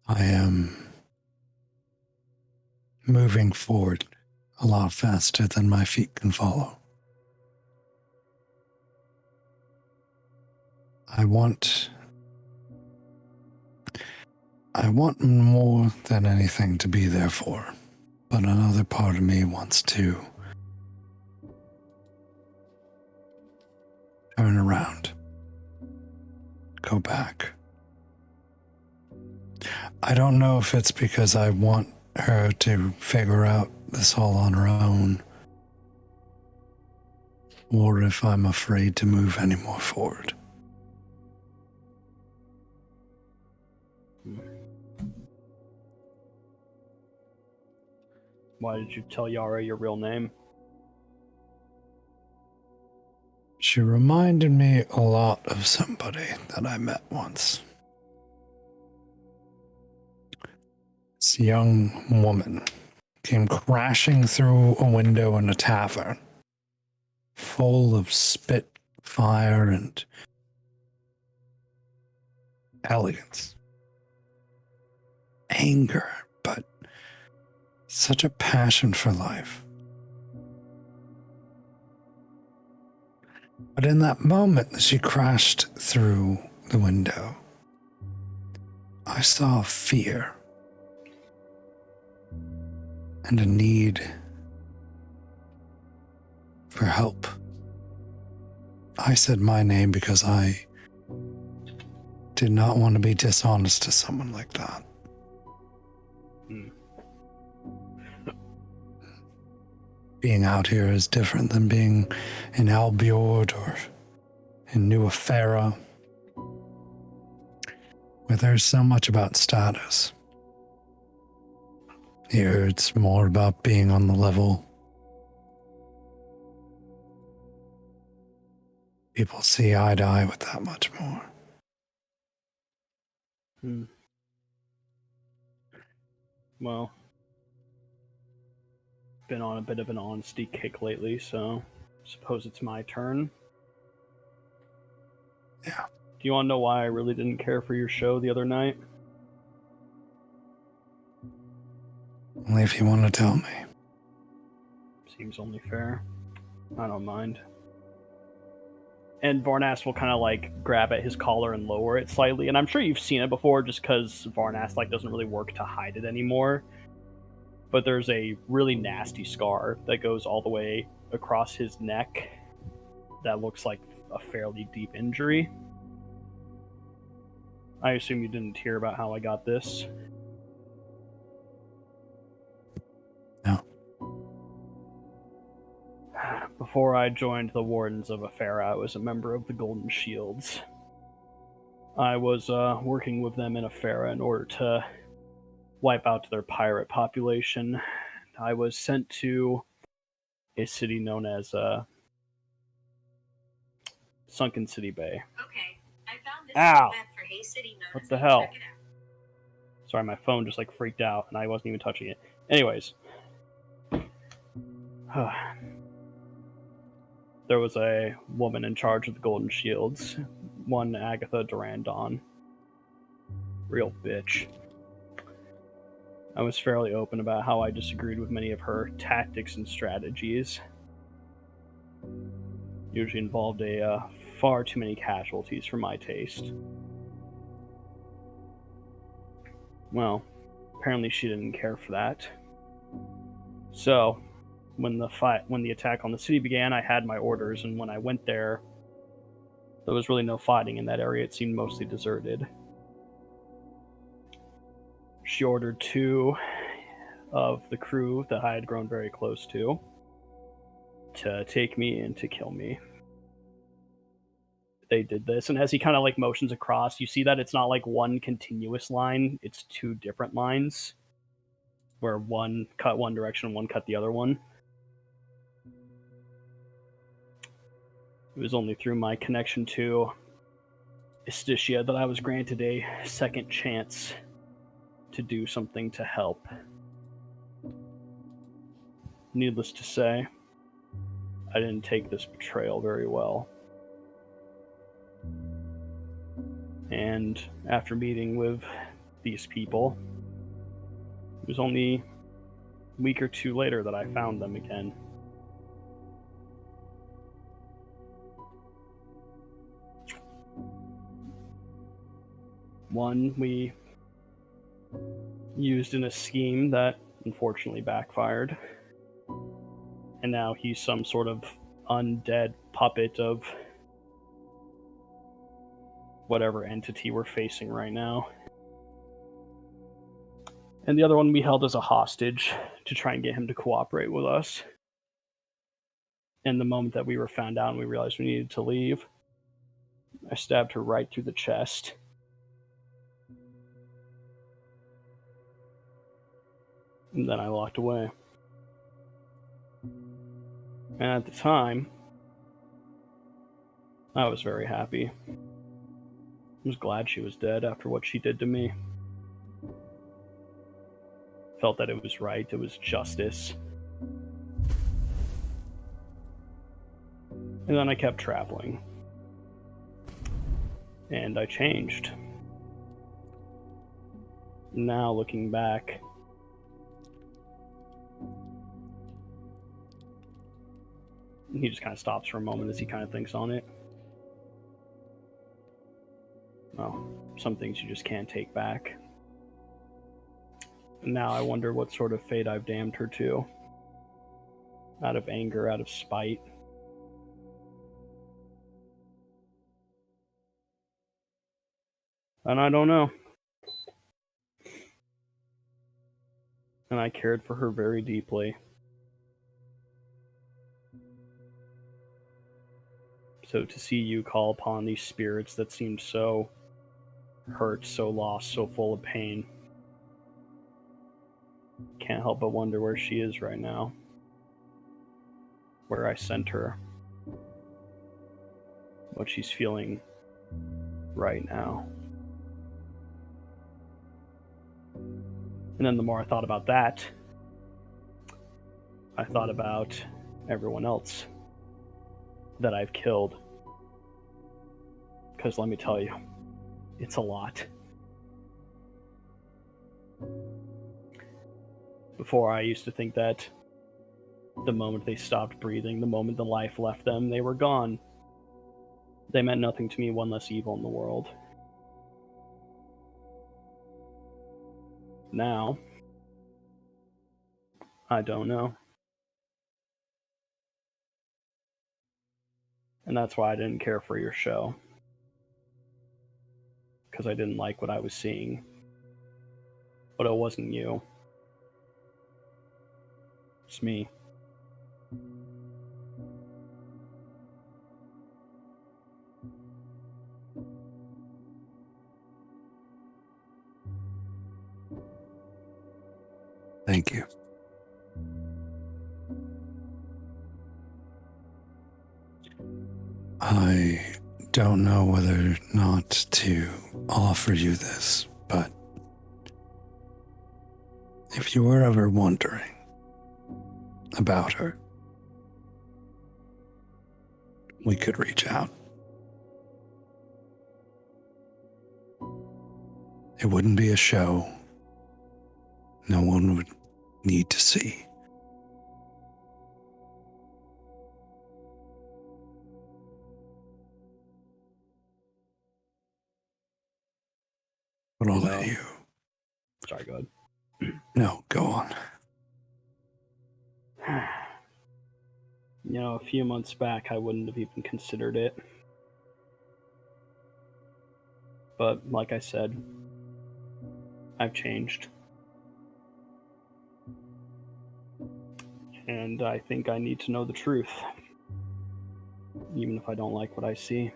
I am moving forward a lot faster than my feet can follow. I want more than anything to be there for, but another part of me wants to turn around, go back. I don't know if it's because I want her to figure out this all on her own, or if I'm afraid to move any more forward. Why did you tell Yara your real name? She reminded me a lot of somebody that I met once. This young woman came crashing through a window in a tavern, full of spit, fire, and elegance. Anger, but such a passion for life. But in that moment that she crashed through the window, I saw fear and a need for help. I said my name because I did not want to be dishonest to someone like that. Being out here is different than being in Albiord or in New Efera, where there's so much about status. Here it's more about being on the level. People see eye to eye with that much more. Well, been on a bit of an honesty kick lately, so suppose it's my turn. Yeah. Do you want to know why I really didn't care for your show the other night? Only if you want to tell me. Seems only fair. I don't mind. And Varnast will kind of like grab at his collar and lower it slightly. And I'm sure you've seen it before, just because Varnast like doesn't really work to hide it anymore. But there's a really nasty scar that goes all the way across his neck that looks like a fairly deep injury. I assume you didn't hear about how I got this. No. Before I joined the Wardens of Efera, I was a member of the Golden Shields. I was working with them in Efera in order to wipe out their pirate population. I was sent to a city known as Sunken City Bay. Okay, I found this Ow! map for Hay City. What the hell? Sorry, my phone just like freaked out and I wasn't even touching it. Anyways. There was a woman in charge of the Golden Shields, one Agatha Durandon. Real bitch. I was fairly open about how I disagreed with many of her tactics and strategies. Usually involved far too many casualties for my taste. Well, apparently she didn't care for that. So, when the attack on the city began, I had my orders, and when I went there was really no fighting in that area. It seemed mostly deserted. She ordered 2 of the crew that I had grown very close to take me and to kill me. They did this, and as he kind of like motions across, you see that it's not like one continuous line, it's 2 different lines, where one cut one direction and one cut the other one. It was only through my connection to Estitia that I was granted a second chance to do something to help. Needless to say, I didn't take this betrayal very well. And after meeting with these people, it was only a week or 2 later that I found them again. One we used in a scheme that unfortunately backfired. And now he's some sort of undead puppet of whatever entity we're facing right now. And the other one we held as a hostage to try and get him to cooperate with us. And the moment that we were found out and we realized we needed to leave, I stabbed her right through the chest. And then I walked away. And at the time, I was very happy. I was glad she was dead after what she did to me. Felt that it was right, it was justice. And then I kept traveling. And I changed. Now looking back, he just kind of stops for a moment as he kind of thinks on it. Well, some things you just can't take back. And now I wonder what sort of fate I've damned her to. Out of anger, out of spite. And I don't know. And I cared for her very deeply. So to see you call upon these spirits that seemed so hurt, so lost, so full of pain, can't help but wonder where she is right now. Where I sent her. What she's feeling right now. And then the more I thought about that, I thought about everyone else that I've killed. Because let me tell you, it's a lot. Before, I used to think that the moment they stopped breathing, the moment the life left them, they were gone. They meant nothing to me, one less evil in the world. Now, I don't know. And that's why I didn't care for your show. Because I didn't like what I was seeing. But it wasn't you. It's me. Thank you. I don't know whether or not to offer you this, but if you were ever wondering about her, we could reach out. It wouldn't be a show. No one would need to see. But I'll let you. Sorry, go ahead. No, go on. You know, a few months back, I wouldn't have even considered it. But, like I said, I've changed. And I think I need to know the truth. Even if I don't like what I see.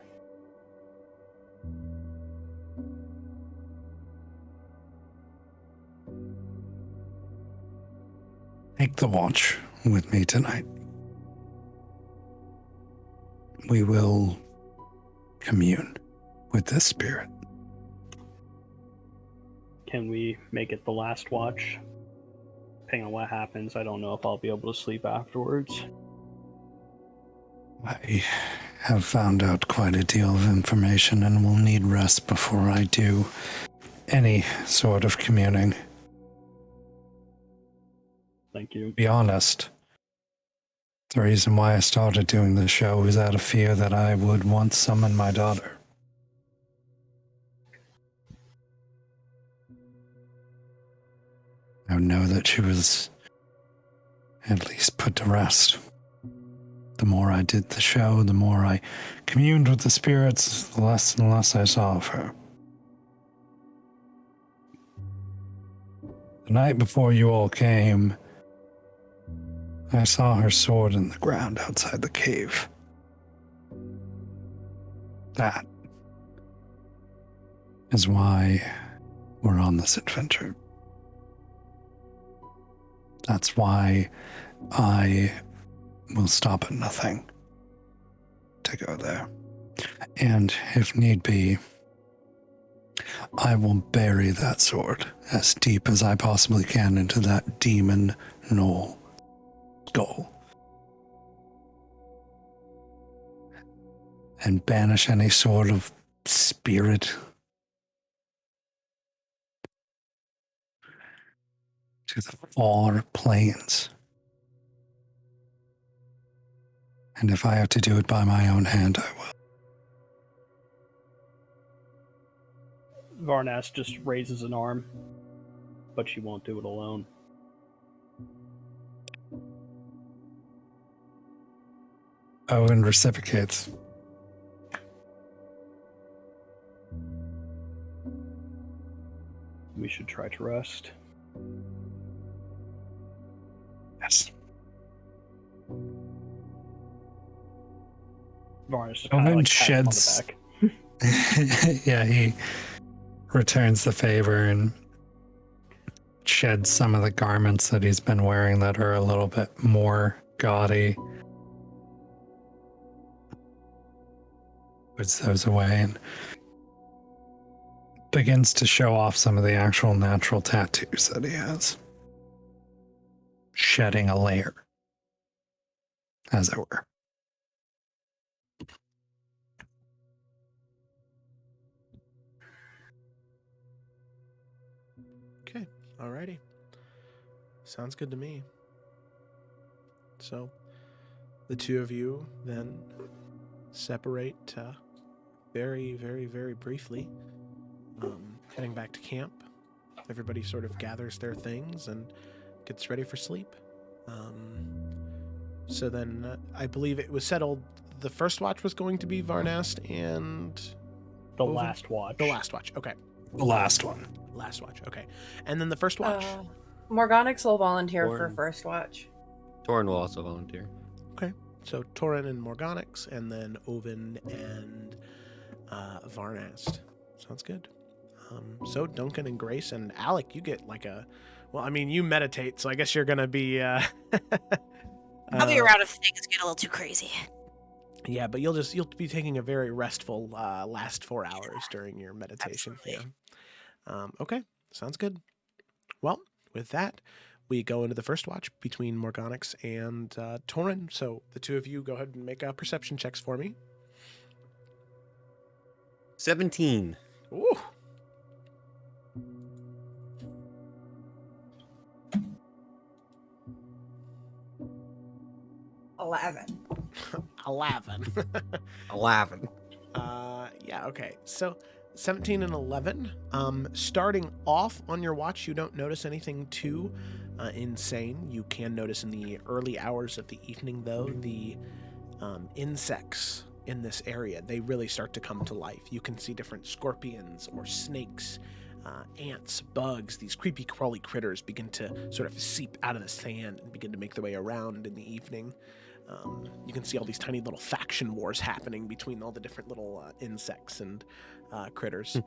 Take the watch with me tonight. We will commune with this spirit. Can we make it the last watch? Depending on what happens, I don't know if I'll be able to sleep afterwards. I have found out quite a deal of information and will need rest before I do any sort of communing. Thank you. To be honest, the reason why I started doing the show was out of fear that I would once summon my daughter. I would know that she was at least put to rest. The more I did the show, the more I communed with the spirits, the less and less I saw of her. The night before you all came, I saw her sword in the ground outside the cave. That is why we're on this adventure. That's why I will stop at nothing to go there. And if need be, I will bury that sword as deep as I possibly can into that demon knoll skull. And banish any sort of spirit to the far plains. And if I have to do it by my own hand, I will. Varnast just raises an arm, but she won't do it alone. Owen reciprocates. We should try to rest. Yes. Varnast Owen like sheds. pats him on the back. Yeah, he returns the favor and sheds some of the garments that he's been wearing that are a little bit more gaudy. Puts those away and begins to show off some of the actual natural tattoos that he has. Shedding a layer, as it were. Okay, alrighty. Sounds good to me. So, the two of you then separate to very, very, very briefly, heading back to camp. Everybody sort of gathers their things and gets ready for sleep. So then I believe it was settled the first watch was going to be Varnast and... The Oven? last watch. The last watch, okay. The last one. Last watch, okay. And then the first watch? Morganix will volunteer for Torin. first watch. Torin will also volunteer. Okay. So Torin and Morganix, and then Oven and Varnast. Sounds good. So Duncan and Grace and Alec, you get like a... Well, I mean, you meditate, so I guess you're going to be... Probably around if things get a little too crazy. Yeah, but you'll be taking a very restful last 4 hours during your meditation. Absolutely. Yeah. Okay, sounds good. Well, with that, we go into the first watch between Morganix and Torin. So the two of you go ahead and make perception checks for me. 17. Ooh. $11. 11. 11. Yeah, okay. So 17 and 11. Starting off on your watch, you don't notice anything too insane. You can notice in the early hours of the evening, though, the insects in this area, they really start to come to life. You can see different scorpions or snakes, ants, bugs, these creepy crawly critters begin to sort of seep out of the sand and begin to make their way around in the evening. You can see all these tiny little faction wars happening between all the different little insects and critters.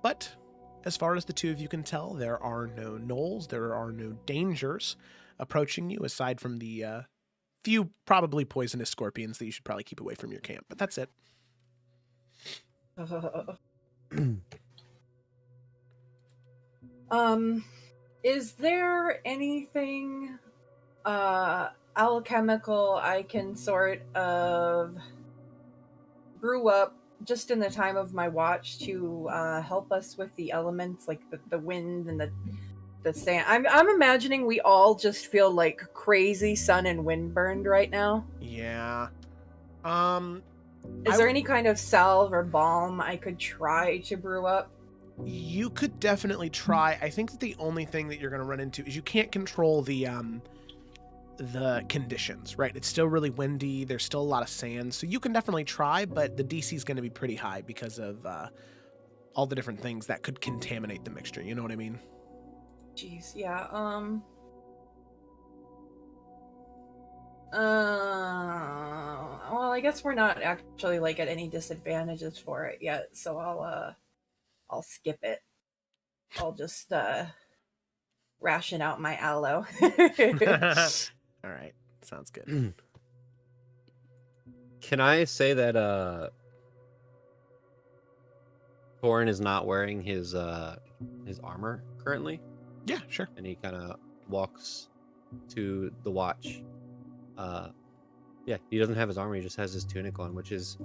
But as far as the two of you can tell, there are no gnolls, there are no dangers approaching you, aside from the few probably poisonous scorpions that you should probably keep away from your camp. But that's it. Is there anything alchemical I can sort of brew up just in the time of my watch to help us with the elements, like the wind and the sand? I'm imagining we all just feel like crazy sun and wind burned right now. Yeah. Is there any kind of salve or balm I could try to brew up? You could definitely try. I think that the only thing that you're going to run into is you can't control the conditions, right? It's still really windy. There's still a lot of sand. So you can definitely try, but the DC is going to be pretty high because of all the different things that could contaminate the mixture. You know what I mean? Jeez, yeah. Well, I guess we're not actually like at any disadvantages for it yet, so I'll skip it. I'll just ration out my aloe. All right. Sounds good. Can I say that Torin is not wearing his armor currently? Yeah, sure. And he kind of walks to the watch. Yeah, he doesn't have his armor. He just has his tunic on, which is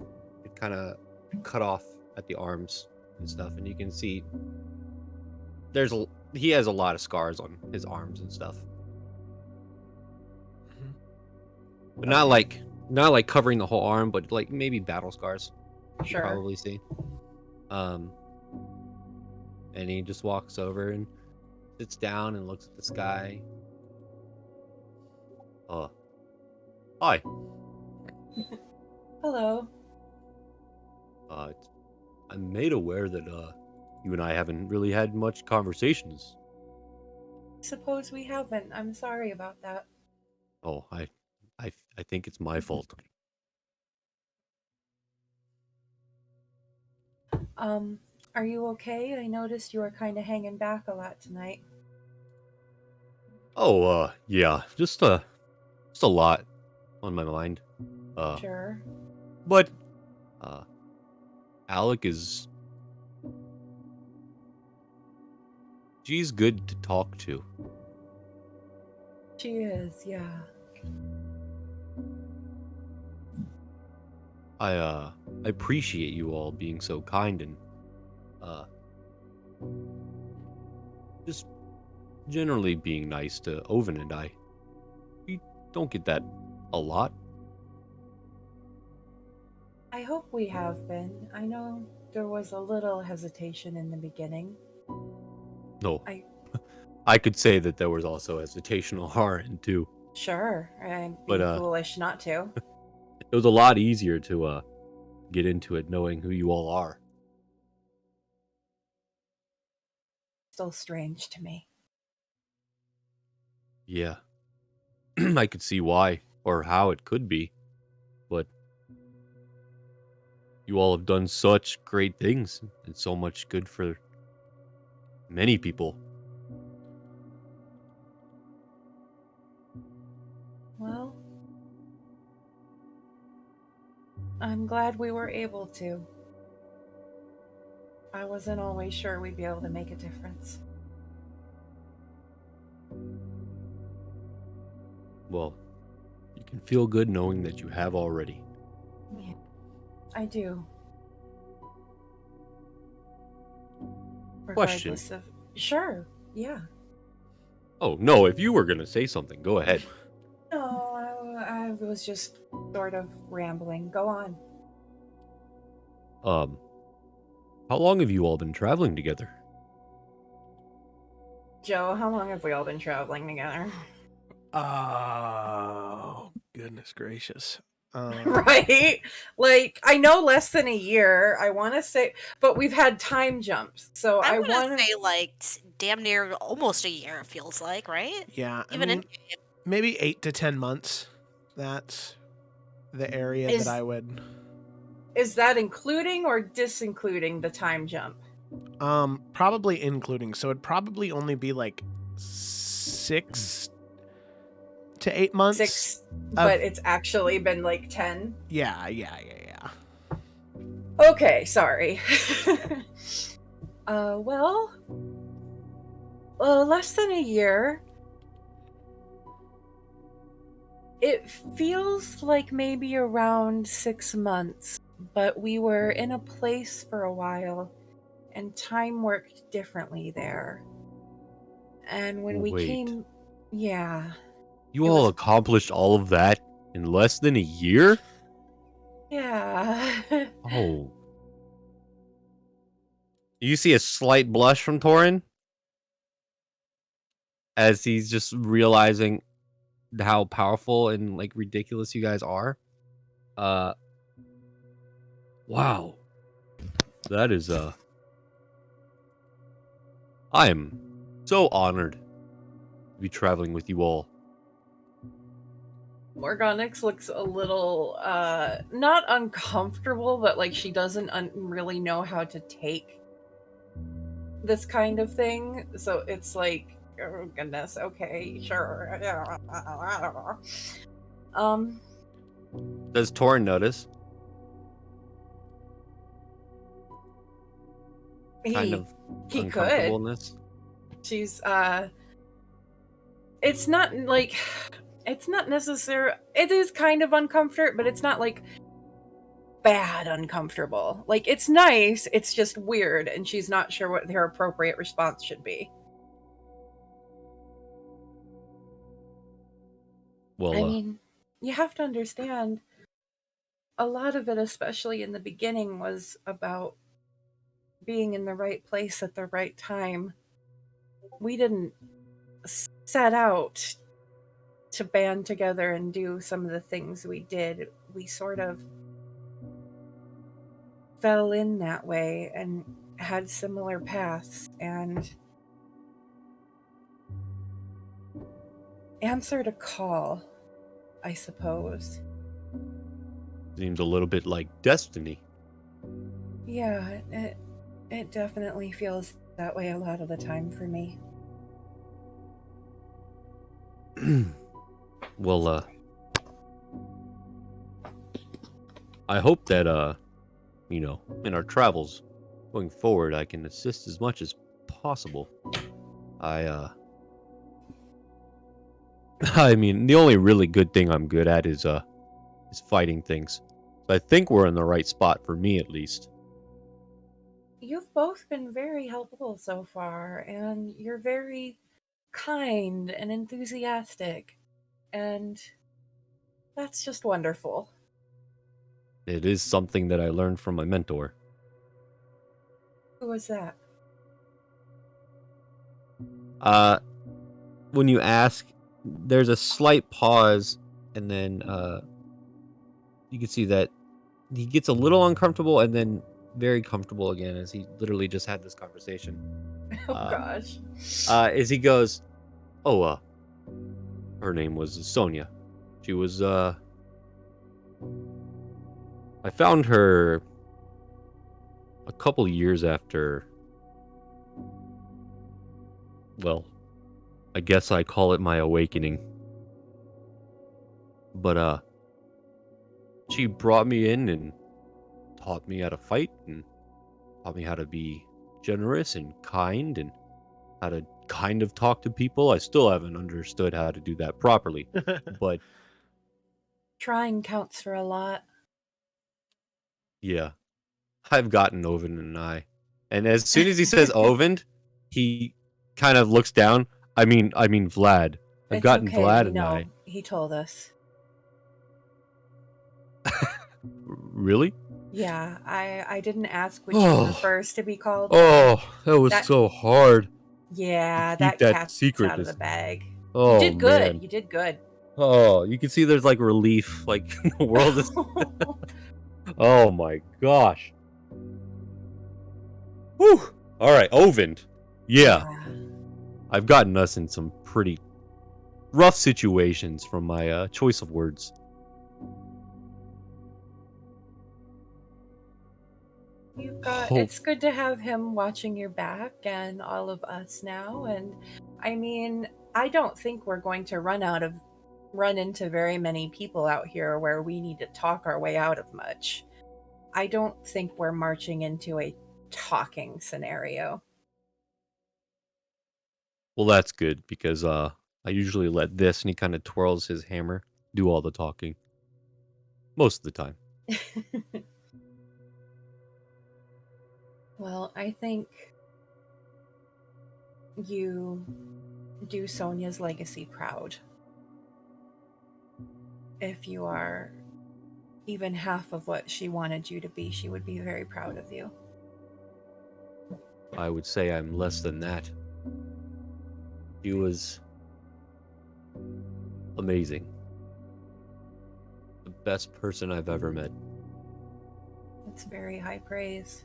kind of cut off at the arms and stuff. And you can see he has a lot of scars on his arms and stuff. But not like covering the whole arm, but like maybe battle scars. Sure. You probably see. And he just walks over and sits down and looks at the sky. Hi. Hello. I'm made aware that you and I haven't really had much conversations. Suppose we haven't. I'm sorry about that. Oh, I think it's my fault. Are you okay? I noticed you were kind of hanging back a lot tonight. Oh, yeah, just a lot on my mind. Sure. But Alec is... She's good to talk to. She is, yeah. I appreciate you all being so kind and just generally being nice to Oven and I. We don't get that a lot. I hope we have been. I know there was a little hesitation in the beginning. No. I- I could say that there was also hesitation on our end too. Sure, I'd be But, foolish not to. It was a lot easier to get into it knowing who you all are. Still strange to me. Yeah. I could see why or how it could be. But you all have done such great things and so much good for many people. Well, I'm glad we were able to. I wasn't always sure we'd be able to make a difference. Well, you can feel good knowing that you have already. Yeah, I do. Question. Regardless of... Sure, yeah. Oh, no, if you were going to say something, go ahead. No, I was just sort of rambling. Go on. How long have you all been traveling together? Joe, how long have we all been traveling together? Oh, goodness gracious. Right? Like, I know less than a year, I want to say, but we've had time jumps. So I I want want to say like damn near almost a year. It feels like, right? Yeah, I Even mean, in maybe 8 to 10 months. That's the area that I would. Is that including or disincluding the time jump? Probably including. So it'd probably only be like 6 to 8 months. 6, but it's actually been like 10. Yeah. Okay, sorry. Well, less than a year. It feels like maybe around 6 months, but we were in a place for a while, and time worked differently there. And when we Wait. came, yeah, You It all was- accomplished all of that in less than a year? yeah. Oh. You see a slight blush from Torin as he's just realizing how powerful and like ridiculous you guys are. Wow. That is I am so honored to be traveling with you all. Morgonix looks a little, not uncomfortable, but like she doesn't really know how to take this kind of thing. So it's like, oh goodness, okay, sure. Does Torin notice? Kind of he could. uncomfortableness? She's, it's not like, it's not necessary. It is kind of uncomfortable, but it's not like bad uncomfortable. Like, it's nice, it's just weird, and she's not sure what her appropriate response should be. Well, I mean, you have to understand, a lot of it, especially in the beginning, was about being in the right place at the right time. We didn't set out to band together and do some of the things we did. We sort of fell in that way and had similar paths and answered a call, I suppose. seems a little bit like destiny. Yeah, it definitely feels that way a lot of the time for me. Well, I hope that, you know, in our travels going forward, I can assist as much as possible. I mean, the only really good thing I'm good at is fighting things. So I think we're in the right spot for me, at least. You've both been very helpful so far, and you're very kind and enthusiastic, and that's just wonderful. It is something that I learned from my mentor. Who was that? When you ask, there's a slight pause, and then you can see that he gets a little uncomfortable and then very comfortable again as he literally just had this conversation. Oh gosh. As he goes, oh, her name was Sonia. She was, I found her a couple years after, well, I guess I call it my awakening. But, she brought me in and taught me how to fight and taught me how to be generous and kind and how to kind of talk to people. I still haven't understood how to do that properly, but Trying counts for a lot. yeah, I've gotten Oven and I. And as soon as he says Oven, he kind of looks down. I mean Vlad. I've It's gotten okay, Vlad we and know. I. He told us. Really? Yeah, I didn't ask which he Oh. prefers to be called. Oh, that was That- so hard. Yeah, keep that that cat's secret out of is- the bag. Oh, You did good. man. You did good. Oh, you can see there's like relief. Like the world is. Oh my gosh. Whew. All right, Oven. Yeah, I've gotten us in some pretty rough situations from my choice of words. You've got. Hope- It's good to have him watching your back and all of us now. And I mean, I don't think we're going to run into very many people out here where we need to talk our way out of much. I don't think we're marching into a talking scenario. Well, that's good because I usually let this, and he kind of twirls his hammer, do all the talking. Most of the time. Well, I think you do Sonia's legacy proud. If you are even half of what she wanted you to be, she would be very proud of you. I would say I'm less than that. She was amazing. The best person I've ever met. It's very high praise.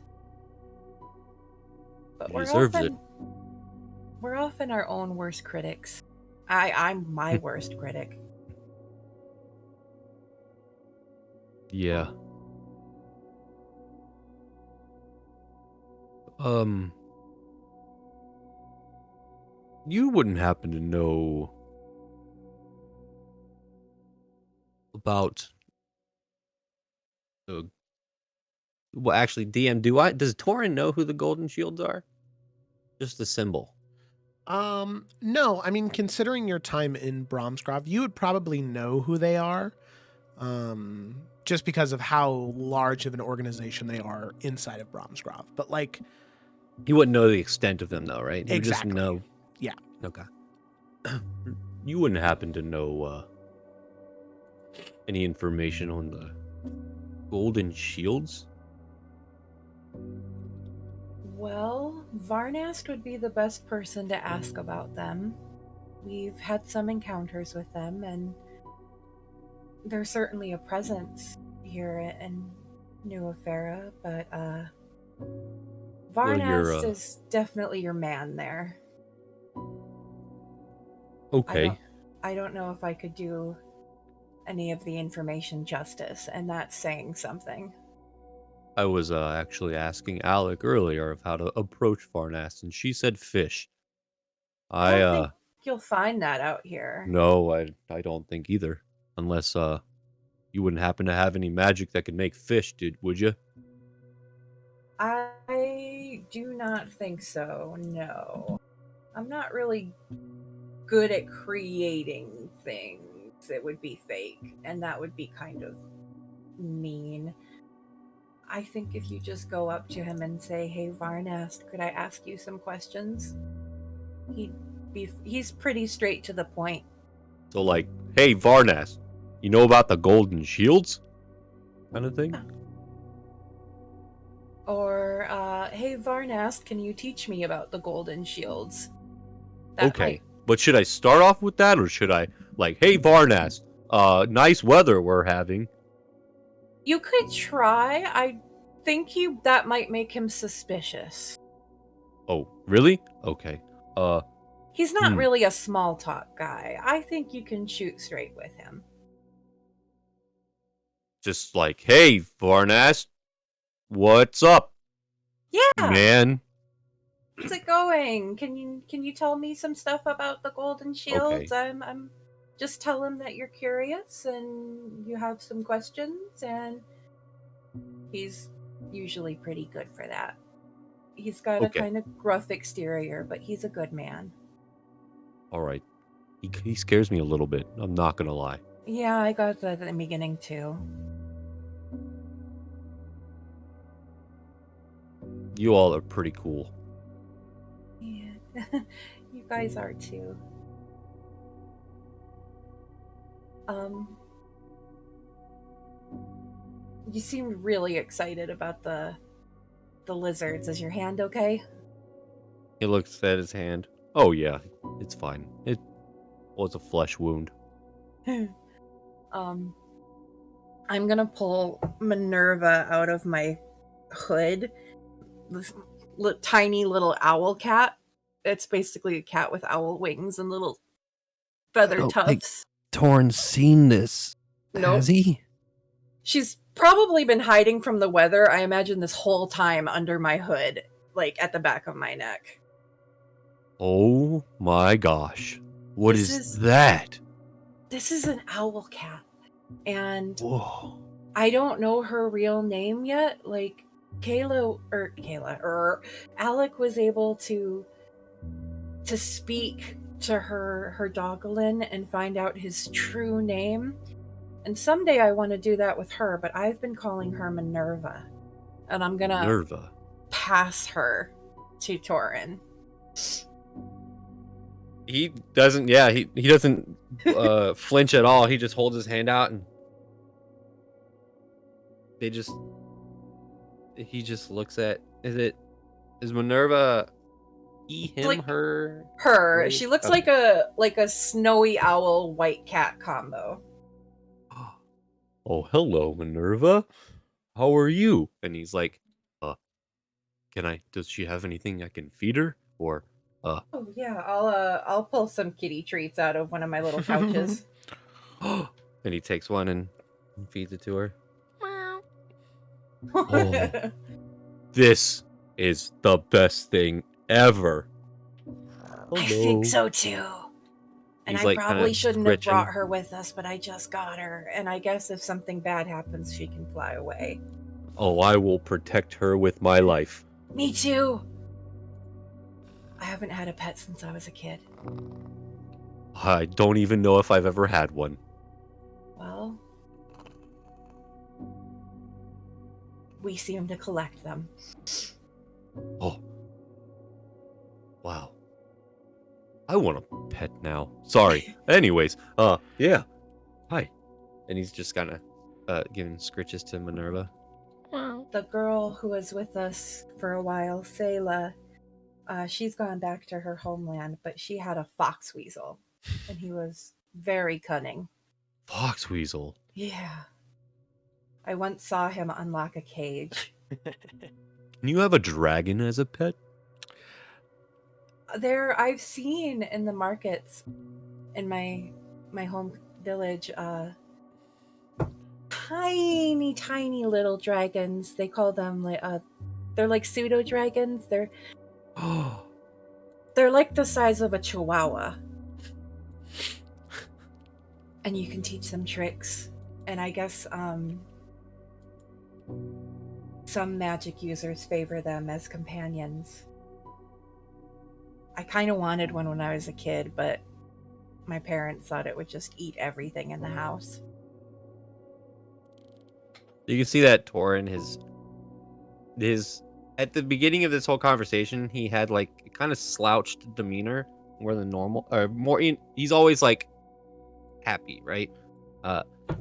But She deserves it. we're often our own worst critics. I'm my worst critic. Yeah. You wouldn't happen to know about well, actually, DM, does Torin know who the golden shields are? Just the symbol. No, I mean, considering your time in Bromsgrove, you would probably know who they are. Just because of how large of an organization they are inside of Bromsgrove. But like, He wouldn't know the extent of them, though, right? He would just Exactly. know. Yeah. Okay. You wouldn't happen to know any information on the golden shields? Well, Varnast would be the best person to ask about them. We've had some encounters with them, and there's certainly a presence here in New Efera, but Varnast is definitely your man there. Okay. I don't know if I could do any of the information justice, and that's saying something. I was actually asking Alec earlier of how to approach Varnast, and she said fish. I don't think you'll find that out here. No, I don't think either. Unless you wouldn't happen to have any magic that could make fish, would you? I do not think so, no. I'm not really good at creating things that would be fake, and that would be kind of mean. I think if you just go up to him and say, "Hey Varnast, could I ask you some questions?" He's pretty straight to the point. So like, hey Varnast, you know about the golden shields? kind of thing. Or, hey Varnast, can you teach me about the golden shields? Okay, but should I start off with that, or should I like, hey Varnast, nice weather we're having? You could try. I think that might make him suspicious. Oh, really? Okay. He's not Hmm. really a small talk guy. I think you can shoot straight with him. Just like, hey Varnast, what's up, Yeah. man? How's it going? Can you tell me some stuff about the golden shields? I'm just tell him that you're curious and you have some questions, and he's usually pretty good for that. He's got a Okay. kind of gruff exterior, but he's a good man. All right. He scares me a little bit. I'm not gonna lie. Yeah, I got that at the beginning too. You all are pretty cool. Yeah, you guys are too. You seem really excited about the lizards. Is your hand okay? He looks at his hand. Oh yeah, it's fine. It was a flesh wound. I'm gonna pull Minerva out of my hood. This tiny little owl cat. It's basically a cat with owl wings and little feather tufts. Torn's seen this. Nope. Has he? She's probably been hiding from the weather, I imagine, this whole time under my hood, like at the back of my neck. Oh my gosh. What This is is- that? This is an owl cat, and Whoa. I don't know her real name yet. Like, Alec was able to speak to her Dogolin and find out his true name. And someday I want to do that with her, but I've been calling her Minerva. And I'm gonna Minerva. pass her to Torin. He doesn't. Yeah, he doesn't flinch at all. He just holds his hand out, and he just looks at. Is Minerva? He, him, Like- her. Her. Right. She looks Okay. like a snowy owl white cat combo. Oh, hello, Minerva. How are you? And he's like, does she have anything I can feed her? Or, Oh yeah, I'll pull some kitty treats out of one of my little pouches. and And he takes one and feeds it to her. Oh. This is the best thing ever. I think so too. And He's, I like, kinda probably shouldn't have stretching. brought her with us, but I just got her. And I guess if something bad happens, she can fly away. Oh, I will protect her with my life. Me too. I haven't had a pet since I was a kid. I don't even know if I've ever had one. Well, we seem to collect them. Oh. Wow. I want a pet now. Sorry. Anyways, yeah. Hi. And he's just kind of giving scritches to Minerva. The girl who was with us for a while, Sayla, she's gone back to her homeland, but she had a fox weasel, and he was very cunning. Foxweasel. Yeah. I once saw him unlock a cage. Can you have a dragon as a pet? I've seen in the markets in my home village, tiny little dragons. They call them they're like pseudo dragons. They're like the size of a chihuahua. And you can teach them tricks. And I guess some magic users favor them as companions. I kind of wanted one when I was a kid, but my parents thought it would just eat everything in the house. You can see that Torin, his at the beginning of this whole conversation, he had like kind of slouched demeanor more than normal, or more. He's always like happy, right?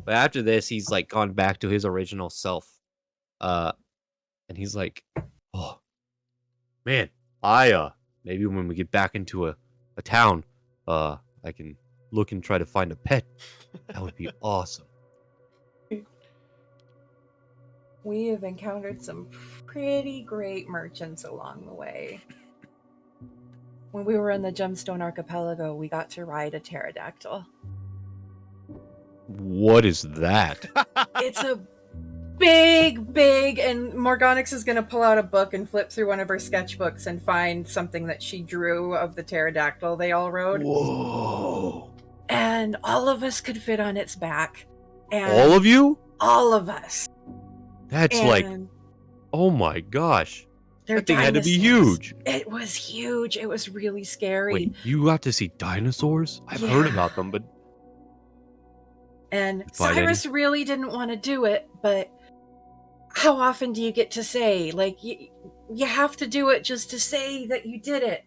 But after this, he's like gone back to his original self. And he's like, oh man, maybe when we get back into a town, I can look and try to find a pet. That would be awesome. We have encountered some pretty great merchants along the way. When we were in the Gemstone Archipelago, we got to ride a pterodactyl. What is that? It's a big, and Morganix is going to pull out a book and flip through one of her sketchbooks and find something that she drew of the pterodactyl they all rode. Whoa. And all of us could fit on its back. And All of you? all of us. That's like, oh my gosh. They're That thing had to be dinosaurs. huge. It was huge. It was really scary. Wait, you got to see dinosaurs? I've heard Yeah. about them, but And Fight Cyrus really didn't want to do it, but how often do you get to say, like, you have to do it just to say that you did it?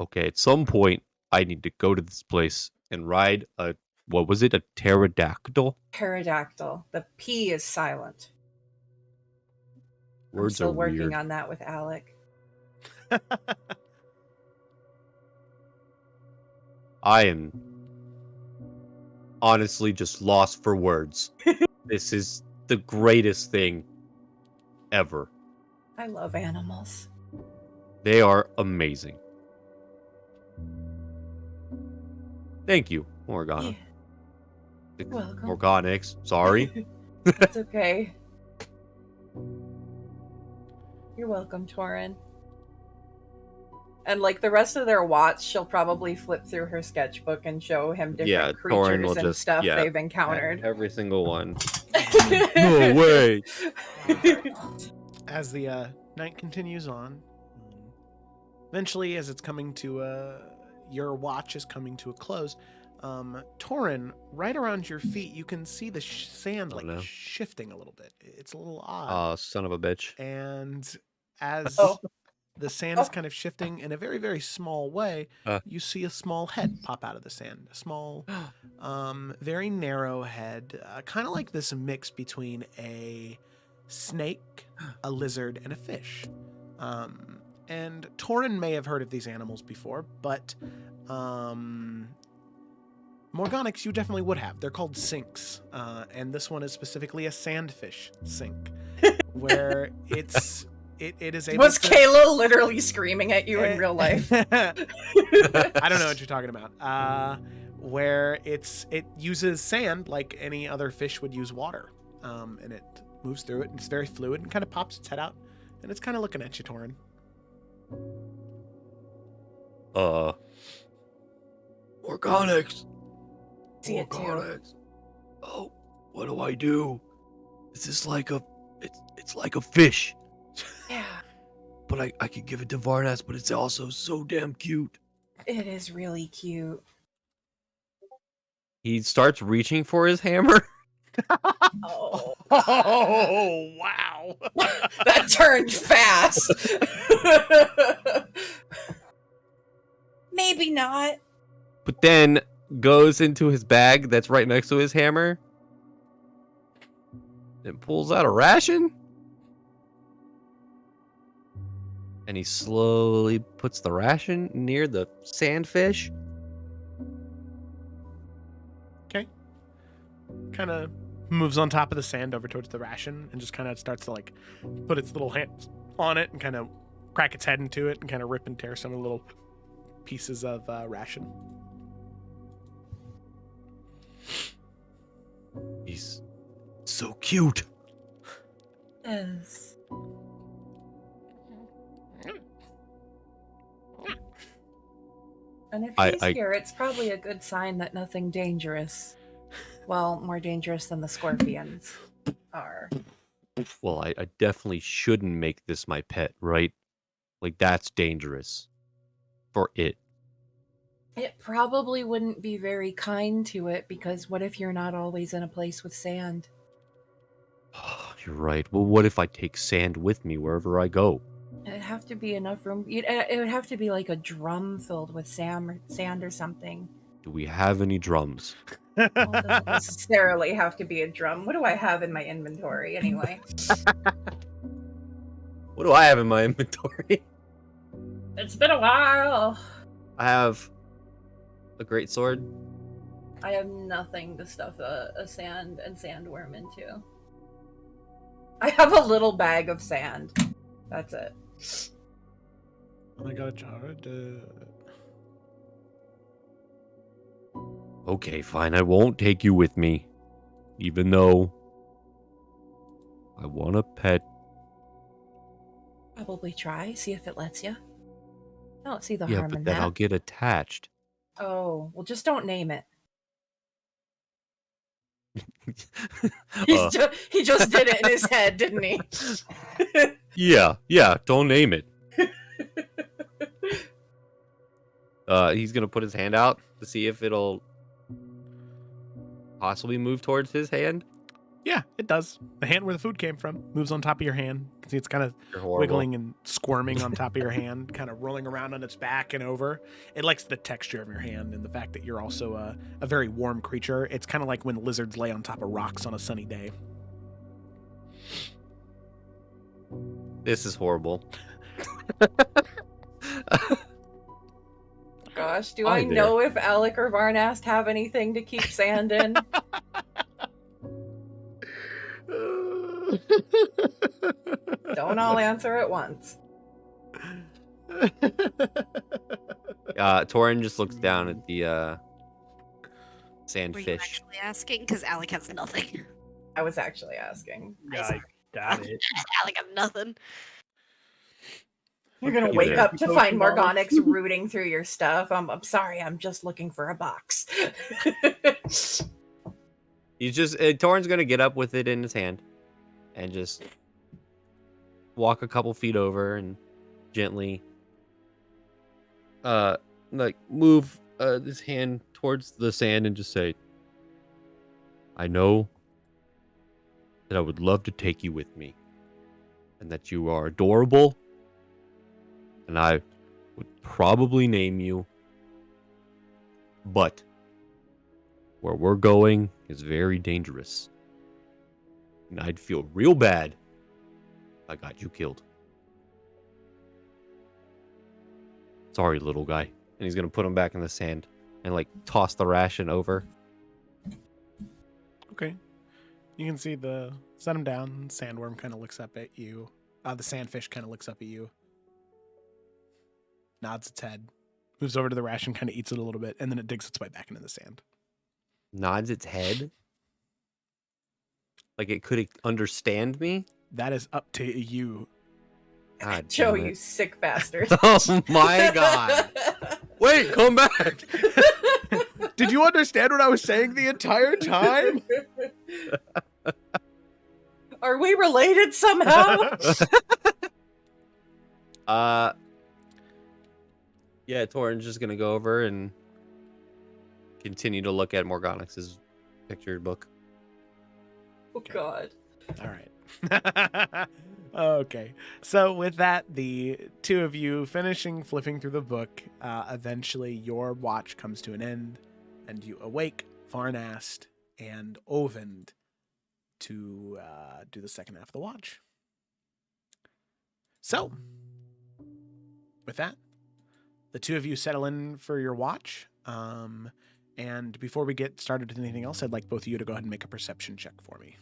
okay, at some point, I need to go to this place and ride a, what was it, a pterodactyl? Pterodactyl. The P is silent. I'm Words still are working weird. on that with Alec. I am honestly just lost for words. This is the greatest thing ever. I love animals. They are amazing. Thank you, Morgana. You're welcome. Morganix, sorry. It's okay. You're welcome, Torin. And like the rest of their watch, she'll probably flip through her sketchbook and show him different Torin will creatures and just stuff they've encountered. Every single one. No way. As the night continues on, eventually, as it's coming to your watch is coming to a close, Torin, right around your feet, you can see the sand like no. shifting a little bit. It's a little odd. Oh, son of a bitch. And as Oh. the sand is kind of shifting in a very, very small way, you see a small head pop out of the sand. A small, very narrow head, kind of like this mix between a snake, a lizard, and a fish. And Torin may have heard of these animals before, but Morganix, you definitely would have. They're called sinks, and this one is specifically a sandfish sink, where it is able Was to... Kayla literally screaming at you in real life? I don't know what you're talking about. Where it uses sand like any other fish would use water, and it moves through it, and it's very fluid, and kind of pops its head out, and it's kind of looking at you, Torin. Organics. See it too. Organics. Oh, what do I do? This is like a, it's like a fish, Yeah, but I could give it to Varnast, but it's also so damn cute. it is really cute. He starts reaching for his hammer. Oh, Oh, wow. that turned fast. Maybe not. But then goes into his bag that's right next to his hammer and pulls out a ration. And he slowly puts the ration near the sandfish. Okay. Kind of moves on top of the sand over towards the ration and just kind of starts to like put its little hands on it and kind of crack its head into it and kind of rip and tear some of the little pieces of ration. He's so cute. Yes. And if he's here, it's probably a good sign that nothing dangerous. Well, more dangerous than the scorpions are. Well, I definitely shouldn't make this my pet, right? Like, that's dangerous. For it. It probably wouldn't be very kind to it, because what if you're not always in a place with sand? You're right. Well, what if I take sand with me wherever I go? It'd have to be enough room. It would have to be like a drum filled with sand or something. Do we have any drums? Well, it doesn't necessarily have to be a drum. What do I have in my inventory anyway? What do I have in my inventory? It's been a while. I have a great sword. I have nothing to stuff a sand and sandworm into. I have a little bag of sand. That's it. Oh my god, Jared. Okay, fine. I won't take you with me, even though I want a pet. Probably try, see if it lets you. I don't see the Yeah, harm but in then that. I'll get attached. Oh, well, just don't name it. Uh, He just did it in his head, didn't he? yeah. Don't name it. He's gonna put his hand out to see if it'll possibly move towards his hand. Yeah, it does. The hand where the food came from moves on top of your hand. You can see it's kind of You're horrible. wiggling and squirming on top of your hand, kind of rolling around on its back and over. It likes the texture of your hand and the fact that you're also a very warm creature. It's kind of like when lizards lay on top of rocks on a sunny day. This is horrible. Gosh, do Hi I there. know if Alec or Varnast have anything to keep sand in? Don't all answer at once. Torin just looks down at the Were you sandfish. actually asking? Because Alec has nothing. I was actually asking. Yeah, I doubt it. Alec has nothing. You're gonna You wake there. up to Potion find bottle. Morgonix rooting through your stuff. I'm sorry, I'm just looking for a box. He's just Torin's gonna get up with it in his hand, and just walk a couple feet over and gently, like move his hand towards the sand and just say, "I know that I would love to take you with me, and that you are adorable, and I would probably name you, but where we're going is very dangerous, and I'd feel real bad if I got you killed. Sorry, little guy." And he's gonna put him back in the sand and like toss the ration over. Okay. You can see set him down. Sandworm kind of looks up at you. The sandfish kind of looks up at you. Nods its head. Moves over to the ration, kind of eats it a little bit, and then it digs its way back into the sand. Nods its head. Like it could understand me. That is up to you. God Joe, damn you it. sick bastard. Oh my god. Wait, come back. Did you understand what I was saying the entire time? Are we related somehow? Yeah, Torin's just gonna go over and continue to look at Morgonix's picture book. Oh god. All right. Okay. So with that, the two of you finishing flipping through the book, eventually your watch comes to an end, and you awake Varnast and Ovend to do the second half of the watch. So, with that, the two of you settle in for your watch. And before we get started with anything else, I'd like both of you to go ahead and make a perception check for me.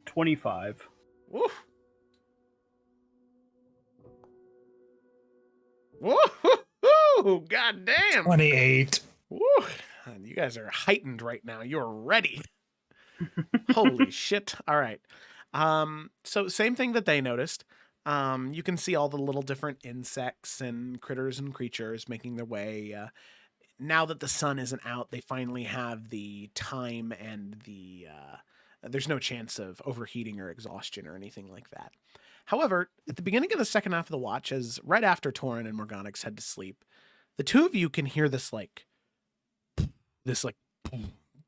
$25. Woo! Woo! God damn! 28. Woo! You guys are heightened right now. You're ready. Holy shit. All right. So same thing that they noticed. You can see all the little different insects and critters and creatures making their way. Now that the sun isn't out, they finally have the time and there's no chance of overheating or exhaustion or anything like that. However, at the beginning of the second half of the watch, as right after Torin and Morgonix head to sleep, the two of you can hear this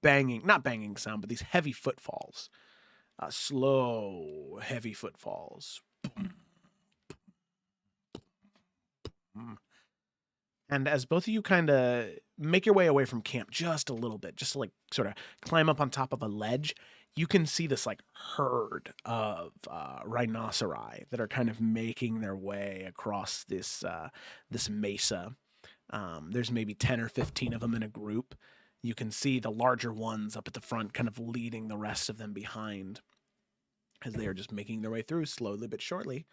banging, not banging sound, but these heavy footfalls. Slow, heavy footfalls. And as both of you kind of make your way away from camp just a little bit, just to like sort of climb up on top of a ledge, you can see this like herd of rhinoceri that are kind of making their way across this mesa. There's maybe 10 or 15 of them in a group. You can see the larger ones up at the front kind of leading the rest of them behind as they are just making their way through slowly but surely,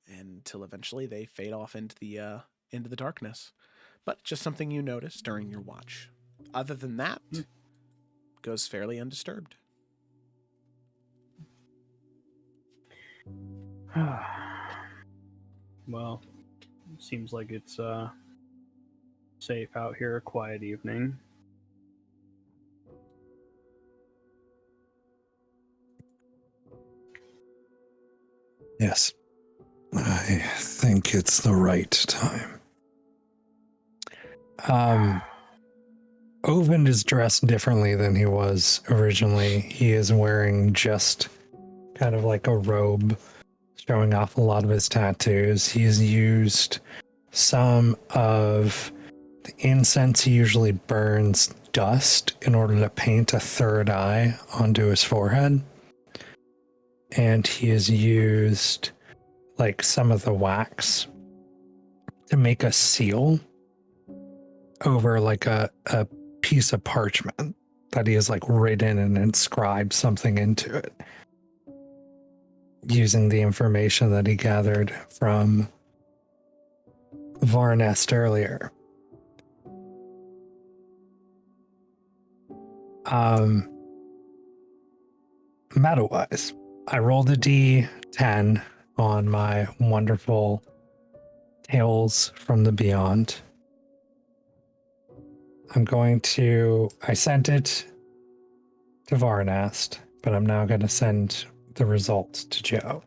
until eventually they fade off into the darkness. But just something you noticed during your watch. Other than that, goes fairly undisturbed. Well, seems like it's safe out here. A quiet evening. Yes. I think it's the right time. Ovind is dressed differently than he was originally. He is wearing just kind of like a robe, showing off a lot of his tattoos. He's used some of the incense he usually burns dust in order to paint a third eye onto his forehead. And he has used like some of the wax to make a seal over like a piece of parchment that he has like written and inscribed something into it using the information that he gathered from Varnast earlier. Meta-wise, I rolled a D10 on my wonderful Tales from the Beyond. I sent it to Varnast, but I'm now going to send the results to Joe.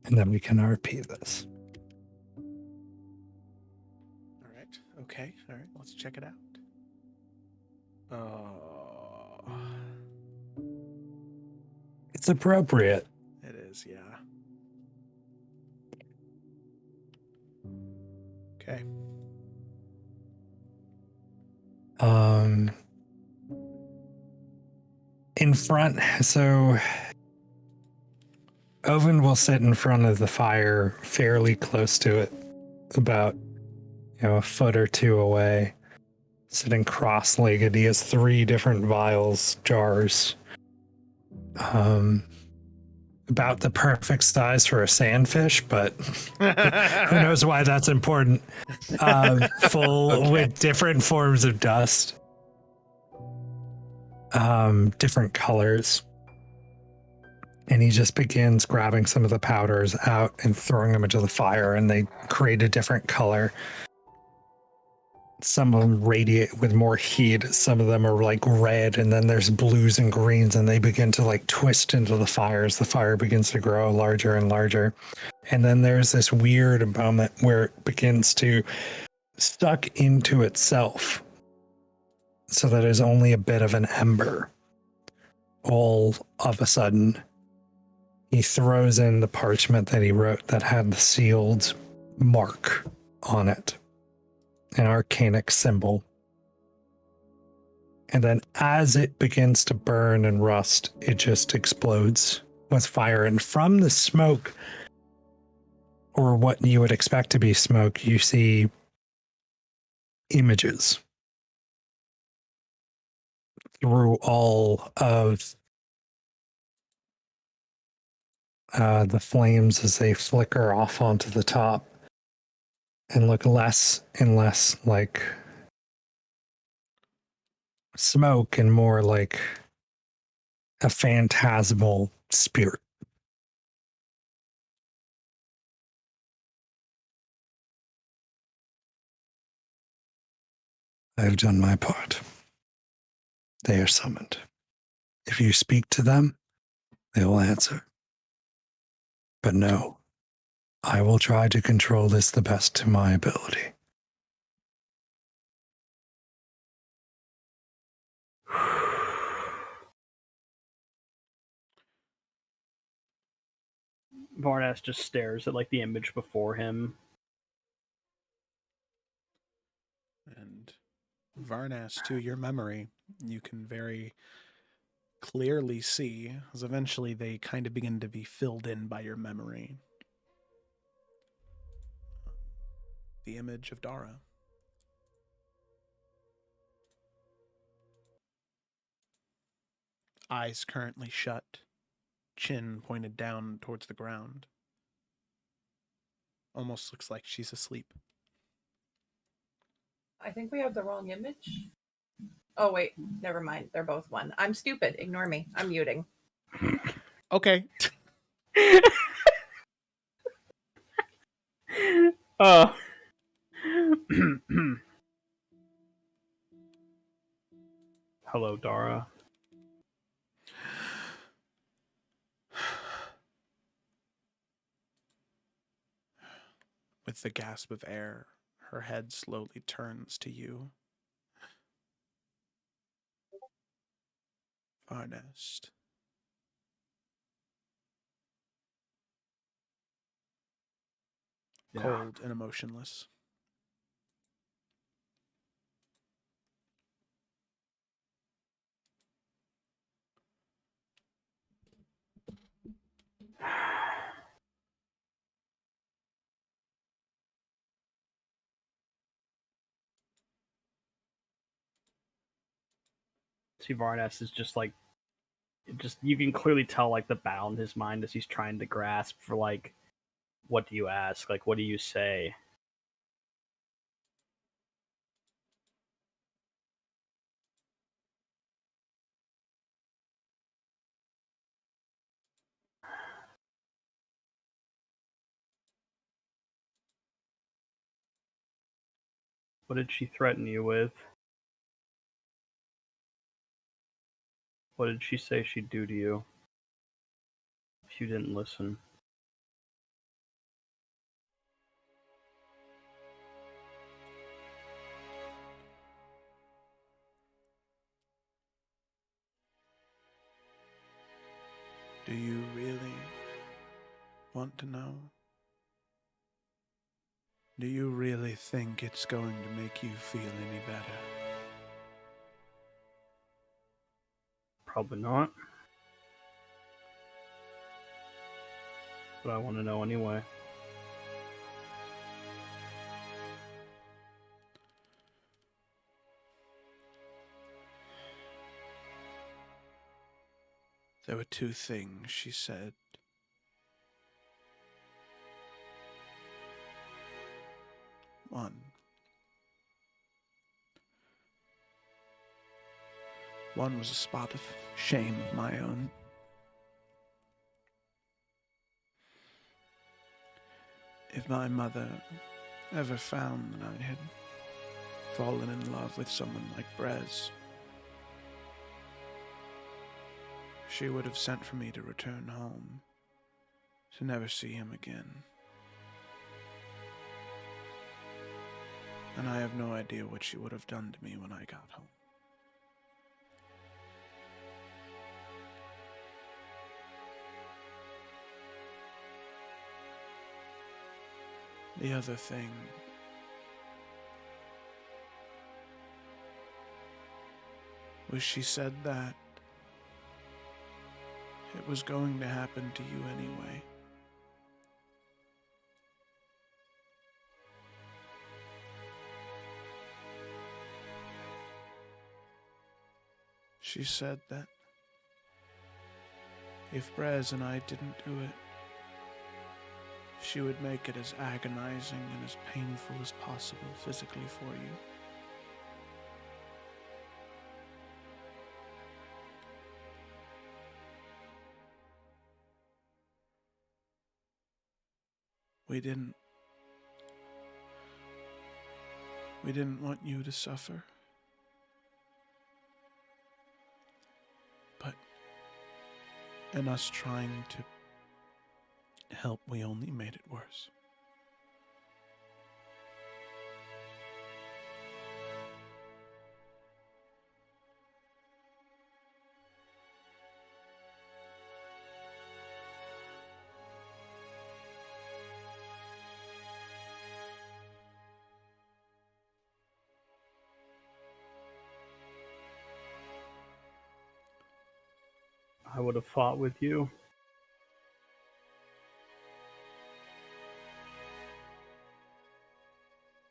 And then we can RP this. All right. Okay. All right. Let's check it out. Oh. It's appropriate. It is, yeah. Okay. In front, so Oven will sit in front of the fire fairly close to it, about a foot or two away, sitting cross-legged. He has 3 different vials, jars, about the perfect size for a sandfish, but who knows why that's important. Full with different forms of dust, different colors. And he just begins grabbing some of the powders out and throwing them into the fire, and they create a different color. Some of them radiate with more heat. Some of them are like red, and then there's blues and greens, and they begin to like twist into the fire as the fire begins to grow larger and larger. And then there's this weird moment where it begins to suck into itself so that there's only a bit of an ember. All of a sudden, he throws in the parchment that he wrote that had the sealed mark on it, an arcanic symbol. And then as it begins to burn and rust, it just explodes with fire. And from the smoke, or what you would expect to be smoke, you see images through all of the flames as they flicker off onto the top and look less and less like smoke and more like a phantasmal spirit. I have done my part. They are summoned. If you speak to them, they will answer. But no, I will try to control this the best to my ability. Varnast just stares at like the image before him. And Varnast, to your memory, you can very clearly see, as eventually they kind of begin to be filled in by your memory, the image of Dara. Eyes currently shut, chin pointed down towards the ground. Almost looks like she's asleep. I think we have the wrong image. Oh wait, never mind. They're both one. I'm stupid. Ignore me. I'm muting. Okay. Oh. Hello, Dara. With the gasp of air, her head slowly turns to you. Varnast. Yeah. Cold and emotionless. See, Varnast is just like, you can clearly tell like the battle in his mind as he's trying to grasp for like, what do you ask? Like, what do you say? What did she threaten you with? What did she say she'd do to you if you didn't listen? Do you really want to know? Do you really think it's going to make you feel any better? Probably not. But I want to know anyway. There were two things she said. One was a spot of shame of my own. If my mother ever found that I had fallen in love with someone like Brez, she would have sent for me to return home, to never see him again. And I have no idea what she would have done to me when I got home. The other thing was she said that it was going to happen to you anyway. She said that if Brez and I didn't do it, she would make it as agonizing and as painful as possible physically for you. We didn't want you to suffer. But in us trying to help, we only made it worse. I would have fought with you.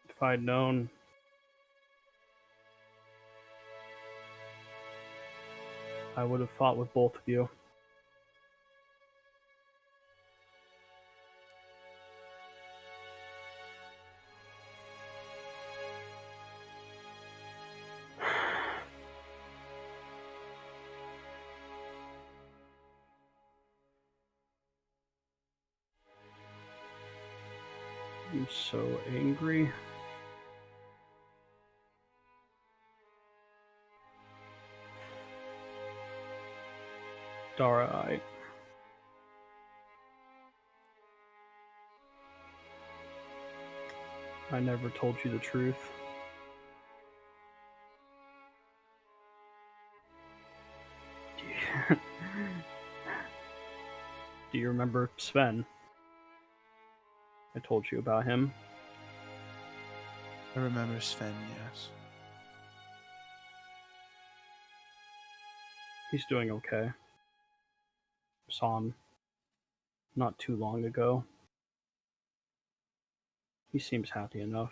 If I'd known, I would have fought with both of you. I'm so angry. Dara, I never told you the truth. Do you remember Sven? I told you about him. I remember Sven, yes. He's doing okay. Saw him not too long ago. He seems happy enough.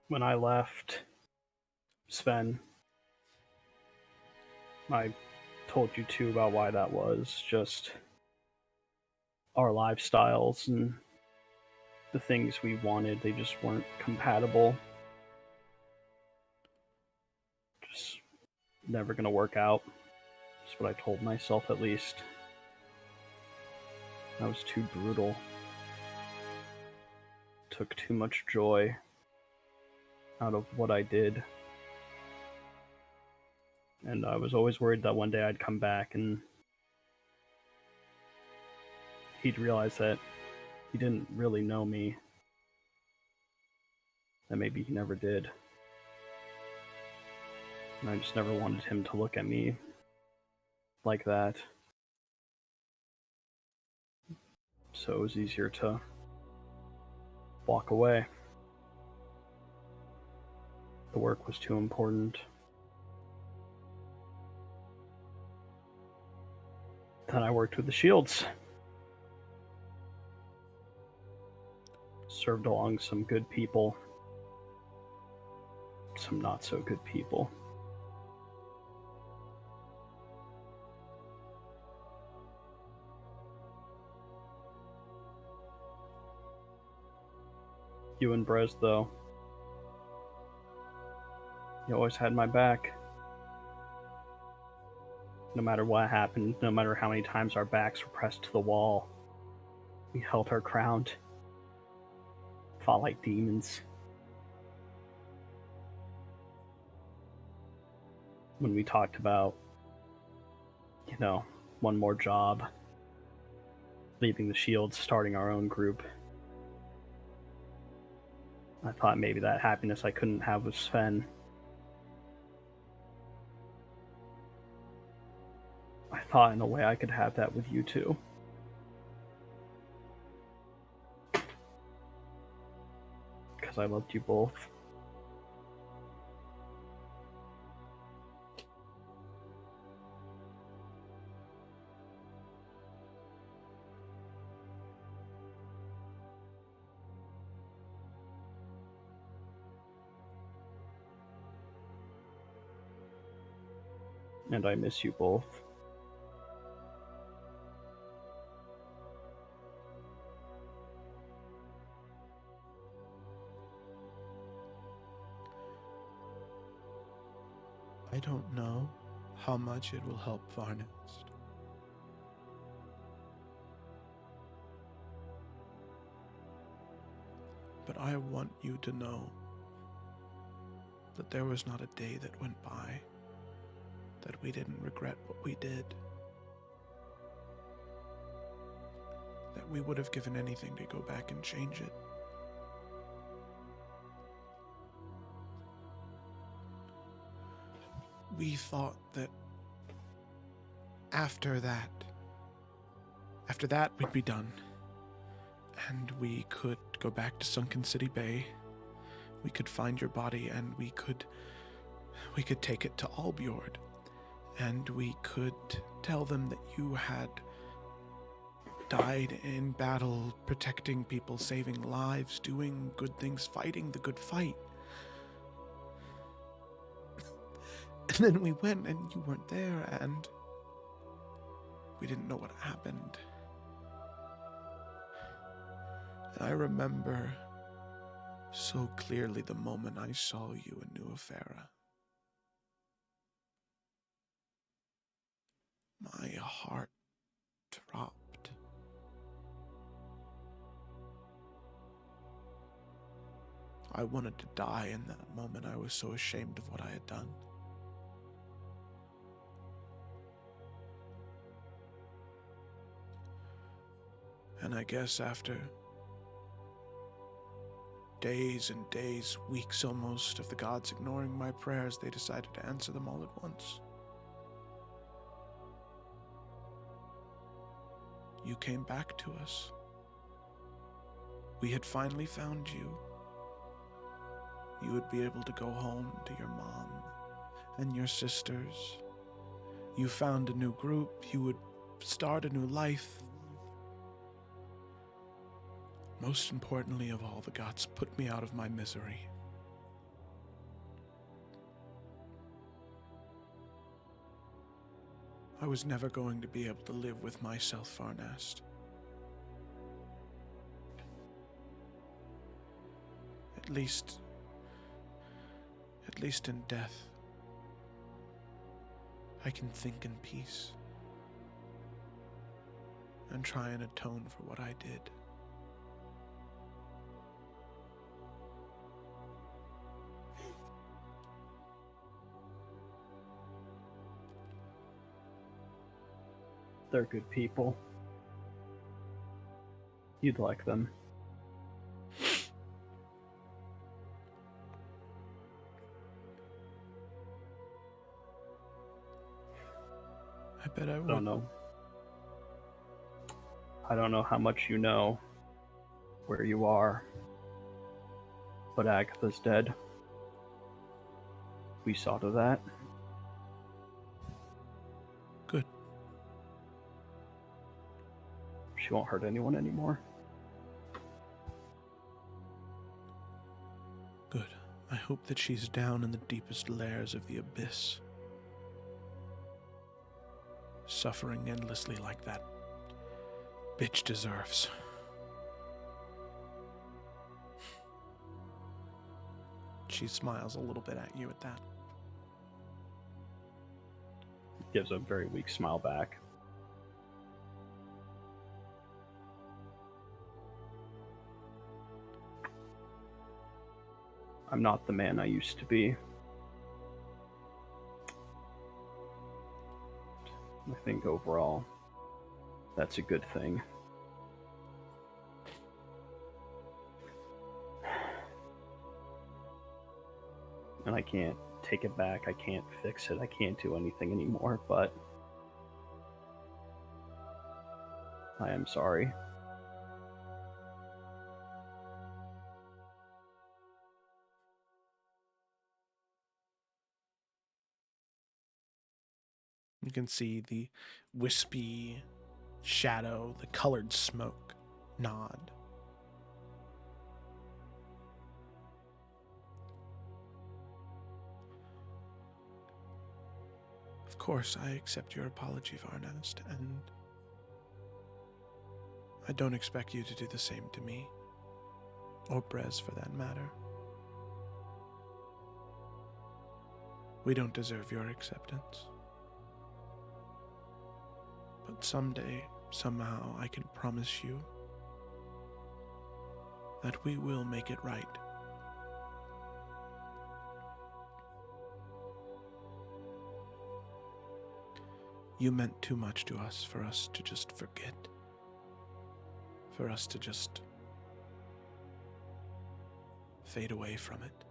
When I left Sven, I told you too about why that was. Just our lifestyles and the things we wanted, they just weren't compatible. Just never gonna work out. That's what I told myself, at least. I was too brutal. Took too much joy out of what I did. And I was always worried that one day I'd come back and he'd realize that he didn't really know me. That maybe he never did. And I just never wanted him to look at me like that. So it was easier to walk away. The work was too important. Then I worked with the Shields. Served along some good people. Some not so good people. You and Brez, though, you always had my back. No matter what happened, no matter how many times our backs were pressed to the wall, we held our ground. Fought like demons. When we talked about, one more job, leaving the Shields, starting our own group, I thought maybe that happiness I couldn't have with Sven, I thought in a way I could have that with you too. Because I loved you both. And I miss you both. I don't know how much it will help Varnast. But I want you to know that there was not a day that went by that we didn't regret what we did. That we would have given anything to go back and change it. We thought that after that we'd be done. And we could go back to Sunken City Bay. We could find your body and we could we could take it to Albjord, and we could tell them that you had died in battle, protecting people, saving lives, doing good things, fighting the good fight. And then we went and you weren't there, and we didn't know what happened. And I remember so clearly the moment I saw you in New Efera. My heart dropped. I wanted to die in that moment. I was so ashamed of what I had done. And I guess after days and days, weeks almost, of the gods ignoring my prayers, they decided to answer them all at once. You came back to us. We had finally found you. You would be able to go home to your mom and your sisters. You found a new group. You would start a new life. Most importantly of all, the gods put me out of my misery. I was never going to be able to live with myself, Varnast. At least in death, I can think in peace and try and atone for what I did. They're good people. You'd like them. I bet I would. I don't know. I don't know how much you know where you are, but Agatha's dead. We saw to that. Good. She won't hurt anyone anymore. Good. I hope that she's down in the deepest layers of the abyss, suffering endlessly like that bitch deserves. She smiles a little bit at you at that. Gives a very weak smile back. I'm not the man I used to be. I think overall, that's a good thing. And I can't take it back, I can't fix it, I can't do anything anymore, but I am sorry. You can see the wispy shadow, the colored smoke nod. Of course, I accept your apology, Varnast, and I don't expect you to do the same to me, or Brez for that matter. We don't deserve your acceptance. But someday, somehow, I can promise you that we will make it right. You meant too much to us for us to just forget. For us to just fade away from it.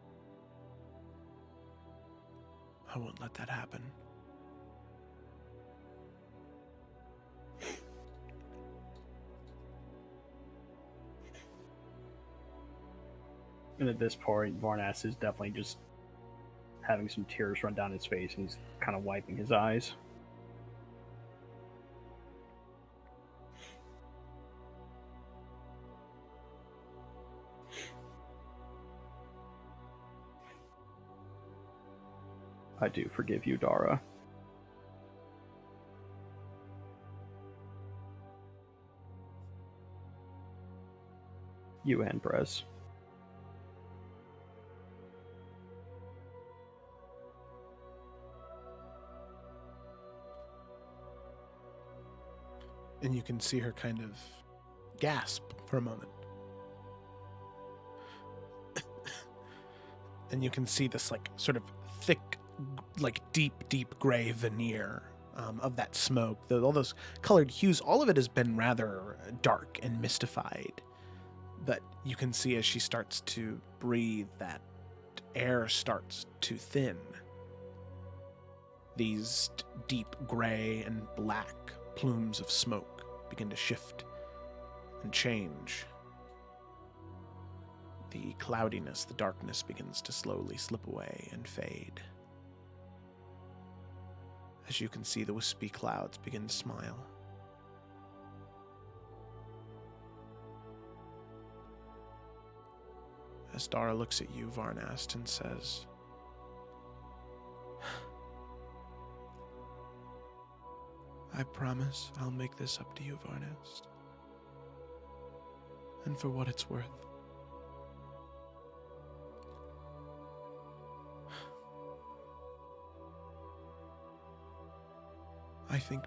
I won't let that happen. And at this point, Varnast is definitely just having some tears run down his face, and he's kind of wiping his eyes. I do forgive you, Dara. You and Brez. And you can see her kind of gasp for a moment. And you can see this like sort of thick, like deep gray veneer of that smoke. All those colored hues, all of it has been rather dark and mystified. But you can see as she starts to breathe, that air starts to thin. These deep gray and black plumes of smoke begin to shift and change. The cloudiness, the darkness begins to slowly slip away and fade. As you can see, the wispy clouds begin to smile. As Dara looks at you, Varnast, and says, I promise I'll make this up to you, Varnast. And for what it's worth. I think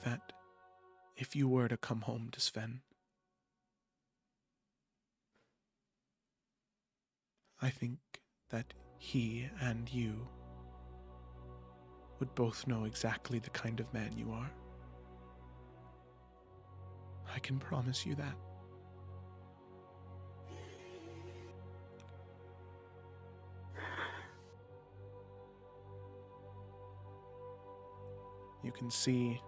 that if you were to come home to Sven, I think that he and you would both know exactly the kind of man you are. I can promise you that. You can see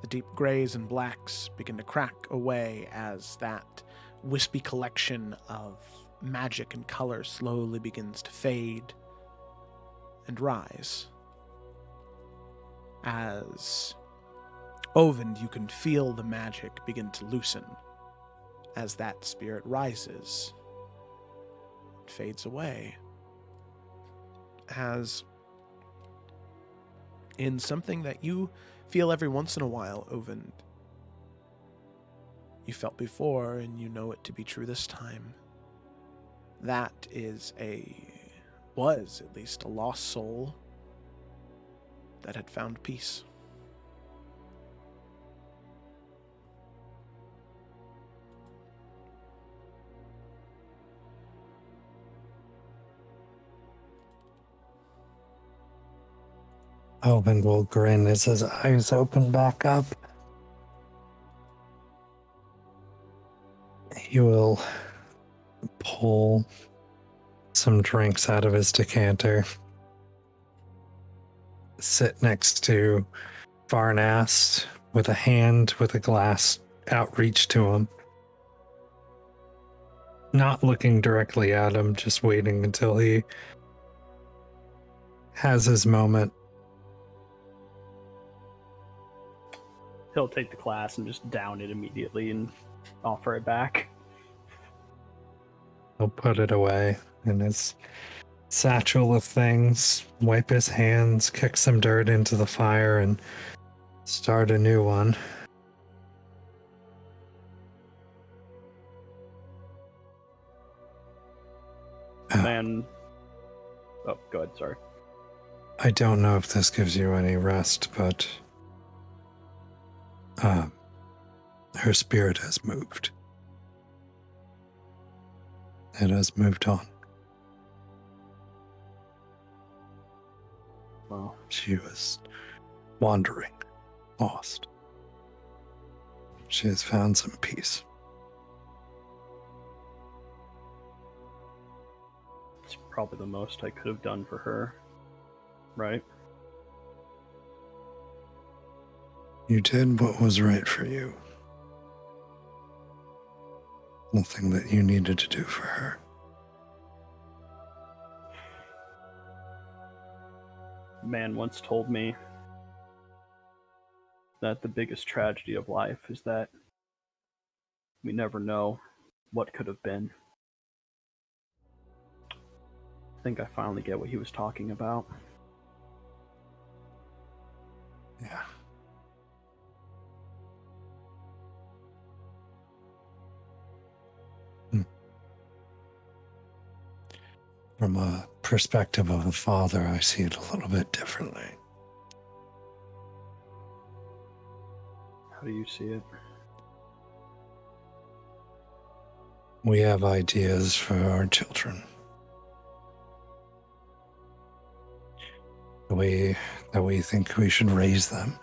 the deep grays and blacks begin to crack away as that wispy collection of magic and color slowly begins to fade and rise. As Ovend, you can feel the magic begin to loosen as that spirit rises and fades away. As in something that you feel every once in a while, Ovend, you felt before and you know it to be true this time. That was at least a lost soul that had found peace. Owen will grin as his eyes open back up. He will pull some drinks out of his decanter, sit next to Varnast with a hand with a glass outreached to him. Not looking directly at him, just waiting until he has his moment. He'll take the glass and just down it immediately and offer it back. He'll put it away in his satchel of things, wipe his hands, kick some dirt into the fire, and start a new one. And oh, go ahead, sorry. I don't know if this gives you any rest, but her spirit has moved. It has moved on. Well, She was wandering, lost. She has found some peace. it's probably the most I could have done for her, right? You did what was right for you. nothing that you needed to do for her. A man once told me that the biggest tragedy of life is that we never know what could have been. I think I finally get what he was talking about. Yeah. From a perspective of a father, I see it a little bit differently. How do you see it? We have ideas for our children. The way that we think we should raise them.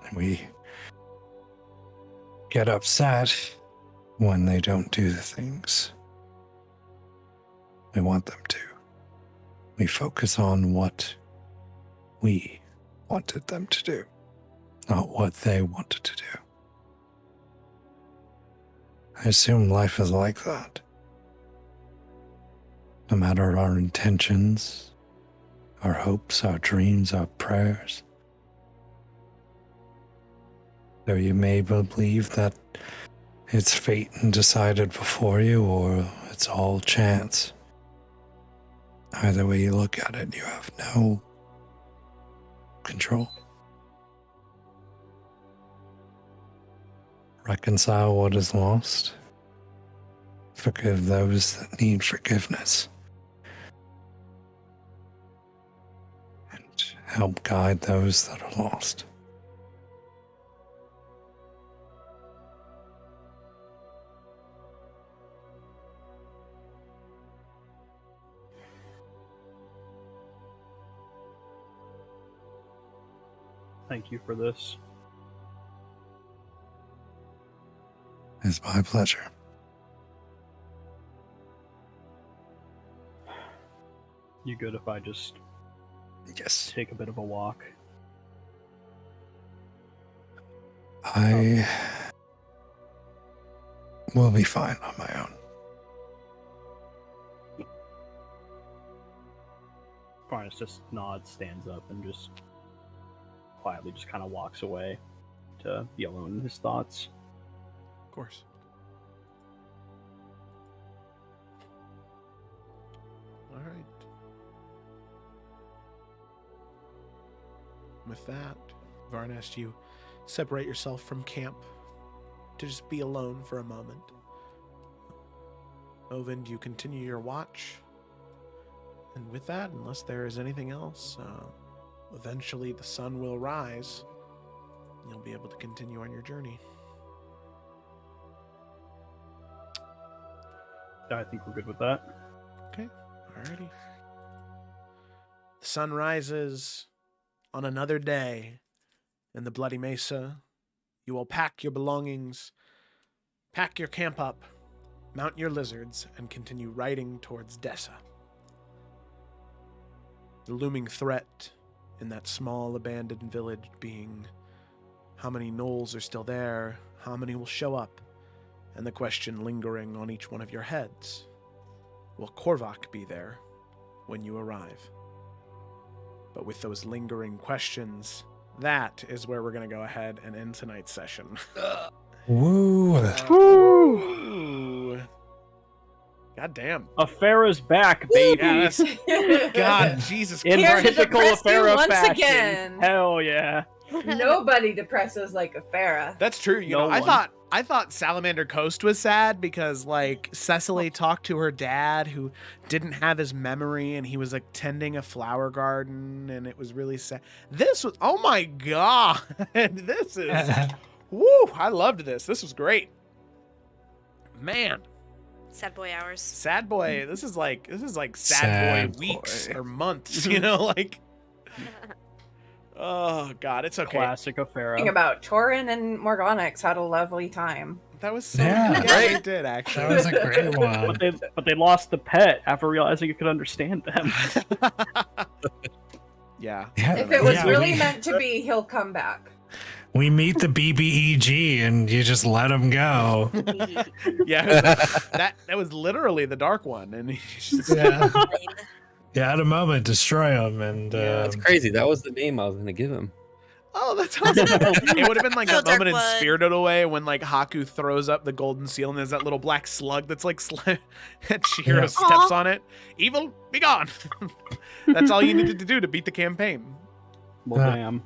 And we get upset when they don't do the things we want them to. We focus on what we wanted them to do, not what they wanted to do. I assume life is like that. No matter our intentions, our hopes, our dreams, our prayers. Though you may believe that it's fate and decided before you, or it's all chance. Either way you look at it, you have no control. Reconcile what is lost. Forgive those that need forgiveness. And help guide those that are lost. Thank you for this. It's my pleasure. You good if I just Yes. take a bit of a walk? I will be fine on my own. Varnast just nods, stands up, and just quietly just kind of walks away to be alone in his thoughts. Of course. All right. With that, Varnast, you separate yourself from camp to just be alone for a moment. Ovind, you continue your watch. And with that, unless there is anything else, eventually the sun will rise. You'll be able to continue on your journey. I think we're good with that. Okay, alrighty. The sun rises on another day in the Bloody Mesa. You will pack your belongings, pack your camp up, mount your lizards, and continue riding towards Dessa. The looming threat in that small abandoned village being how many gnolls are still there, how many will show up, and the question lingering on each one of your heads. Will Korvac be there when you arrive? But with those lingering questions, that is where we're going to go ahead and end tonight's session. Woo! Ooh. God damn. Efera's back, baby. Yeah, that's, God, Jesus In Here to typical depress you Efera once fashion. again. Hell yeah. Nobody depresses like Efera. That's true. You No know, one. I thought Salamander Coast was sad because like Cecily talked to her dad who didn't have his memory and he was like tending a flower garden and it was really sad. This was, oh my God. This is, woo, I loved this. This was great. Man, Sad boy hours. sad boy. This is like sad Sad boy weeks boy. or months, you know, like, oh God, it's okay. Classic Efera. Thinking about Torin and Morgonix had a lovely time. That was so Yeah. good. Right? They did actually. That was a great one. But they lost the pet after realizing you could understand them. Yeah. Yeah, If it was yeah, really we- meant to be, he'll come back. We meet the BBEG and you just let him go. Yeah, that was literally the dark one, and he's just, Yeah. You had a moment, destroy him, and That's crazy. That was the name I was gonna give him. oh, that's awesome. It would have been like So that moment in Dark One. Spirited Away when like Haku throws up the golden seal and there's that little black slug that's like and Chihiro Yeah. steps on it. Evil, be gone. That's all you needed to do to beat the campaign. Well, Ah. damn.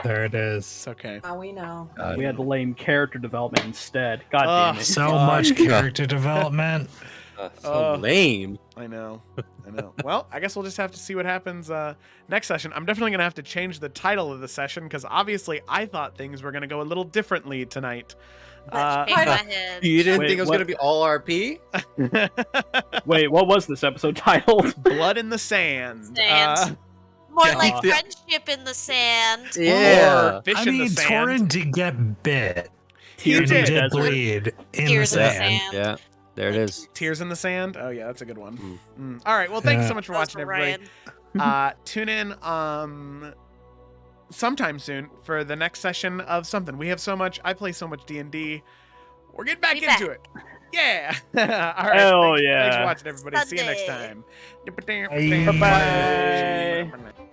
there it is. It's okay. Now we know. We had the lame character development instead. God Oh, damn it. So Fuck. much character development. So lame. I know. Well, I guess we'll just have to see what happens next session. I'm definitely going to have to change the title of the session because obviously I thought things were going to go a little differently tonight. That changed my head. You didn't Wait, think it was what? gonna be all RP? Wait, what was this episode titled? Blood in the Sand. Sand. More Yeah. like Yeah. friendship in the sand. Yeah. Or fish I in the mean, sand. Torin did get bit. He and did. he did Desert. bleed in the Tears in the sand. sand. Yeah. There it is. Tears in the Sand. Oh yeah, that's a good one. All right. Well, thanks so much for That was watching, for everybody. Ryan. Tune in sometime soon for the next session of something. We have so much. I play so much D&D. We're getting back Be into back. it. Yeah. All right. Hell Thanks for yeah. watching, everybody. See you next Sunday. time. Bye-bye.